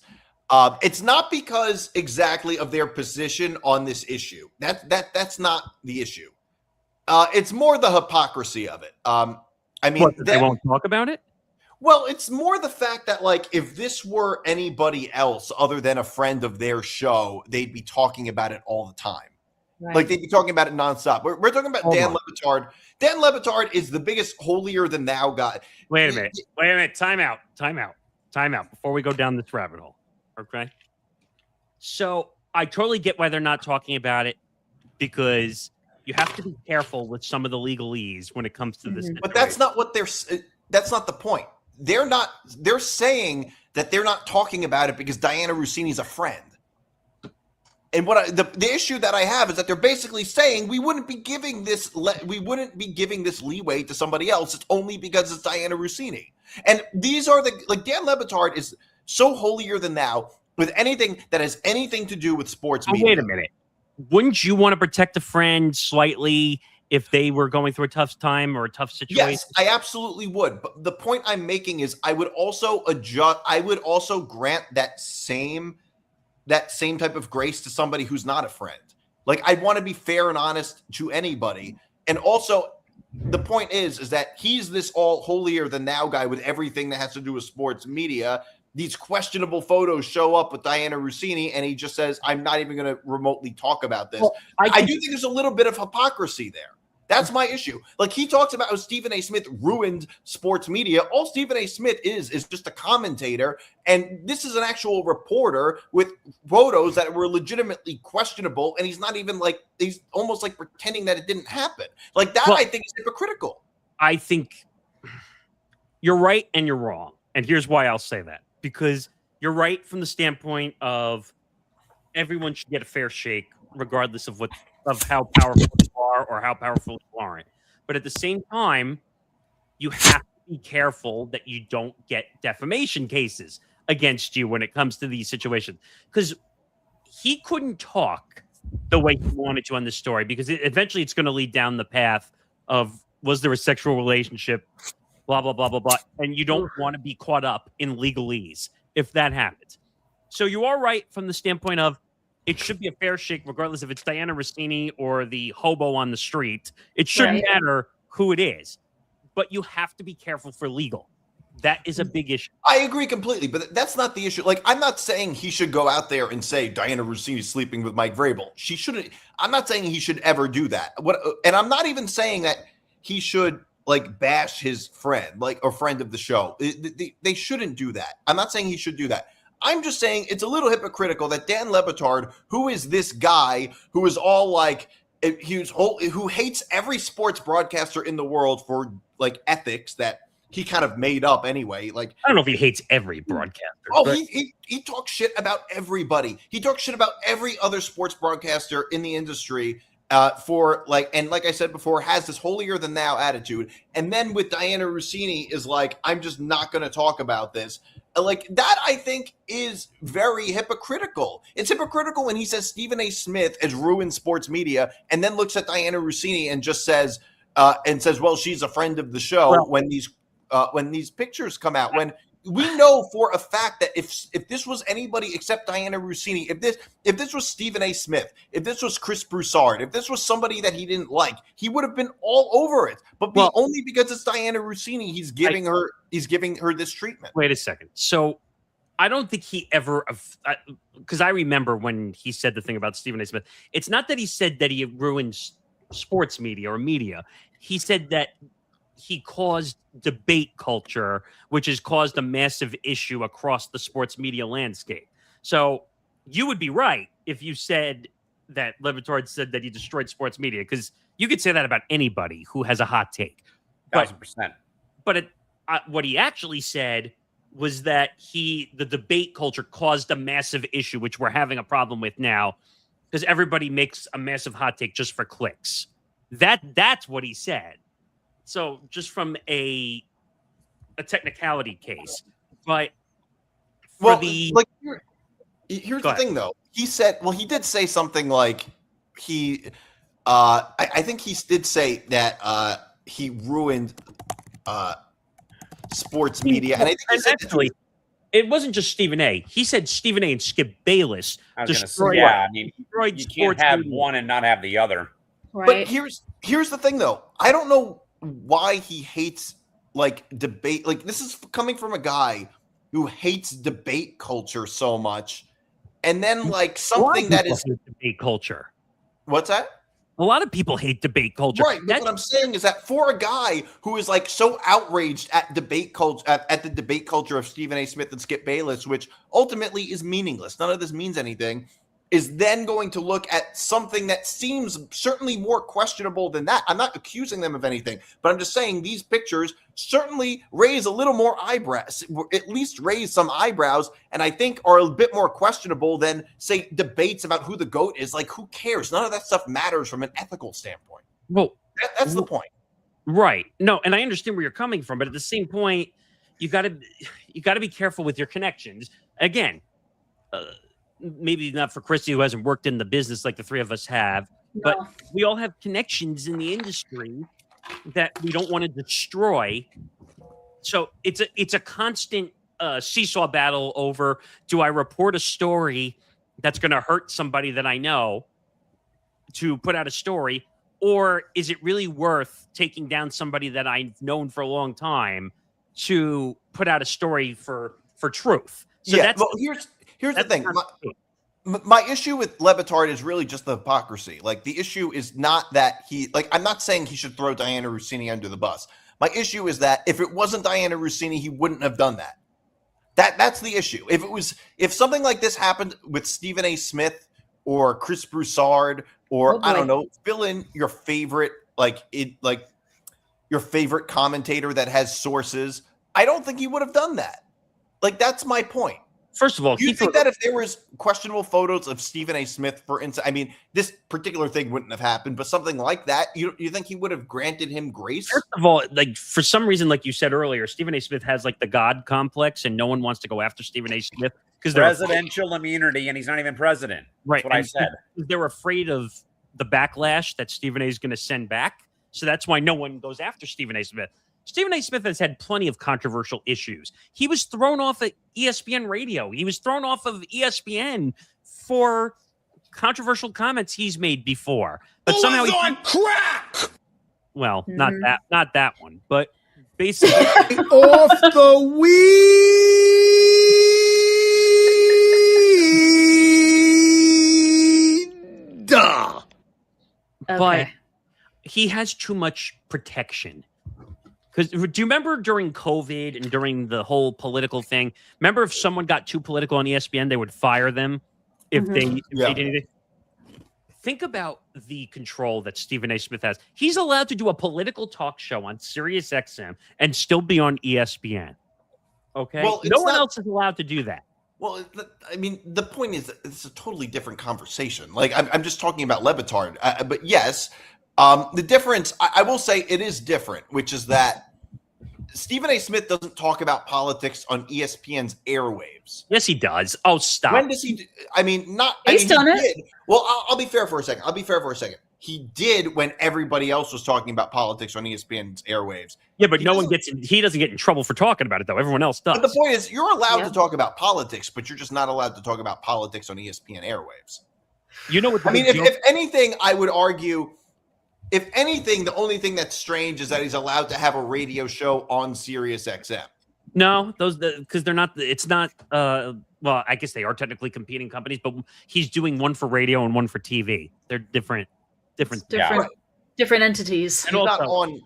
It's not because exactly of their position on this issue. That's not the issue. It's more the hypocrisy of it. They won't talk about it? Well, it's more the fact that, like, if this were anybody else other than a friend of their show, they'd be talking about it all the time. Right. Like, they'd be talking about it nonstop. We're talking about Dan Lebitard. Dan Lebitard is the biggest holier-than-thou guy. Wait a minute. Time out before we go down this rabbit hole. Okay? So I totally get why they're not talking about it, because you have to be careful with some of the legalese when it comes to this. But that's not what that's not the point. They're saying that they're not talking about it because Diana Rossini's a friend. And the issue that I have is that they're basically saying we wouldn't be giving this leeway to somebody else. It's only because it's Diana Rossini. And these are Dan Lebitard is so holier than thou with anything that has anything to do with sports media. Wait a minute. Wouldn't you want to protect a friend slightly if they were going through a tough time or a tough situation? Yes, I absolutely would. But the point I'm making is I would also grant that same type of grace to somebody who's not a friend. Like, I want to be fair and honest to anybody. And also, the point is that he's this all holier than thou guy with everything that has to do with sports media. These questionable photos show up with Diana Rossini, and he just says, I'm not even going to remotely talk about this. Well, I do think there's a little bit of hypocrisy there. That's my issue. Like, he talks about how Stephen A. Smith ruined sports media. All Stephen A. Smith is just a commentator. And this is an actual reporter with photos that were legitimately questionable. And he's not even he's almost like pretending that it didn't happen. Like that, I think is hypocritical. I think you're right and you're wrong. And here's why I'll say that. Because you're right from the standpoint of everyone should get a fair shake, regardless of how powerful you are or how powerful you aren't. But at the same time, you have to be careful that you don't get defamation cases against you when it comes to these situations. Because he couldn't talk the way he wanted to on this story, because eventually it's going to lead down the path of, was there a sexual relationship, blah, blah, blah, blah, blah. And you don't want to be caught up in legalese if that happens. So you are right from the standpoint of, it should be a fair shake, regardless if it's Diana Rossini or the hobo on the street. It shouldn't matter who it is, but you have to be careful for legal. That is a big issue. I agree completely, but that's not the issue. Like, I'm not saying he should go out there and say Diana Rossini is sleeping with Mike Vrabel. She shouldn't. I'm not saying he should ever do that. And I'm not even saying that he should like bash his friend, like a friend of the show. They shouldn't do that. I'm not saying he should do that. I'm just saying it's a little hypocritical that Dan Le Batard, who is this guy who is all like, who hates every sports broadcaster in the world for like ethics that he kind of made up anyway. Like, I don't know if he hates every broadcaster. Oh, but he talks shit about everybody. He talks shit about every other sports broadcaster in the industry for like, and like I said before, has this holier than thou attitude. And then with Diana Rossini is like, I'm just not going to talk about this. Like that, I think is very hypocritical. It's hypocritical when he says Stephen A. Smith has ruined sports media and then looks at Diana Rossini and just says, well, she's a friend of the show when these pictures come out, when we know for a fact that if this was anybody except Diana Rossini, if this was Stephen A. Smith, if this was Chris Broussard, if this was somebody that he didn't like, he would have been all over it. But only because it's Diana Rossini, he's giving her this treatment. Wait a second. So I don't think he ever, because I remember when he said the thing about Stephen A. Smith. It's not that he said that he ruins sports media or media. He said that he caused debate culture, which has caused a massive issue across the sports media landscape. So you would be right if you said that Le Batard said that he destroyed sports media, because you could say that about anybody who has a hot take. 1,000%. But what he actually said was that the debate culture caused a massive issue, which we're having a problem with now, because everybody makes a massive hot take just for clicks. That's what he said. So just from a technicality case, but here's the thing though. He said, he did say something like I think he did say that he ruined sports media, and I think he said actually it wasn't just Stephen A. He said Stephen A. and Skip Bayless destroyed. I mean, you sports can't have media. one and not have the other. Right. But here's the thing though. I don't know why he hates like debate. Like, this is coming from a guy who hates debate culture so much, and then like something that is debate culture. What's that? A lot of people hate debate culture. Right. But what I'm saying is that for a guy who is like so outraged at debate culture, at the debate culture of Stephen A. Smith and Skip Bayless, which ultimately is meaningless, none of this means anything, is then going to look at something that seems certainly more questionable than that. I'm not accusing them of anything, but I'm just saying these pictures certainly raise a little more eyebrows, at least raise some eyebrows, and I think are a bit more questionable than, say, debates about who the GOAT is. Like, who cares? None of that stuff matters from an ethical standpoint. Well, that's the point. Right. No, and I understand where you're coming from, but at the same point, you got to be careful with your connections. Again, maybe not for Christy, who hasn't worked in the business like the three of us have, but we all have connections in the industry that we don't want to destroy. So it's a constant seesaw battle over, do I report a story that's going to hurt somebody that I know to put out a story, or is it really worth taking down somebody that I've known for a long time to put out a story for truth? So that's Here's the thing. My issue with Le Batard is really just the hypocrisy. Like, the issue is not that I'm not saying he should throw Diana Rossini under the bus. My issue is that if it wasn't Diana Rossini, he wouldn't have done that. That's the issue. If something like this happened with Stephen A. Smith or Chris Broussard, or I don't know, fill in your favorite your favorite commentator that has sources, I don't think he would have done that. Like, that's my point. First of all, do you think that if there was questionable photos of Stephen A. Smith, for instance, I mean, this particular thing wouldn't have happened, but something like that, you think he would have granted him grace? First of all, like, for some reason, like you said earlier, Stephen A. Smith has like the God complex, and no one wants to go after Stephen A. Smith because they're presidential immunity, and he's not even president. Right. That's what I said. They're afraid of the backlash that Stephen A. is going to send back. So that's why no one goes after Stephen A. Smith. Stephen A. Smith has had plenty of controversial issues. He was thrown off of ESPN radio. He was thrown off of ESPN for controversial comments he's made before, but somehow he's on crack. Well, not that one, but basically Off the weed. Duh. But he has too much protection. Because do you remember during COVID and during the whole political thing? Remember if someone got too political on ESPN, they would fire them if they did anything. Think about the control that Stephen A. Smith has. He's allowed to do a political talk show on Sirius XM and still be on ESPN. Okay, Well, no one else is allowed to do that. Well, I mean, the point is it's a totally different conversation. Like, I'm just talking about Le Batard. But yes, the difference, I will say it is different, which is that Stephen A. Smith doesn't talk about politics on ESPN's airwaves. Yes, he does. Oh, stop. When does he? I mean, not. He's done it. Did. Well, I'll be fair for a second. He did when everybody else was talking about politics on ESPN's airwaves. Yeah, but no one he doesn't get in trouble for talking about it, though. Everyone else does. But the point is, you're allowed to talk about politics, but you're just not allowed to talk about politics on ESPN airwaves. You know what? I mean, if anything, I would argue, if anything, the only thing that's strange is that he's allowed to have a radio show on Sirius XM. No, those because they're not. It's not. Well, I guess they are technically competing companies, but he's doing one for radio and one for TV. They're different entities. And he's not on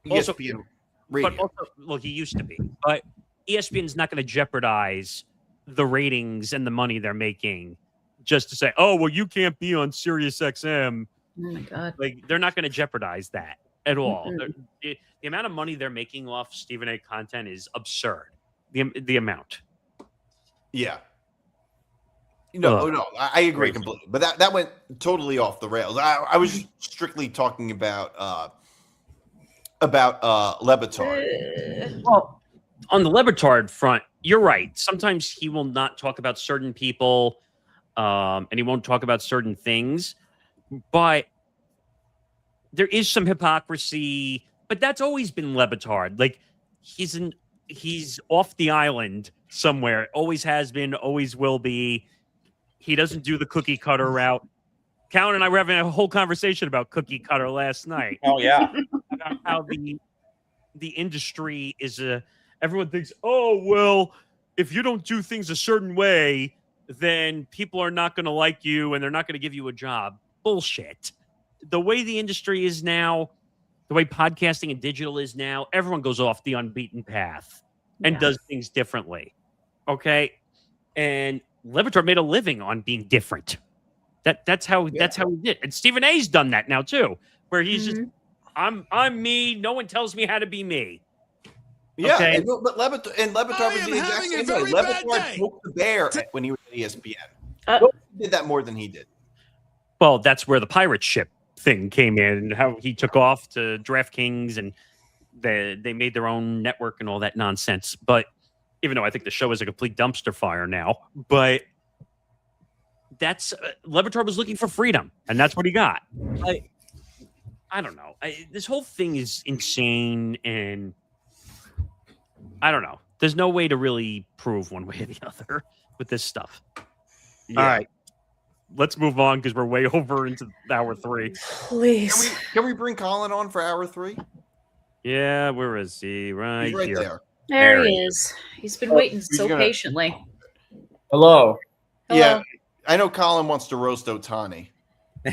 ESPN radio. But also, well, he used to be. But ESPN's not going to jeopardize the ratings and the money they're making just to say, oh, well, you can't be on Sirius XM. Oh my God! Like they're not going to jeopardize that at all. The amount of money they're making off Stephen A. content is absurd. The amount. Yeah. No, I agree completely. But that went totally off the rails. I was strictly talking about Le Batard. Well, on the Le Batard front, you're right. Sometimes he will not talk about certain people, and he won't talk about certain things. But there is some hypocrisy. But that's always been Le Batard. Like he's off the island somewhere. Always has been. Always will be. He doesn't do the cookie cutter route. Callan and I were having a whole conversation about cookie cutter last night. Oh yeah, about how the industry is everyone thinks, oh well, if you don't do things a certain way, then people are not going to like you and they're not going to give you a job. Bullshit. The way the industry is now, the way podcasting and digital is now, everyone goes off the unbeaten path and does things differently. Okay, and Le Batard made a living on being different. That's how he did. And Stephen A's done that now too, where he's just I'm me. No one tells me how to be me. Yeah, okay? but Le Batard was the exact same way. Le Batard poked the bear when he was at ESPN. He did that more than he did. Well, that's where the pirate ship thing came in, and how he took off to DraftKings, and they made their own network and all that nonsense. But even though I think the show is a complete dumpster fire now, but that's Le Batard was looking for freedom, and that's what he got. I don't know. This whole thing is insane, and I don't know. There's no way to really prove one way or the other with this stuff. Yeah. All right. Let's move on because we're way over into hour 3. Please. Can we bring Callan on for hour 3? Yeah, where is he? He's right here. there. There he is. He's been waiting so patiently. Hello. Yeah, I know Callan wants to roast Ohtani. We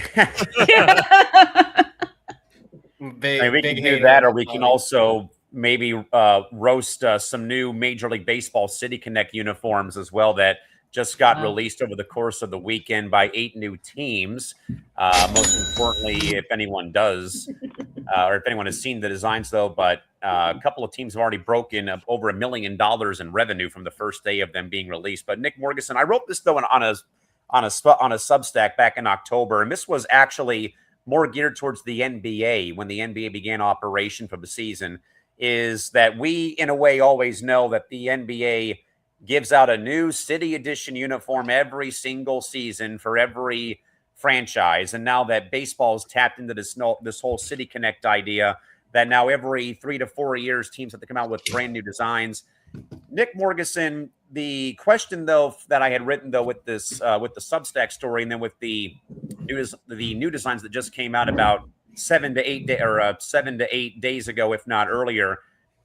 can do that, or we can also maybe roast some new Major League Baseball City Connect uniforms as well that just got released over the course of the weekend by 8 new teams. Most importantly, if anyone does, or if anyone has seen the designs, though, but a couple of teams have already broken over $1 million in revenue from the first day of them being released. But Nick Morganson, I wrote this though on a Substack back in October, and this was actually more geared towards the NBA when the NBA began operation for the season. Is that we, in a way, always know that the NBA gives out a new City Edition uniform every single season for every franchise. And now that baseball has tapped into this whole City Connect idea, that now every 3 to 4 years, teams have to come out with brand new designs. Nick Morganson, the question though that I had written though with this with the Substack story, and then with the new designs that just came out about 7 to 8 days ago, if not earlier.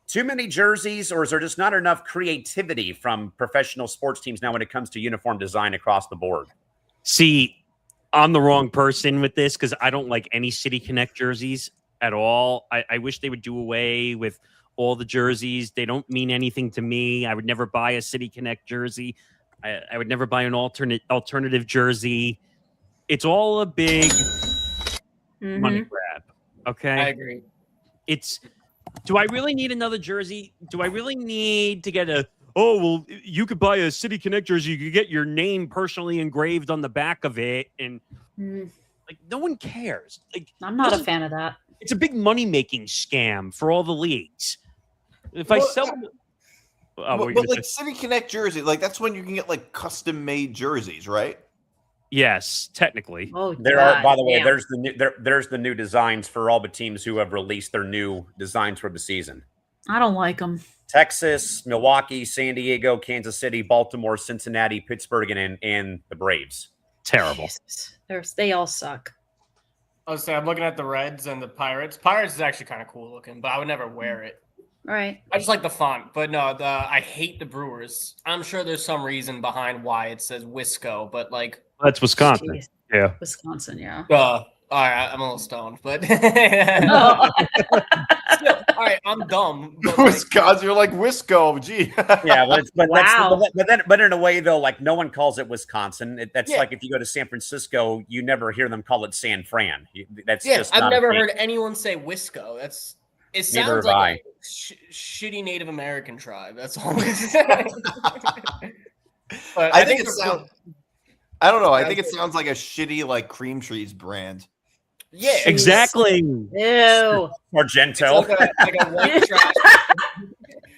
Too many jerseys, or is there just not enough creativity from professional sports teams now when it comes to uniform design across the board? See, I'm the wrong person with this because I don't like any City Connect jerseys at all. I wish they would do away with all the jerseys. They don't mean anything to me. I would never buy a City Connect jersey. I would never buy an alternative jersey. It's all a big money grab. Okay, I agree. Do I really need another jersey? Do I really need to get you could buy a City Connect jersey. You could get your name personally engraved on the back of it. And like, no one cares. Like, I'm not a fan of that. It's a big money-making scam for all the leagues. If I sell but like City Connect jersey, like that's when you can get like custom-made jerseys, right? Yes, technically. Oh, there are. By the way, there's the new designs for all the teams who have released their new designs for the season. I don't like them. Texas, Milwaukee, San Diego, Kansas City, Baltimore, Cincinnati, Pittsburgh, and the Braves. Terrible. They all suck. I was saying, I'm looking at the Reds and the Pirates. Pirates is actually kind of cool looking, but I would never wear it. Right. I just like the font, but no, I hate the Brewers. I'm sure there's some reason behind why it says Wisco, but like that's Wisconsin. Jeez. Yeah, Wisconsin. Yeah. All right, I'm a little stoned, but still, all right, I'm dumb. But Wisconsin, you're like Wisco, gee. Yeah, Wow. but in a way though, like no one calls it Wisconsin. That's like if you go to San Francisco, you never hear them call it San Fran. That's just I've not never a thing. heard anyone say Wisco. It Neither sounds have like a shitty Native American tribe. That's all. But I think it sounds. I don't know. I think it sounds like a shitty like cream cheese brand. Yeah, exactly. Ew. Argento. It's like a white trash.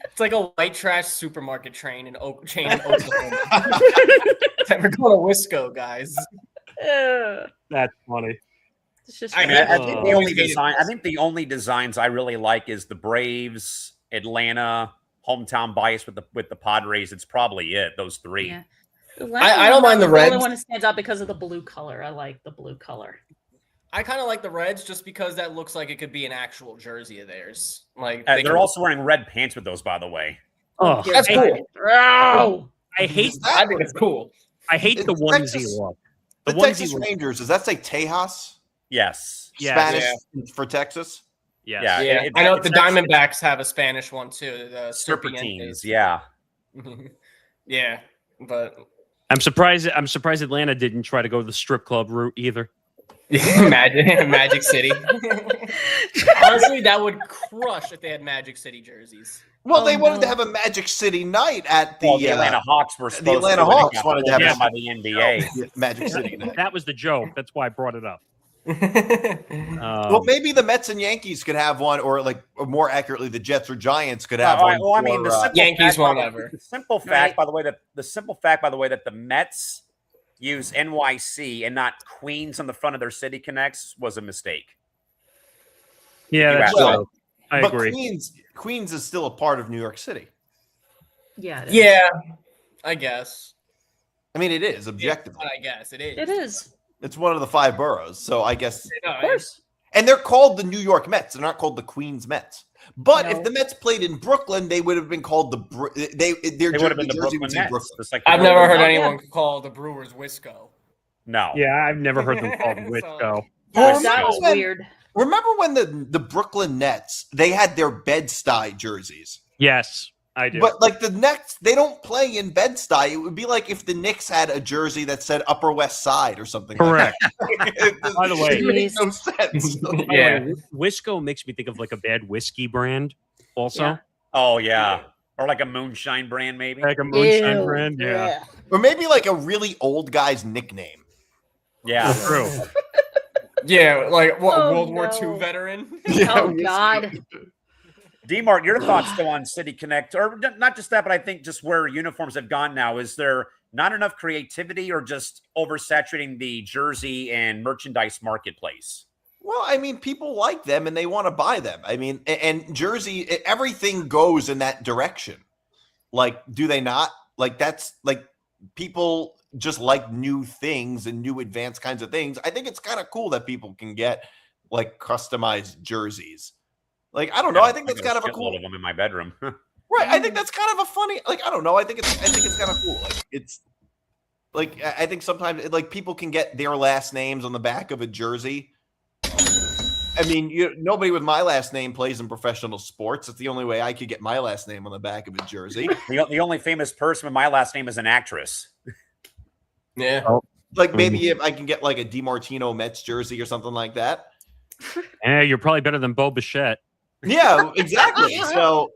It's like a white trash supermarket chain in Oklahoma. We're going to Wisco, guys. That's funny. It's just I think the only designs I really like is the Braves, Atlanta, hometown bias with the Padres. It's probably it. Those three. Yeah. I don't mind the Reds. The only one that stands out because of the blue color. I like the blue color. I kind of like the Reds just because that looks like it could be an actual jersey of theirs. Like they're also wearing red pants with those, by the way. Oh, that's cool. Oh, I hate. I think it's cool. I hate the onesie look. The Texas Rangers, does that say Tejas? Yes. Spanish for Texas? Yes. Yeah. I know the Diamondbacks have a Spanish one too. The Serpentines, yeah. Yeah, but I'm surprised Atlanta didn't try to go the strip club route either. Magic City. Honestly, that would crush if they had Magic City jerseys. Well, they wanted to have a Magic City night at the Atlanta Hawks were supposed the Atlanta Hawks wanted to have by the NBA. Magic City night. That was the joke. That's why I brought it up. Well, maybe the Mets and Yankees could have one, or more accurately, the Jets or Giants could have one. Well, I mean, the Yankees won't ever. The simple fact, by the way, that the Mets use NYC and not Queens on the front of their City Connects was a mistake. Yeah, that's true. I agree. Queens is still a part of New York City. Yeah. Yeah, I guess. I mean, it is objectively. I guess it is. It is. It's one of the 5 boroughs, so I guess. Of course. And they're called the New York Mets. They're not called the Queens Mets. But if the Mets played in Brooklyn, they would have been called the Brooklyn Nets. I've never heard anyone call the Brewers Wisco. No. Yeah, I've never heard them called Wisco. That was weird. Remember when the Brooklyn Nets, they had their Bed-Stuy jerseys? Yes, I do. But like the Nets, they don't play in Bed-Stuy. It would be like if the Knicks had a jersey that said Upper West Side or something. Correct. Like that. By the way, it makes no sense. Yeah, Wisco makes me think of like a bad whiskey brand. Also, Yeah. Oh yeah, or like a moonshine brand, maybe. like a moonshine brand. Yeah, Or maybe like a really old guy's nickname. Yeah, true. Yeah, like what, Oh, World War no. II veteran. Oh God. D-Mart, your thoughts still on City Connect, or not just that, but I think just where uniforms have gone now. Is there not enough creativity, or just oversaturating the jersey and merchandise marketplace? Well, I mean, people like them and they want to buy them. I mean, and jersey, everything goes in that direction. Like, do they not? like that's like people just like new things and new advanced kinds of things. I think it's kind of cool that people can get like customized jerseys. Like, I don't know. I think that's kind of a cool of them in my bedroom. Right. I think that's kind of a funny, like, I don't know. I think it's kind of cool. Like, it's like, I think sometimes like people can get their last names on the back of a jersey. I mean, nobody with my last name plays in professional sports. It's the only way I could get my last name on the back of a jersey. The only famous person with my last name is an actress. Yeah. Oh, like maybe if I can get like a DiMartino Mets jersey or something like that. Yeah, you're probably better than Bo Bichette. Yeah, exactly. So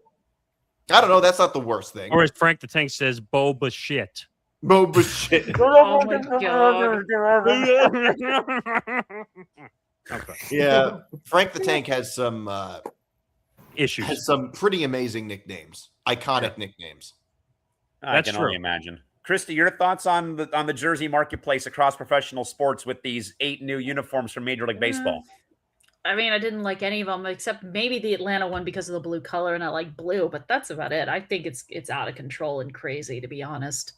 I don't know. That's not the worst thing. Or as Frank the Tank says, Bo Bichette. Bo Bichette. Oh my god. Okay. Yeah, Frank the Tank has some issues. Has some pretty amazing nicknames, iconic nicknames. I can only imagine. Christy, your thoughts on the jersey marketplace across professional sports with these 8 new uniforms from Major League Baseball? I mean, I didn't like any of them except maybe the Atlanta one because of the blue color, and I like blue, but that's about it. I think it's out of control and crazy, to be honest.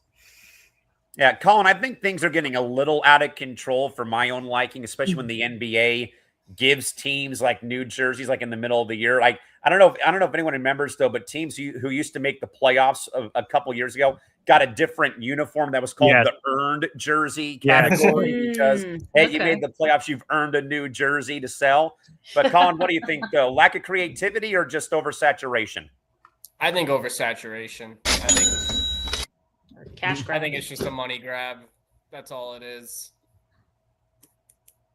Yeah, Colin, I think things are getting a little out of control for my own liking, especially when the NBA gives teams like new jerseys like in the middle of the year. Like I don't know if anyone remembers though, but teams who used to make the playoffs a couple years ago got a different uniform that was called the earned jersey category because hey, you made the playoffs, you've earned a new jersey to sell. But Colin, what do you think though? Lack of creativity or just oversaturation? I think oversaturation. Cash grab. I think it's just a money grab. That's all it is.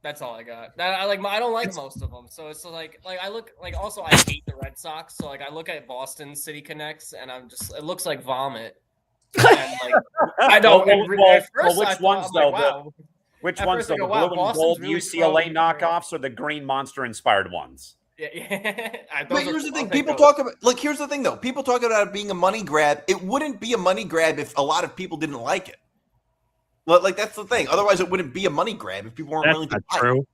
That's all I got. I don't like most of them. So it's like I look like also I hate the Red Sox. So like I look at Boston City Connects and I'm just it looks like vomit. And like I don't. Which ones though? Which ones though? The blue and gold UCLA knockoffs or the green monster inspired ones? Yeah. But here's the thing. People talk about here's the thing though. People talk about it being a money grab. It wouldn't be a money grab if a lot of people didn't like it. Like that's the thing. Otherwise, it wouldn't be a money grab if people weren't willing to buy it.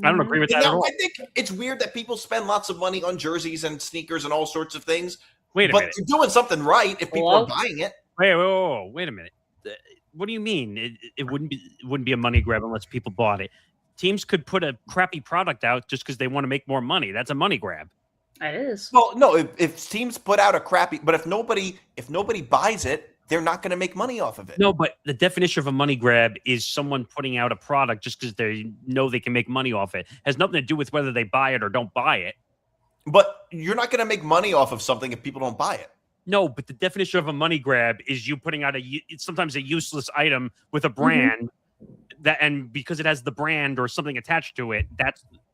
I don't agree with that at all. I think it's weird that people spend lots of money on jerseys and sneakers and all sorts of things. Wait a minute. But you're doing something right if people are buying it. Wait a minute. What do you mean? It wouldn't be a money grab unless people bought it. Teams could put a crappy product out just because they want to make more money. That's a money grab. It is. Well, no. If teams put out a crappy, but if nobody buys it, they're not going to make money off of it. No, but the definition of a money grab is someone putting out a product just because they know they can make money off it. It has nothing to do with whether they buy it or don't buy it. But you're not going to make money off of something if people don't buy it. No, but the definition of a money grab is you putting out sometimes a useless item with a brand that, and because it has the brand or something attached to it,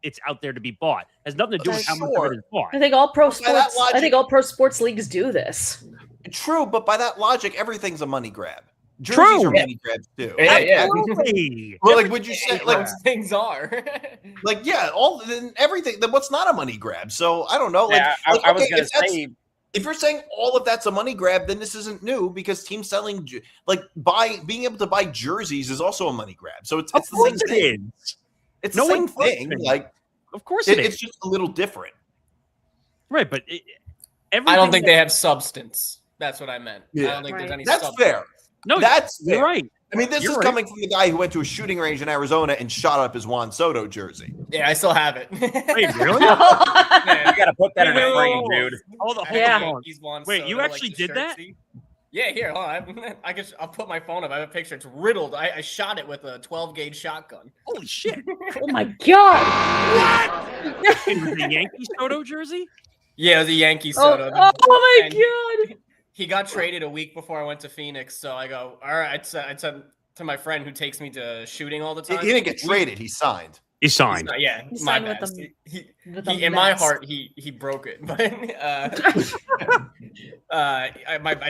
it's out there to be bought. It has nothing to do with how much of it is bought. I think all pro sports leagues do this. True, but by that logic, everything's a money grab. Jerseys are money grabs too. Yeah. Well, like, would you say like things are like everything? Then what's not a money grab? So I don't know. Like, I was going to say, if you're saying all of that's a money grab, then this isn't new because teams selling being able to buy jerseys is also a money grab. So it's the same thing. It's the same thing. Like, of course it is. It's just a little different, right? But I don't think they have substance. That's what I meant. Yeah. I don't think there's any. That's substance. fair. No, that's you're right. I mean, this is coming from the guy who went to a shooting range in Arizona and shot up his Juan Soto jersey. Yeah, I still have it. Wait, really? You got to put that in a frame, dude. Hold on. Wait, you actually did that? Yeah, here, hold on. I'll put my phone up. I have a picture. It's riddled. I shot it with a 12-gauge shotgun. Holy shit! Oh my god! What? It was a Yankee Soto jersey? Yeah, it was a Yankee Soto. Oh my god! He got traded a week before I went to Phoenix, so I go, all right. I said to my friend who takes me to shooting all the time. He didn't get traded. He signed. He signed. Yeah, he my signed bad. With He in my heart, he broke it. But I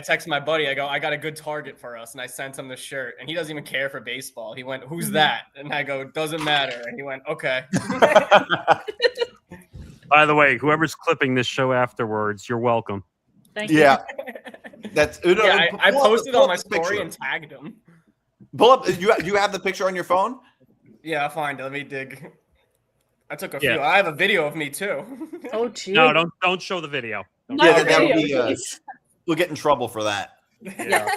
texted my buddy. I go, I got a good target for us, and I sent him the shirt. And he doesn't even care for baseball. He went, "Who's that?" And I go, "Doesn't matter." And he went, "Okay." By the way, whoever's clipping this show afterwards, you're welcome. Thank you. Yeah, that's. I posted on my story and tagged him. Pull up. You have the picture on your phone? Yeah, I'll find it. Let me dig. I took a few. I have a video of me too. Oh, gee. No, don't show the video. That would be. We'll get in trouble for that. Yeah.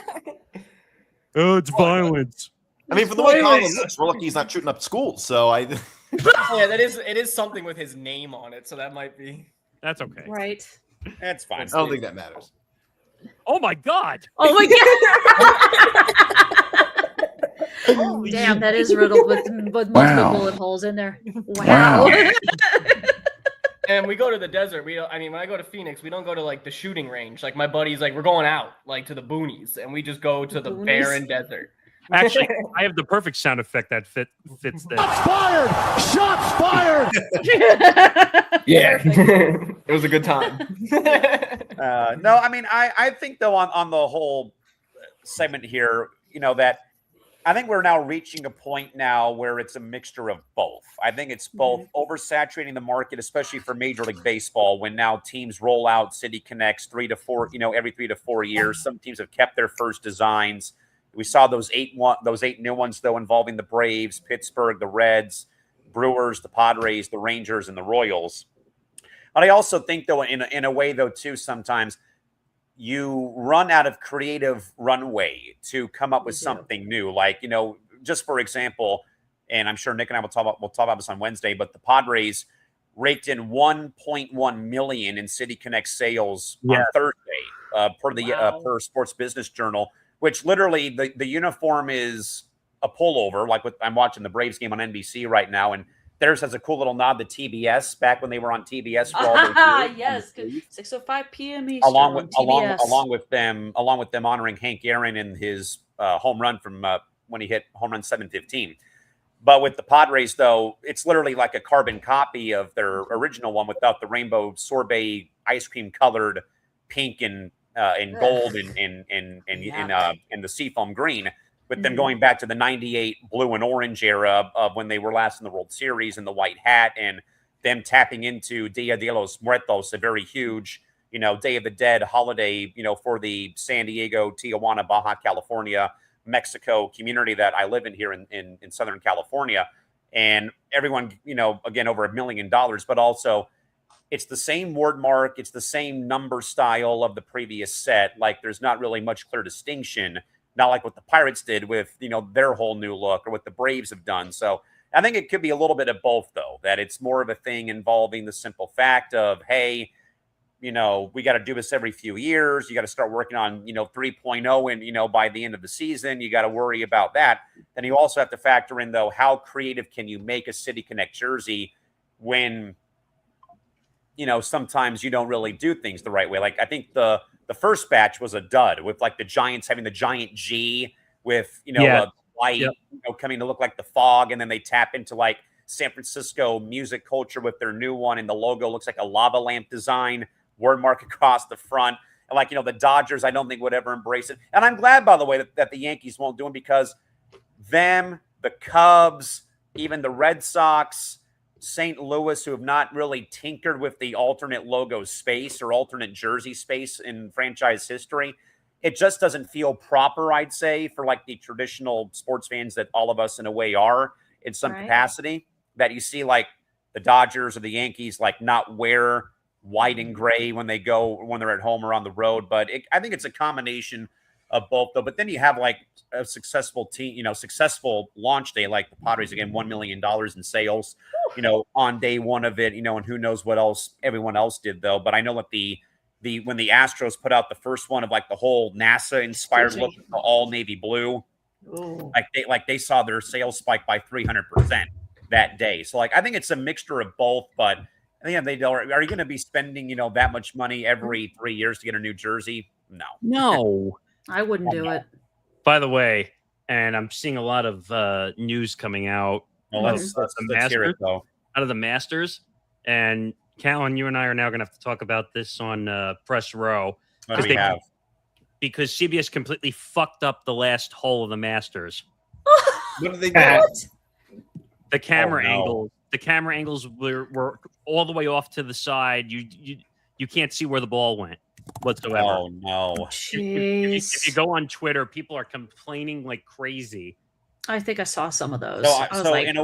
Oh, it's violence. I mean, for the way Colin looks, we're lucky he's not shooting up schools. So I. Yeah, it is something with his name on it, so that might be. That's okay. Right. That's fine. I don't think that matters. Oh my God! Oh my God! Damn, that is riddled with multiple bullet holes in there. Wow. And we go to the desert. We don't. I mean, when I go to Phoenix, we don't go to like the shooting range. Like my buddy's like, we're going out like to the boonies, and we just go to the barren desert. Actually, I have the perfect sound effect that fits this. Shots fired! Shots fired! Yeah, it was a good time. No, I mean, I think though on the whole segment here, that I think we're now reaching a point now where it's a mixture of both. I think it's both oversaturating the market, especially for Major League Baseball, when now teams roll out City Connects 3 to 4, every 3 to 4 years. Some teams have kept their first designs. We saw those 8 new ones though, involving the Braves, Pittsburgh, the Reds, Brewers, the Padres, the Rangers, and the Royals. But I also think though, in a way though too, sometimes you run out of creative runway to come up with something new. Like, just for example, and I'm sure Nick and I will talk about this on Wednesday, but the Padres raked in 1.1 million in City Connect sales on Thursday, per Sports Business Journal, which literally the uniform is a pullover. Like I'm watching the Braves game on NBC right now, and theirs has a cool little nod to TBS back when they were on TBS for all those years. Yes, 6:05 p.m. Eastern along with them honoring Hank Aaron in his home run from when he hit home run 715. But with the Padres, though, it's literally like a carbon copy of their original one without the rainbow sorbet ice cream colored pink and gold and the seafoam green. With them going back to the 98 blue and orange era of when they were last in the World Series and the white hat, and them tapping into Dia de los Muertos, a very huge, Day of the Dead holiday, for the San Diego, Tijuana, Baja California, Mexico community that I live in here in Southern California. And everyone, again, over $1 million, but also it's the same word mark. It's the same number style of the previous set. Like there's not really much clear distinction. Not like what the Pirates did with, their whole new look or what the Braves have done. So I think it could be a little bit of both, though, that it's more of a thing involving the simple fact of, hey, we got to do this every few years. You got to start working on, 3.0 and, by the end of the season, you got to worry about that. Then you also have to factor in, though, how creative can you make a City Connect jersey when, sometimes you don't really do things the right way. Like I think the first batch was a dud with like the Giants having the giant G with, a light, coming to look like the fog. And then they tap into like San Francisco music culture with their new one. And the logo looks like a lava lamp design, word mark across the front. And like, the Dodgers, I don't think would ever embrace it. And I'm glad, by the way, that the Yankees won't do it because them, the Cubs, even the Red Sox, St. Louis, who have not really tinkered with the alternate logo space or alternate jersey space in franchise history. It just doesn't feel proper, I'd say, for like the traditional sports fans that all of us in a way are in some capacity, that you see like the Dodgers or the Yankees like not wear white and gray when they're at home or on the road. But I think it's a combination of both, though. But then you have like a successful team, successful launch day, like the Padres, again, $1 million in sales, on day one of it, and who knows what else everyone else did, though. But I know that when the Astros put out the first one of like the whole NASA inspired look, the all navy blue, they saw their sales spike by 300% that day. So like, I think it's a mixture of both, but are you going to be spending, that much money every 3 years to get a new jersey? No. I wouldn't do it. By the way, and I'm seeing a lot of news coming out. Let's hear it, though. Out of the Masters. And Callan, you and I are now going to have to talk about this on Press Row. What do we have? Because CBS completely fucked up the last hole of the Masters. What did they do? The camera angles. The camera angles were all the way off to the side. You can't see where the ball went whatsoever. Oh no! If you go on Twitter, people are complaining like crazy. I think I saw some of those. So in a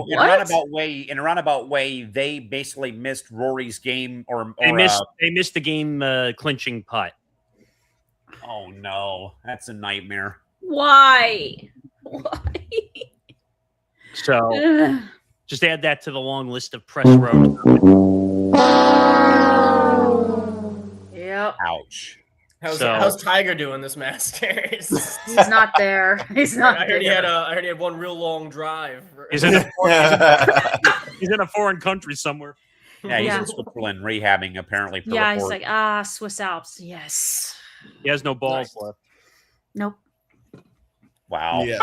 roundabout way, they basically missed Rory's game, or they missed the game clinching putt. Oh no, that's a nightmare. Why? So just add that to the long list of press road. Yep. Ouch. How's Tiger doing this Masters? He's not there. He's not. I heard there. I heard he had one real long drive. He's in a foreign country somewhere. Yeah, he's in Switzerland rehabbing apparently. Per Yeah, report. he's like, Swiss Alps. Yes. He has no balls left. Nope. Wow. Yeah.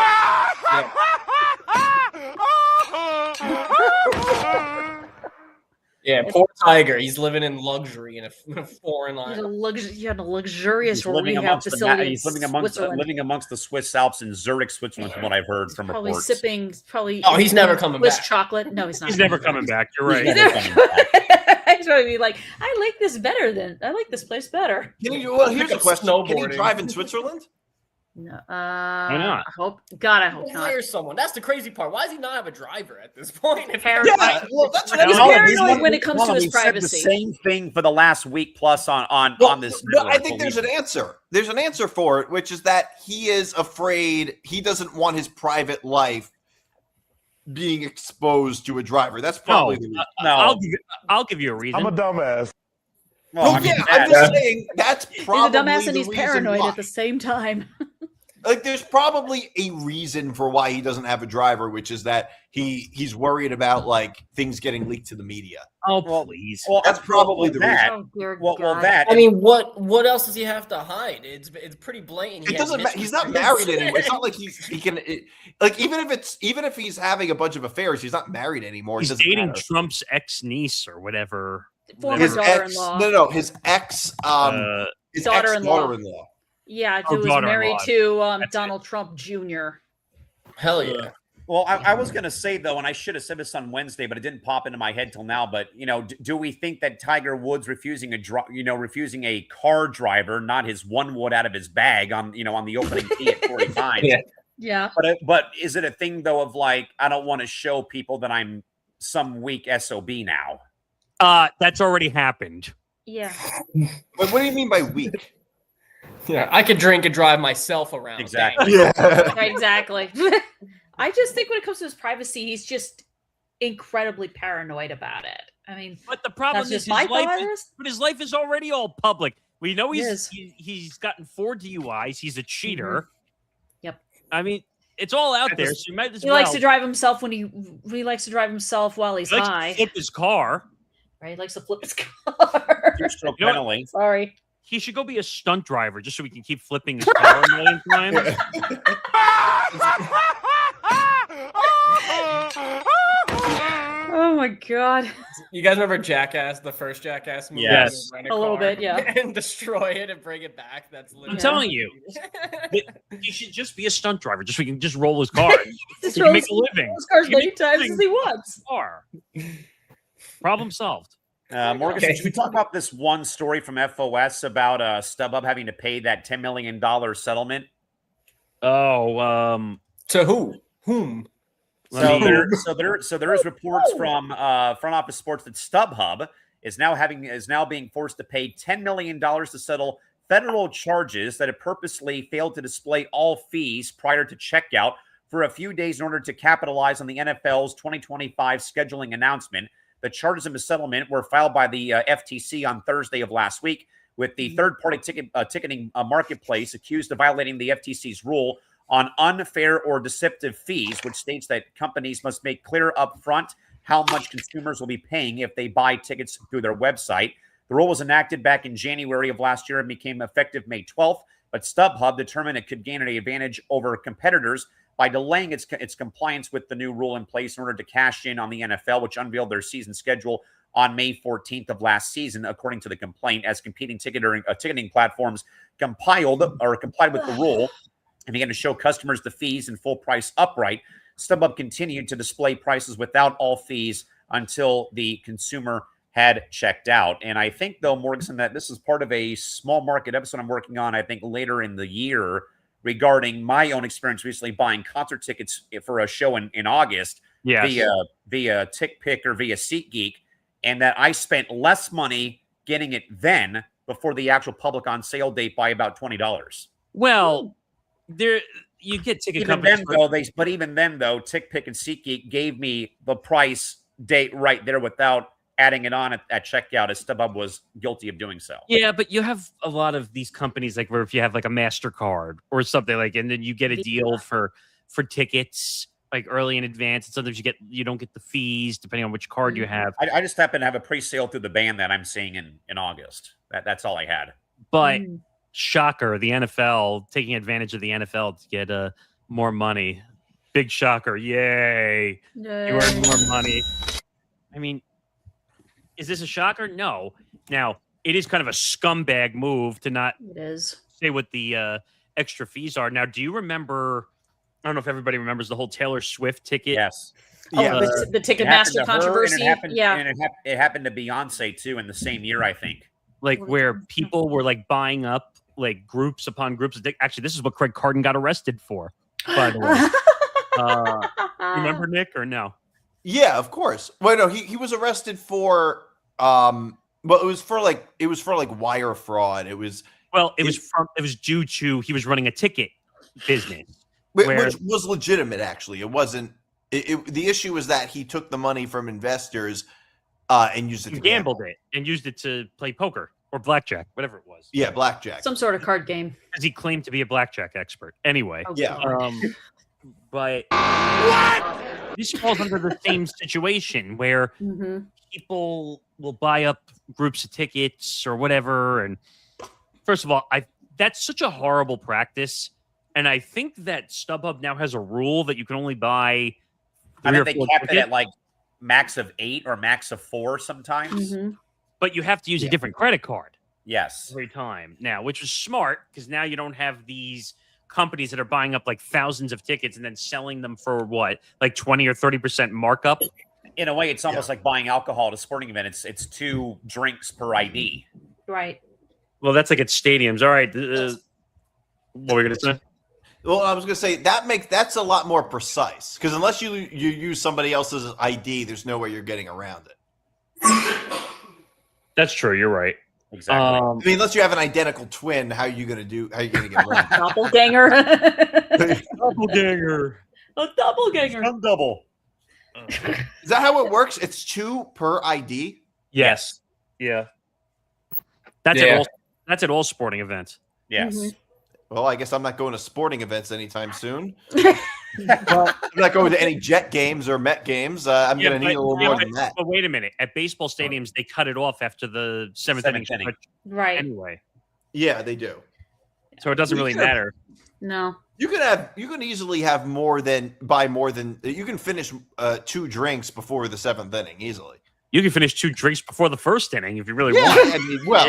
Yeah, poor Tiger. He's living in luxury in a foreign He's land. you had a luxurious He's living rehab amongst facility. he's living amongst the Swiss Alps in Zurich, Switzerland, from what I've heard from Probably reports. sipping. Oh, he's never coming Swiss back. chocolate. No, he's not. He's never coming back. You're right. He's probably be like, I like this place better. Well, here's a question: Can he snowboarding. drive in Switzerland? No, not? I hope not. Hire someone. That's the crazy part. Why does he not have a driver at this point? If Paranoid. Well, that's what He's I'm saying. paranoid when it comes to his We've said privacy. the same thing for the last week plus on this. But network, I think there's an answer. There's an answer for it, which is that he is afraid. He doesn't want his private life being exposed to a driver. That's probably the reason. I'll give you a reason. I'm a dumbass. Well, I'm just saying that's probably He's a dumbass and the he's reason paranoid why. at the same time. Like, there's probably a reason for why he doesn't have a driver, which is that he's worried about like things getting leaked to the media. Oh, please. Well, That's probably the that. Oh, dear Well, God. that. I mean, what else does he have to hide? It's pretty blatant. It doesn't. He's not married anymore. It's not like he can. Like even if he's having a bunch of affairs, he's not married anymore. He's It doesn't dating matter. Trump's ex-niece or whatever. Former His daughter-in-law. No, his ex. His Daughter-in-law. daughter-in-law. Yeah, Oh, who was married daughter-in-law. to Donald Trump Jr. Hell yeah. Well, I was going to say, though, and I should have said this on Wednesday, but it didn't pop into my head till now. But, do we think that Tiger Woods refusing a car driver, not his one wood out of his bag on the opening tee at 45? Yeah. But is it a thing, though, of like, I don't want to show people that I'm some weak SOB now? That's already happened. Yeah. But what do you mean by weak? Yeah, I could drink and drive myself around. Exactly. Yeah. Right, exactly. I just think when it comes to his privacy, he's just incredibly paranoid about it. I mean, But the problem that's is just my thought. his life is already all public. We know It is. he's gotten 4 DUIs. He's a cheater. Yep. I mean, it's all out there. So you might as He well. likes to drive himself when he likes to drive himself while he's He likes to high. flip his car. Right? He likes to flip his car. Two-stroke You know what? penalty. Sorry. He should go be a stunt driver just so we can keep flipping his car a million times. Oh my God. You guys remember Jackass, the first Jackass movie? Yes. Rent A little car bit, yeah. And destroy it and bring it back. That's I'm literally. telling you, he should just be a stunt driver just so we can just roll his car. Just He can make a living. Those cars He can many make a times living as he wants. car. Problem solved. Morgan, should we talk about this one story from FOS about StubHub having to pay that $10 million settlement? Oh, to who? Whom? So there is reports from Front Office Sports that StubHub is now being forced to pay $10 million to settle federal charges that it purposely failed to display all fees prior to checkout for a few days in order to capitalize on the NFL's 2025 scheduling announcement. The charges in the settlement were filed by the FTC on Thursday of last week, with the third-party ticketing marketplace accused of violating the FTC's rule on unfair or deceptive fees, which states that companies must make clear upfront how much consumers will be paying if they buy tickets through their website. The rule was enacted back in January of last year and became effective May 12th, but StubHub determined it could gain an advantage over competitors by delaying its compliance with the new rule in place in order to cash in on the NFL, which unveiled their season schedule on May 14th of last season, according to the complaint, as competing ticketing platforms complied with the rule and began to show customers the fees and full price upright. StubHub continued to display prices without all fees until the consumer had checked out. And I think, though, Morgan, that this is part of a small market episode I'm working on, I think, later in the year, regarding my own experience recently buying concert tickets for a show in August via TickPick or via SeatGeek, and that I spent less money getting it then before the actual public on sale date by about $20. Well, you get ticket Even companies. even then, though, TickPick and SeatGeek gave me the price date right there without adding it on at checkout, as StubHub was guilty of doing so. Yeah, but you have a lot of these companies, like where if you have like a MasterCard or something like, and then you get a deal for tickets like early in advance, and sometimes you don't get the fees depending on which card you have. I just happen to have a pre-sale through the band that I'm seeing in August. That's all I had. But shocker, the NFL taking advantage of the NFL to get more money. Big shocker. Yay. You earn more money. I mean, is this a shocker? No. Now, it is kind of a scumbag move to not say what the extra fees are. Now, do you remember, I don't know if everybody remembers the whole Taylor Swift ticket. Yes. Yeah. The Ticketmaster controversy. It happened to Beyonce too in the same year, I think. Like where people were like buying up like groups upon groups. Actually, this is what Craig Carton got arrested for, by the way. Remember, Nick, or no? Yeah, of course. Well, no, he was arrested for well, it was for like wire fraud. It was due to he was running a ticket business, which was legitimate. Actually, it wasn't. The issue was that he took the money from investors and used it to gambled it and used it to play poker or blackjack, whatever it was. Yeah, blackjack. Some sort of card game. Because he claimed to be a blackjack expert. Anyway. Yeah. But this falls under the same situation where people will buy up groups of tickets or whatever. And first of all, that's such a horrible practice. And I think that StubHub now has a rule that you can only buy. I think they capped it at like max of 8 or max of 4 sometimes. But you have to use a different credit card. Yes. Every time now, which is smart because now you don't have these companies that are buying up like thousands of tickets and then selling them for what, like 20 or 30% markup. In a way, it's almost like buying alcohol at a sporting event. It's 2 drinks per ID. Right. Well, that's like at stadiums. All right. What were you going to say? Well, I was going to say that's a lot more precise because unless you use somebody else's ID, there's no way you're getting around it. That's true. You're right. Exactly. I mean, unless you have an identical twin, how are you going to get around? Doppelganger. Doppelganger. A doppelganger. Some double. Is that how it works? It's 2 per ID. Yes. Yeah. That's at all sporting events. Yes. Well, I guess I'm not going to sporting events anytime soon. I'm not going to any Jet games or Met games. I'm going to need a little more than that. But wait a minute. At baseball stadiums, they cut it off after the seventh inning. Right. Anyway. Yeah, they do. So it doesn't really matter. No. You can easily have you can finish 2 drinks before the 7th inning easily. You can finish 2 drinks before the first inning if you really want. I mean, well,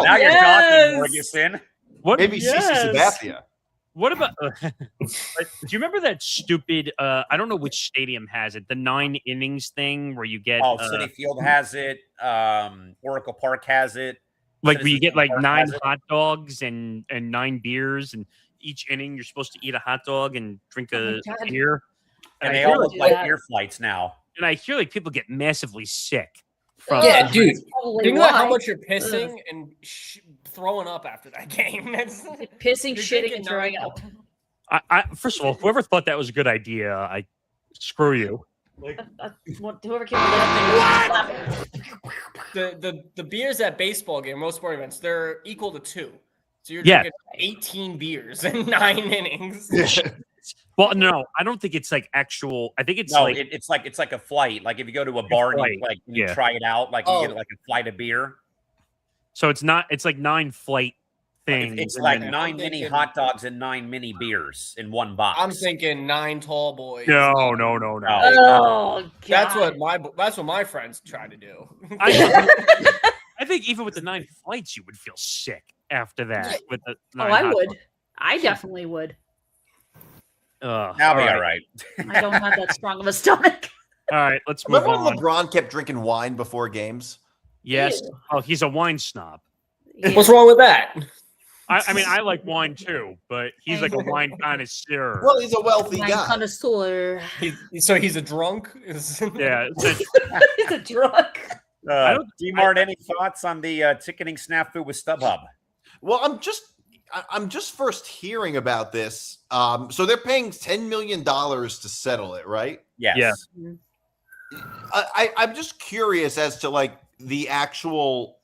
now you're talking, Morganson. Maybe CC Sabathia. What about? Do you remember that stupid? I don't know which stadium has it. The 9 innings thing where you get. City Field has it. Oracle Park has it. Like where you get like 9 hot dogs and 9 beers, and each inning you're supposed to eat a hot dog and drink a beer. And they all look like beer flights now. And I hear like people get massively sick. Yeah, dude. Think about how much you're pissing and throwing up after that game. Pissing, shitting, and throwing up. I first of all, whoever thought that was a good idea, I screw you. Like, whoever came up with that thing. The beers at baseball game, most sporting events, they're equal to 2. So you're drinking 18 beers in 9 innings. Well, no, I don't think it's like actual. I think it's it's like a flight. Like if you go to a bar and you try it out, like you get like a flight of beer. So it's not. It's like 9 flight things. It's like 9 mini hot dogs and 9 mini beers in one box. I'm thinking 9 tall boys. No. Oh, God. That's what my friends try to do. I think even with the 9 flights, you would feel sick after that. With the 9 I would. I definitely would. I'll be all right. I don't have that strong of a stomach. All right, let's move Remember on. when LeBron kept drinking wine before games? Yes. Ew. Oh, he's a wine snob. What's wrong with that? I mean, I like wine too, but he's like a wine connoisseur. Well, he's a wealthy guy. Connoisseur. So he's a drunk? Yeah. He's a drunk. DiMart, any thoughts on the ticketing snafu with StubHub? Well, I'm just first hearing about this. So they're paying $10 million to settle it, right? Yes. Yeah. I'm just curious as to like the actual,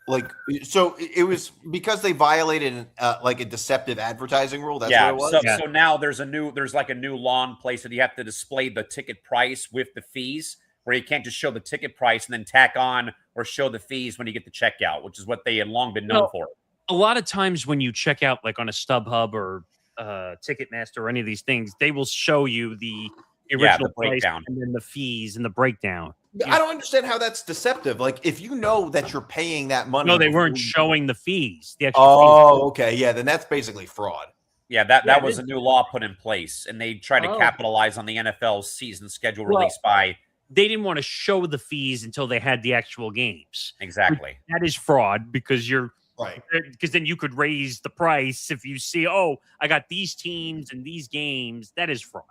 like, so it was because they violated like a deceptive advertising rule. That's what it was. So now there's like a new law in place that you have to display the ticket price with the fees, where you can't just show the ticket price and then tack on or show the fees when you get the checkout, which is what they had long been known for. A lot of times when you check out, like on a StubHub or Ticketmaster or any of these things, they will show you the original the breakdown price and then the fees and the breakdown. I don't understand how that's deceptive. Like, if you know that you're paying that money. No, they weren't showing the fees. The extra fees. Okay. Yeah, then that's basically fraud. Yeah, that was a new law put in place, and they tried to capitalize on the NFL's season schedule released by. They didn't want to show the fees until they had the actual games. Exactly. That is fraud because you're right. Because then you could raise the price if you see, oh, I got these teams and these games. That is fraud.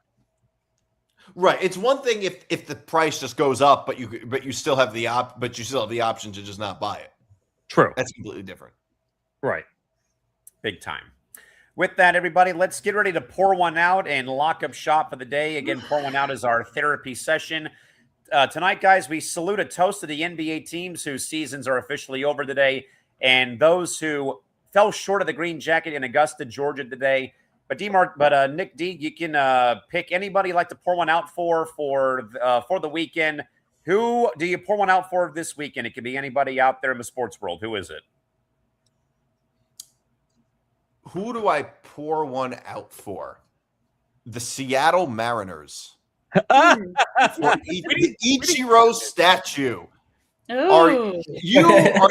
Right. It's one thing if the price just goes up, but you still have the option to just not buy it. True. That's completely different. Right. Big time. With that, everybody, let's get ready to pour one out and lock up shop for the day. Again, pour one out is our therapy session. Tonight, guys, we salute a toast to the NBA teams whose seasons are officially over today, and those who fell short of the green jacket in Augusta, Georgia today. But Nick D, you can pick anybody you'd like to pour one out for the weekend. Who do you pour one out for this weekend? It could be anybody out there in the sports world. Who is it? Who do I pour one out for? The Seattle Mariners. For the Ichiro statue. Are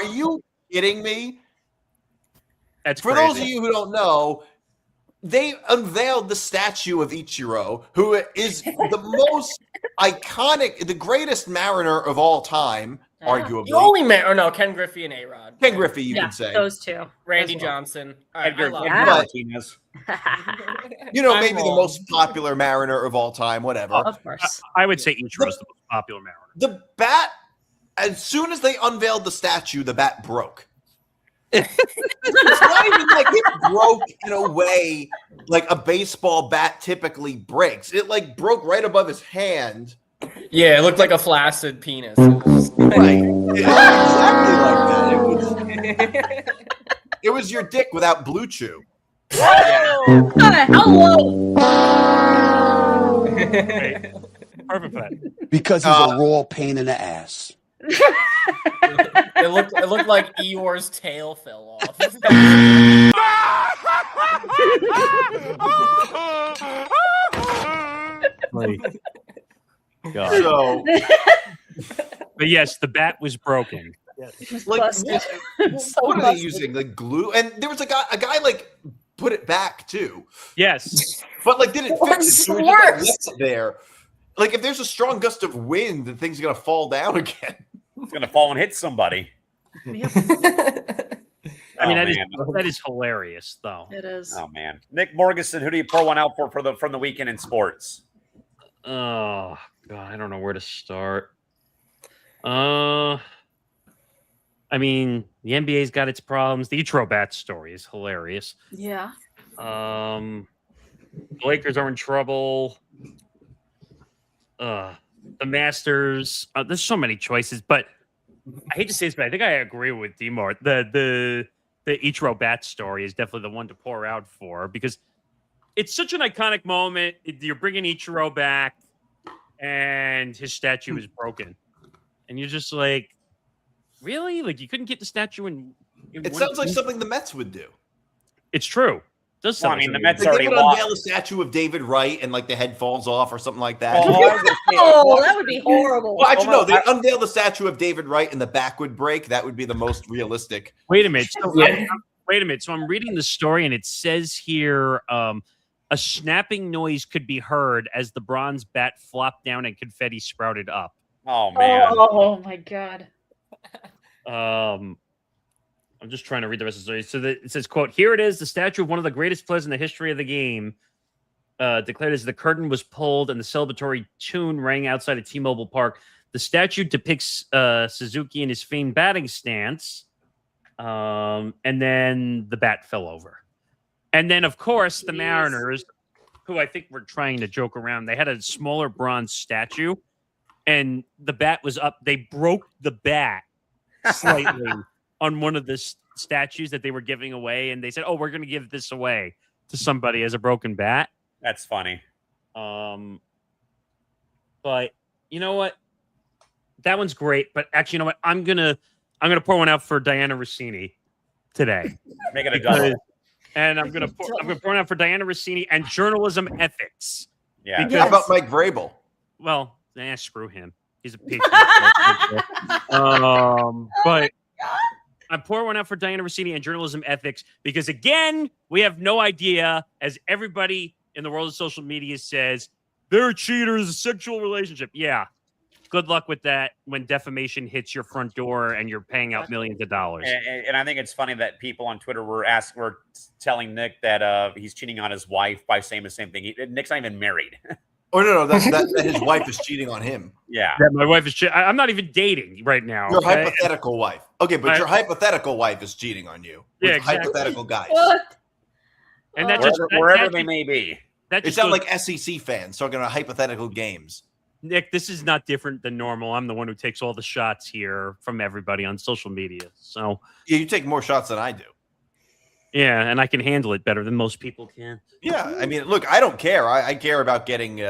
you kidding me? That's for crazy. those of you who don't know. They unveiled the statue of Ichiro, who is the most iconic, the greatest Mariner of all time, arguably. The only Ken Griffey and A-Rod. Ken Griffey, you could say. Those two. Randy Johnson. Edgar Martinez. Maybe the most popular Mariner of all time, whatever. Of course. I would say Ichiro's the most popular Mariner. The bat, as soon as they unveiled the statue, the bat broke. It's not even like it broke in a way like a baseball bat typically breaks. It like broke right above his hand. Yeah, it looked like a flaccid penis. Right. Exactly like that. It was your dick without Blue Chew. Hello. Perfect for that. Because he's a raw pain in the ass. It looked like Eeyore's tail fell off. God. So, but yes, the bat was broken. Like, what are they using? Like glue? And there was a guy like put it back too. Yes, but like didn't fix it. So it just, like, left it there. Like if there's a strong gust of wind, the thing's gonna fall down again. It's gonna fall and hit somebody. I mean, that is hilarious, though. It is. Oh man, Nick Morganson, who do you pour one out for from the weekend in sports? Oh God, I don't know where to start. I mean, the NBA's got its problems. The Ichiro bat story is hilarious. Yeah. The Lakers are in trouble. The Masters. There's so many choices, but I hate to say this, but I think I agree with DiMart. The Ichiro bat story is definitely the one to pour out for because it's such an iconic moment. You're bringing Ichiro back, and his statue is broken, and you're just like, really? Like you couldn't get the statue in it sounds like something the Mets would do. It's true. Does sound the Mets they already would lost. unveil a statue of David Wright and like the head falls off or something like that. Oh, that would be horrible. Well, actually, no. They unveil the statue of David Wright and the back would break. That would be the most realistic. Wait a minute. So wait a minute. So I'm reading the story and it says here a snapping noise could be heard as the bronze bat flopped down and confetti sprouted up. Oh man. Oh my God. I'm just trying to read the rest of the story. So it says, quote, here it is, the statue of one of the greatest players in the history of the game, declared as the curtain was pulled and the celebratory tune rang outside of T-Mobile Park. The statue depicts Suzuki in his famed batting stance, and then the bat fell over. And then, of course, the Mariners, who I think were trying to joke around, they had a smaller bronze statue, and the bat was up. They broke the bat slightly on one of the statues that they were giving away, and they said, "Oh, we're going to give this away to somebody as a broken bat." That's funny. But you know what? That one's great. But actually, you know what? I'm gonna pour one out for Diana Rossini today. Make it a double. And I'm gonna pour one out for Diana Rossini and journalism ethics. Yeah. How about Mike Vrabel? Well, screw him. He's a piece. But I'm pouring one out for Diana Rossini and journalism ethics because, again, we have no idea, as everybody in the world of social media says, they're cheaters, a sexual relationship. Yeah. Good luck with that when defamation hits your front door and you're paying out millions of dollars. And I think it's funny that people on Twitter were telling Nick that he's cheating on his wife by saying the same thing. Nick's not even married. Oh no, that his wife is cheating on him. Yeah, my wife is cheating. I'm not even dating right now. Your hypothetical wife. Okay, but your hypothetical wife is cheating on you. With exactly. Hypothetical guys. What? And that wherever they may be. It sounds like SEC fans talking about hypothetical games. Nick, this is not different than normal. I'm the one who takes all the shots here from everybody on social media. So yeah, you take more shots than I do. Yeah, and I can handle it better than most people can. Yeah, I mean, look, I don't care. I care about getting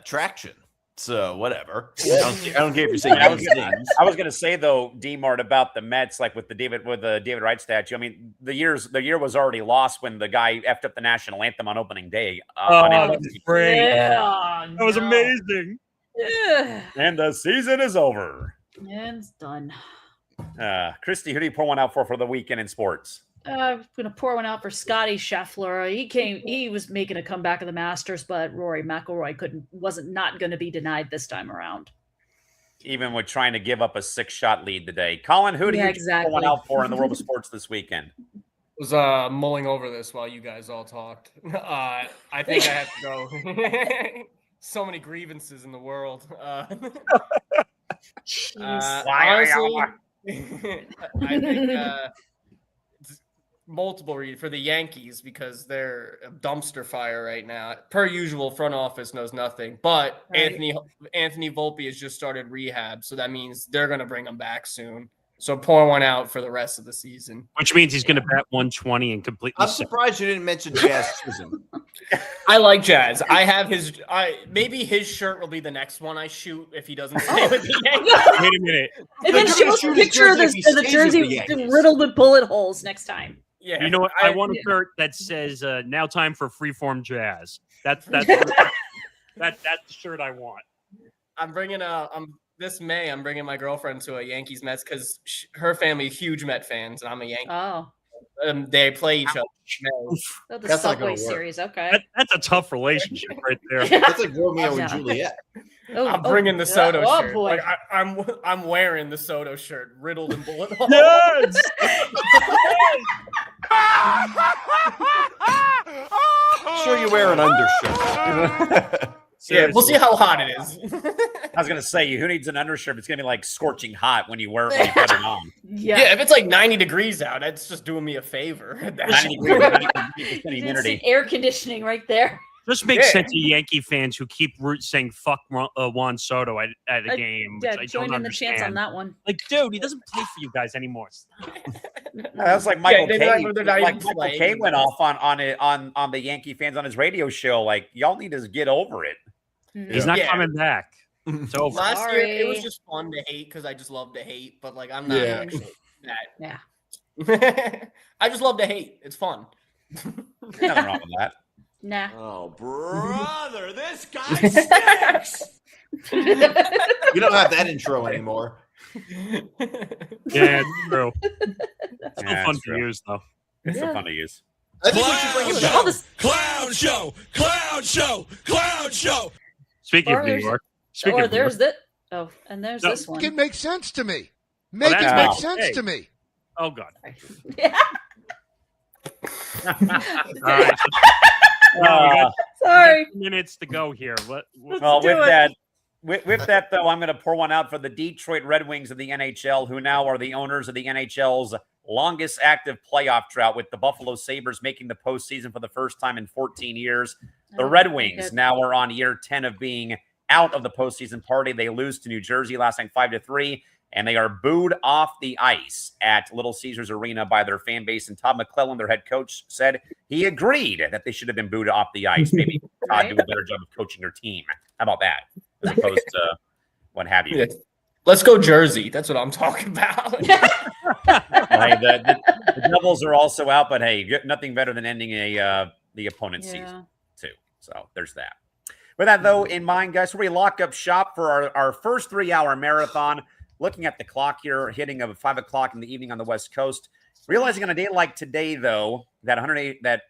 traction. So whatever. I don't care if you're saying I was going to say though, D-Mart, about the Mets, like with the David Wright statue. I mean, the year was already lost when the guy effed up the national anthem on opening day. That was great. Yeah, that was amazing. Yeah. And the season is over. And it's done. Christy, who do you pour one out for the weekend in sports? I'm gonna pour one out for Scotty Scheffler. He was making a comeback at the Masters, but Rory McIlroy wasn't going to be denied this time around. Even with trying to give up a 6-shot lead today. Colin, who do you pour one out for in the world of sports this weekend? Was mulling over this while you guys all talked. I think I have to go. So many grievances in the world. Honestly, I think multiple for the Yankees because they're a dumpster fire right now. Per usual, front office knows nothing. But right. Anthony Volpe has just started rehab, so that means they're going to bring him back soon. So pour one out for the rest of the season. Which means he's going to bat 120 and completely. I'm surprised you didn't mention Jazz Chisholm. I like Jazz. I have his. Maybe his shirt will be the next one I shoot if he doesn't stay with the Yankees. Wait a minute. And then show us a picture of the jersey riddled with bullet holes next time. Yeah. You know what? I want a shirt that says "Now time for freeform jazz." That's the shirt I want. I'm bringing this May, I'm bringing my girlfriend to a Yankees Mets because her family is huge Met fans, and I'm a Yankee. Oh. They play each other. Oh, the Subway series, okay. That's a tough relationship right there. That's like Romeo and Juliet. I'm bringing the Soto shirt. Boy. Like I'm wearing the Soto shirt, riddled in bullet holes. Yes. Sure, you wear an undershirt. Yeah, we'll see how hot it is. I was going to say, who needs an undershirt? It's going to be like scorching hot when you wear it when you put it on. Yeah, if it's like 90 degrees out, that's just doing me a favor. 90 degrees, humidity. Air conditioning right there. Just makes sense to Yankee fans who keep saying "fuck" Juan Soto at a game. Which I join don't in the understand. chance on that one. Like, dude, he doesn't play for you guys anymore. That's like Michael Kay. Michael Kay went off on the Yankee fans on his radio show. Like, y'all need to get over it. He's not coming back. It's over. Last year, it was just fun to hate because I just love to hate. But like, I'm not that. Yeah. I just love to hate. It's fun. Nothing wrong with that. Nah. Oh, brother, this guy stinks. You don't have that intro anymore. Yeah, it's true. It's still fun to use, though. It's still fun to use. I think we should bring him back. Clown show, clown show, clown show. Speaking of New York. There's this. Oh, and there's this one. Make it make sense to me. Make it make sense to me. Oh, God. Yeah. All right. Sorry. 2 minutes to go here. Well, with that, With that, though, I'm going to pour one out for the Detroit Red Wings of the NHL, who now are the owners of the NHL's longest active playoff drought, with the Buffalo Sabres making the postseason for the first time in 14 years. The Red Wings now are on year 10 of being out of the postseason party. They lose to New Jersey last night 5-3, and they are booed off the ice at Little Caesars Arena by their fan base. And Todd McClellan, their head coach, said he agreed that they should have been booed off the ice. Maybe Todd do a better job of coaching their team. How about that? As opposed to what have you. Let's go Jersey. That's what I'm talking about. The Devils are also out, but hey, nothing better than ending the opponent's season too. So there's that. With that, though, in mind, guys, we lock up shop for our first 3-hour marathon. Looking at the clock here, hitting of 5 o'clock in the evening on the West Coast. Realizing on a day like today, though, that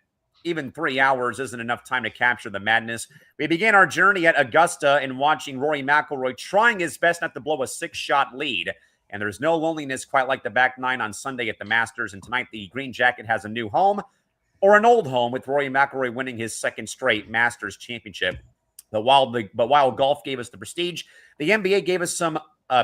even 3 hours isn't enough time to capture the madness. We began our journey at Augusta and watching Rory McIlroy trying his best not to blow a 6-shot lead. And there's no loneliness quite like the back nine on Sunday at the Masters. And tonight, the Green Jacket has a new home, or an old home, with Rory McIlroy winning his second straight Masters championship. But while golf gave us the prestige, the NBA gave us some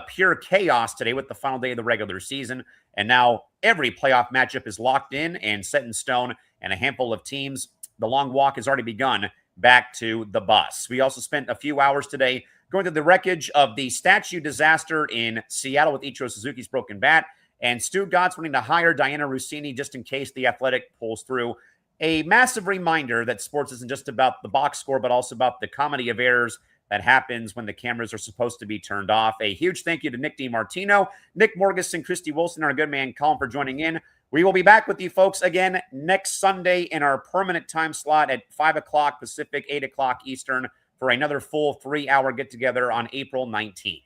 pure chaos today with the final day of the regular season. And now every playoff matchup is locked in and set in stone. And a handful of teams, the long walk has already begun back to the bus. We also spent a few hours today going through the wreckage of the statue disaster in Seattle with Ichiro Suzuki's broken bat, and Stu Gotts wanting to hire Diana Rossini just in case the Athletic pulls through. A massive reminder that sports isn't just about the box score, but also about the comedy of errors that happens when the cameras are supposed to be turned off. A huge thank you to Nick DiMartino, Nick Morgeson, Christy Wilson, our good man Colin, for joining in. We will be back with you folks again next Sunday in our permanent time slot at 5 o'clock Pacific, 8 o'clock Eastern for another full 3-hour get-together on April 19th.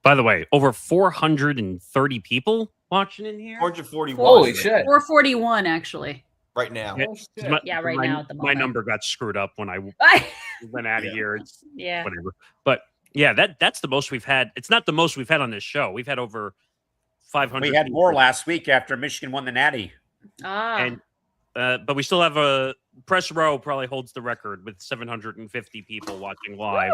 By the way, over 430 people watching in here? 441. Holy shit. 441, actually. Right now. Right now at the moment. My number got screwed up when I went out of here. It's whatever. But yeah, that's the most we've had. It's not the most we've had on this show. We've had over 500. We had more last week after Michigan won the Natty. And but we still have a press row probably holds the record with 750 people watching live.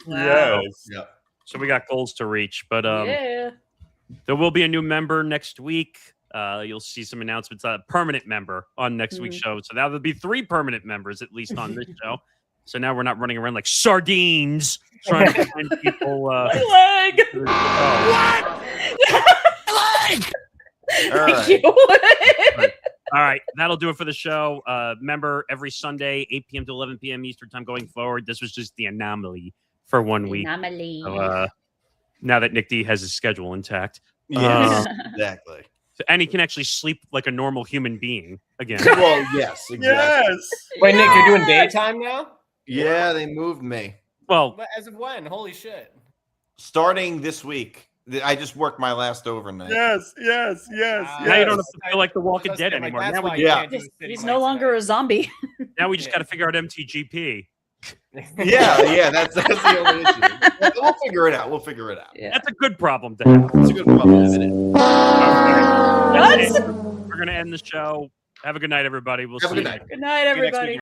Yes. Yeah. So we got goals to reach, but there will be a new member next week. You'll see some announcements. A permanent member on next week's show. So now there'll be 3 permanent members at least on this show. So now we're not running around like sardines trying to find people. My leg. What? Leg. All right, that'll do it for the show. Remember, every Sunday, 8 p.m. to 11 p.m. Eastern time going forward. This was just the anomaly for 1 week. Anomaly. Now that Nick D has his schedule intact. Yes, exactly. And he can actually sleep like a normal human being again. Well, yes, exactly. Yes. Wait, Nick, you're doing daytime now? Yeah, they moved me. Well, but as of when? Holy shit. Starting this week. I just worked my last overnight. Yes. Now you don't have to feel like the Walking Dead anymore. Now He's no longer a zombie. Now we just got to figure out MTGP. Yeah, that's the only issue. We'll figure it out. Yeah. That's a good problem to have. It's a good problem, isn't it? We're going to end the show. Have a good night, everybody. We'll see you. Good night, everybody.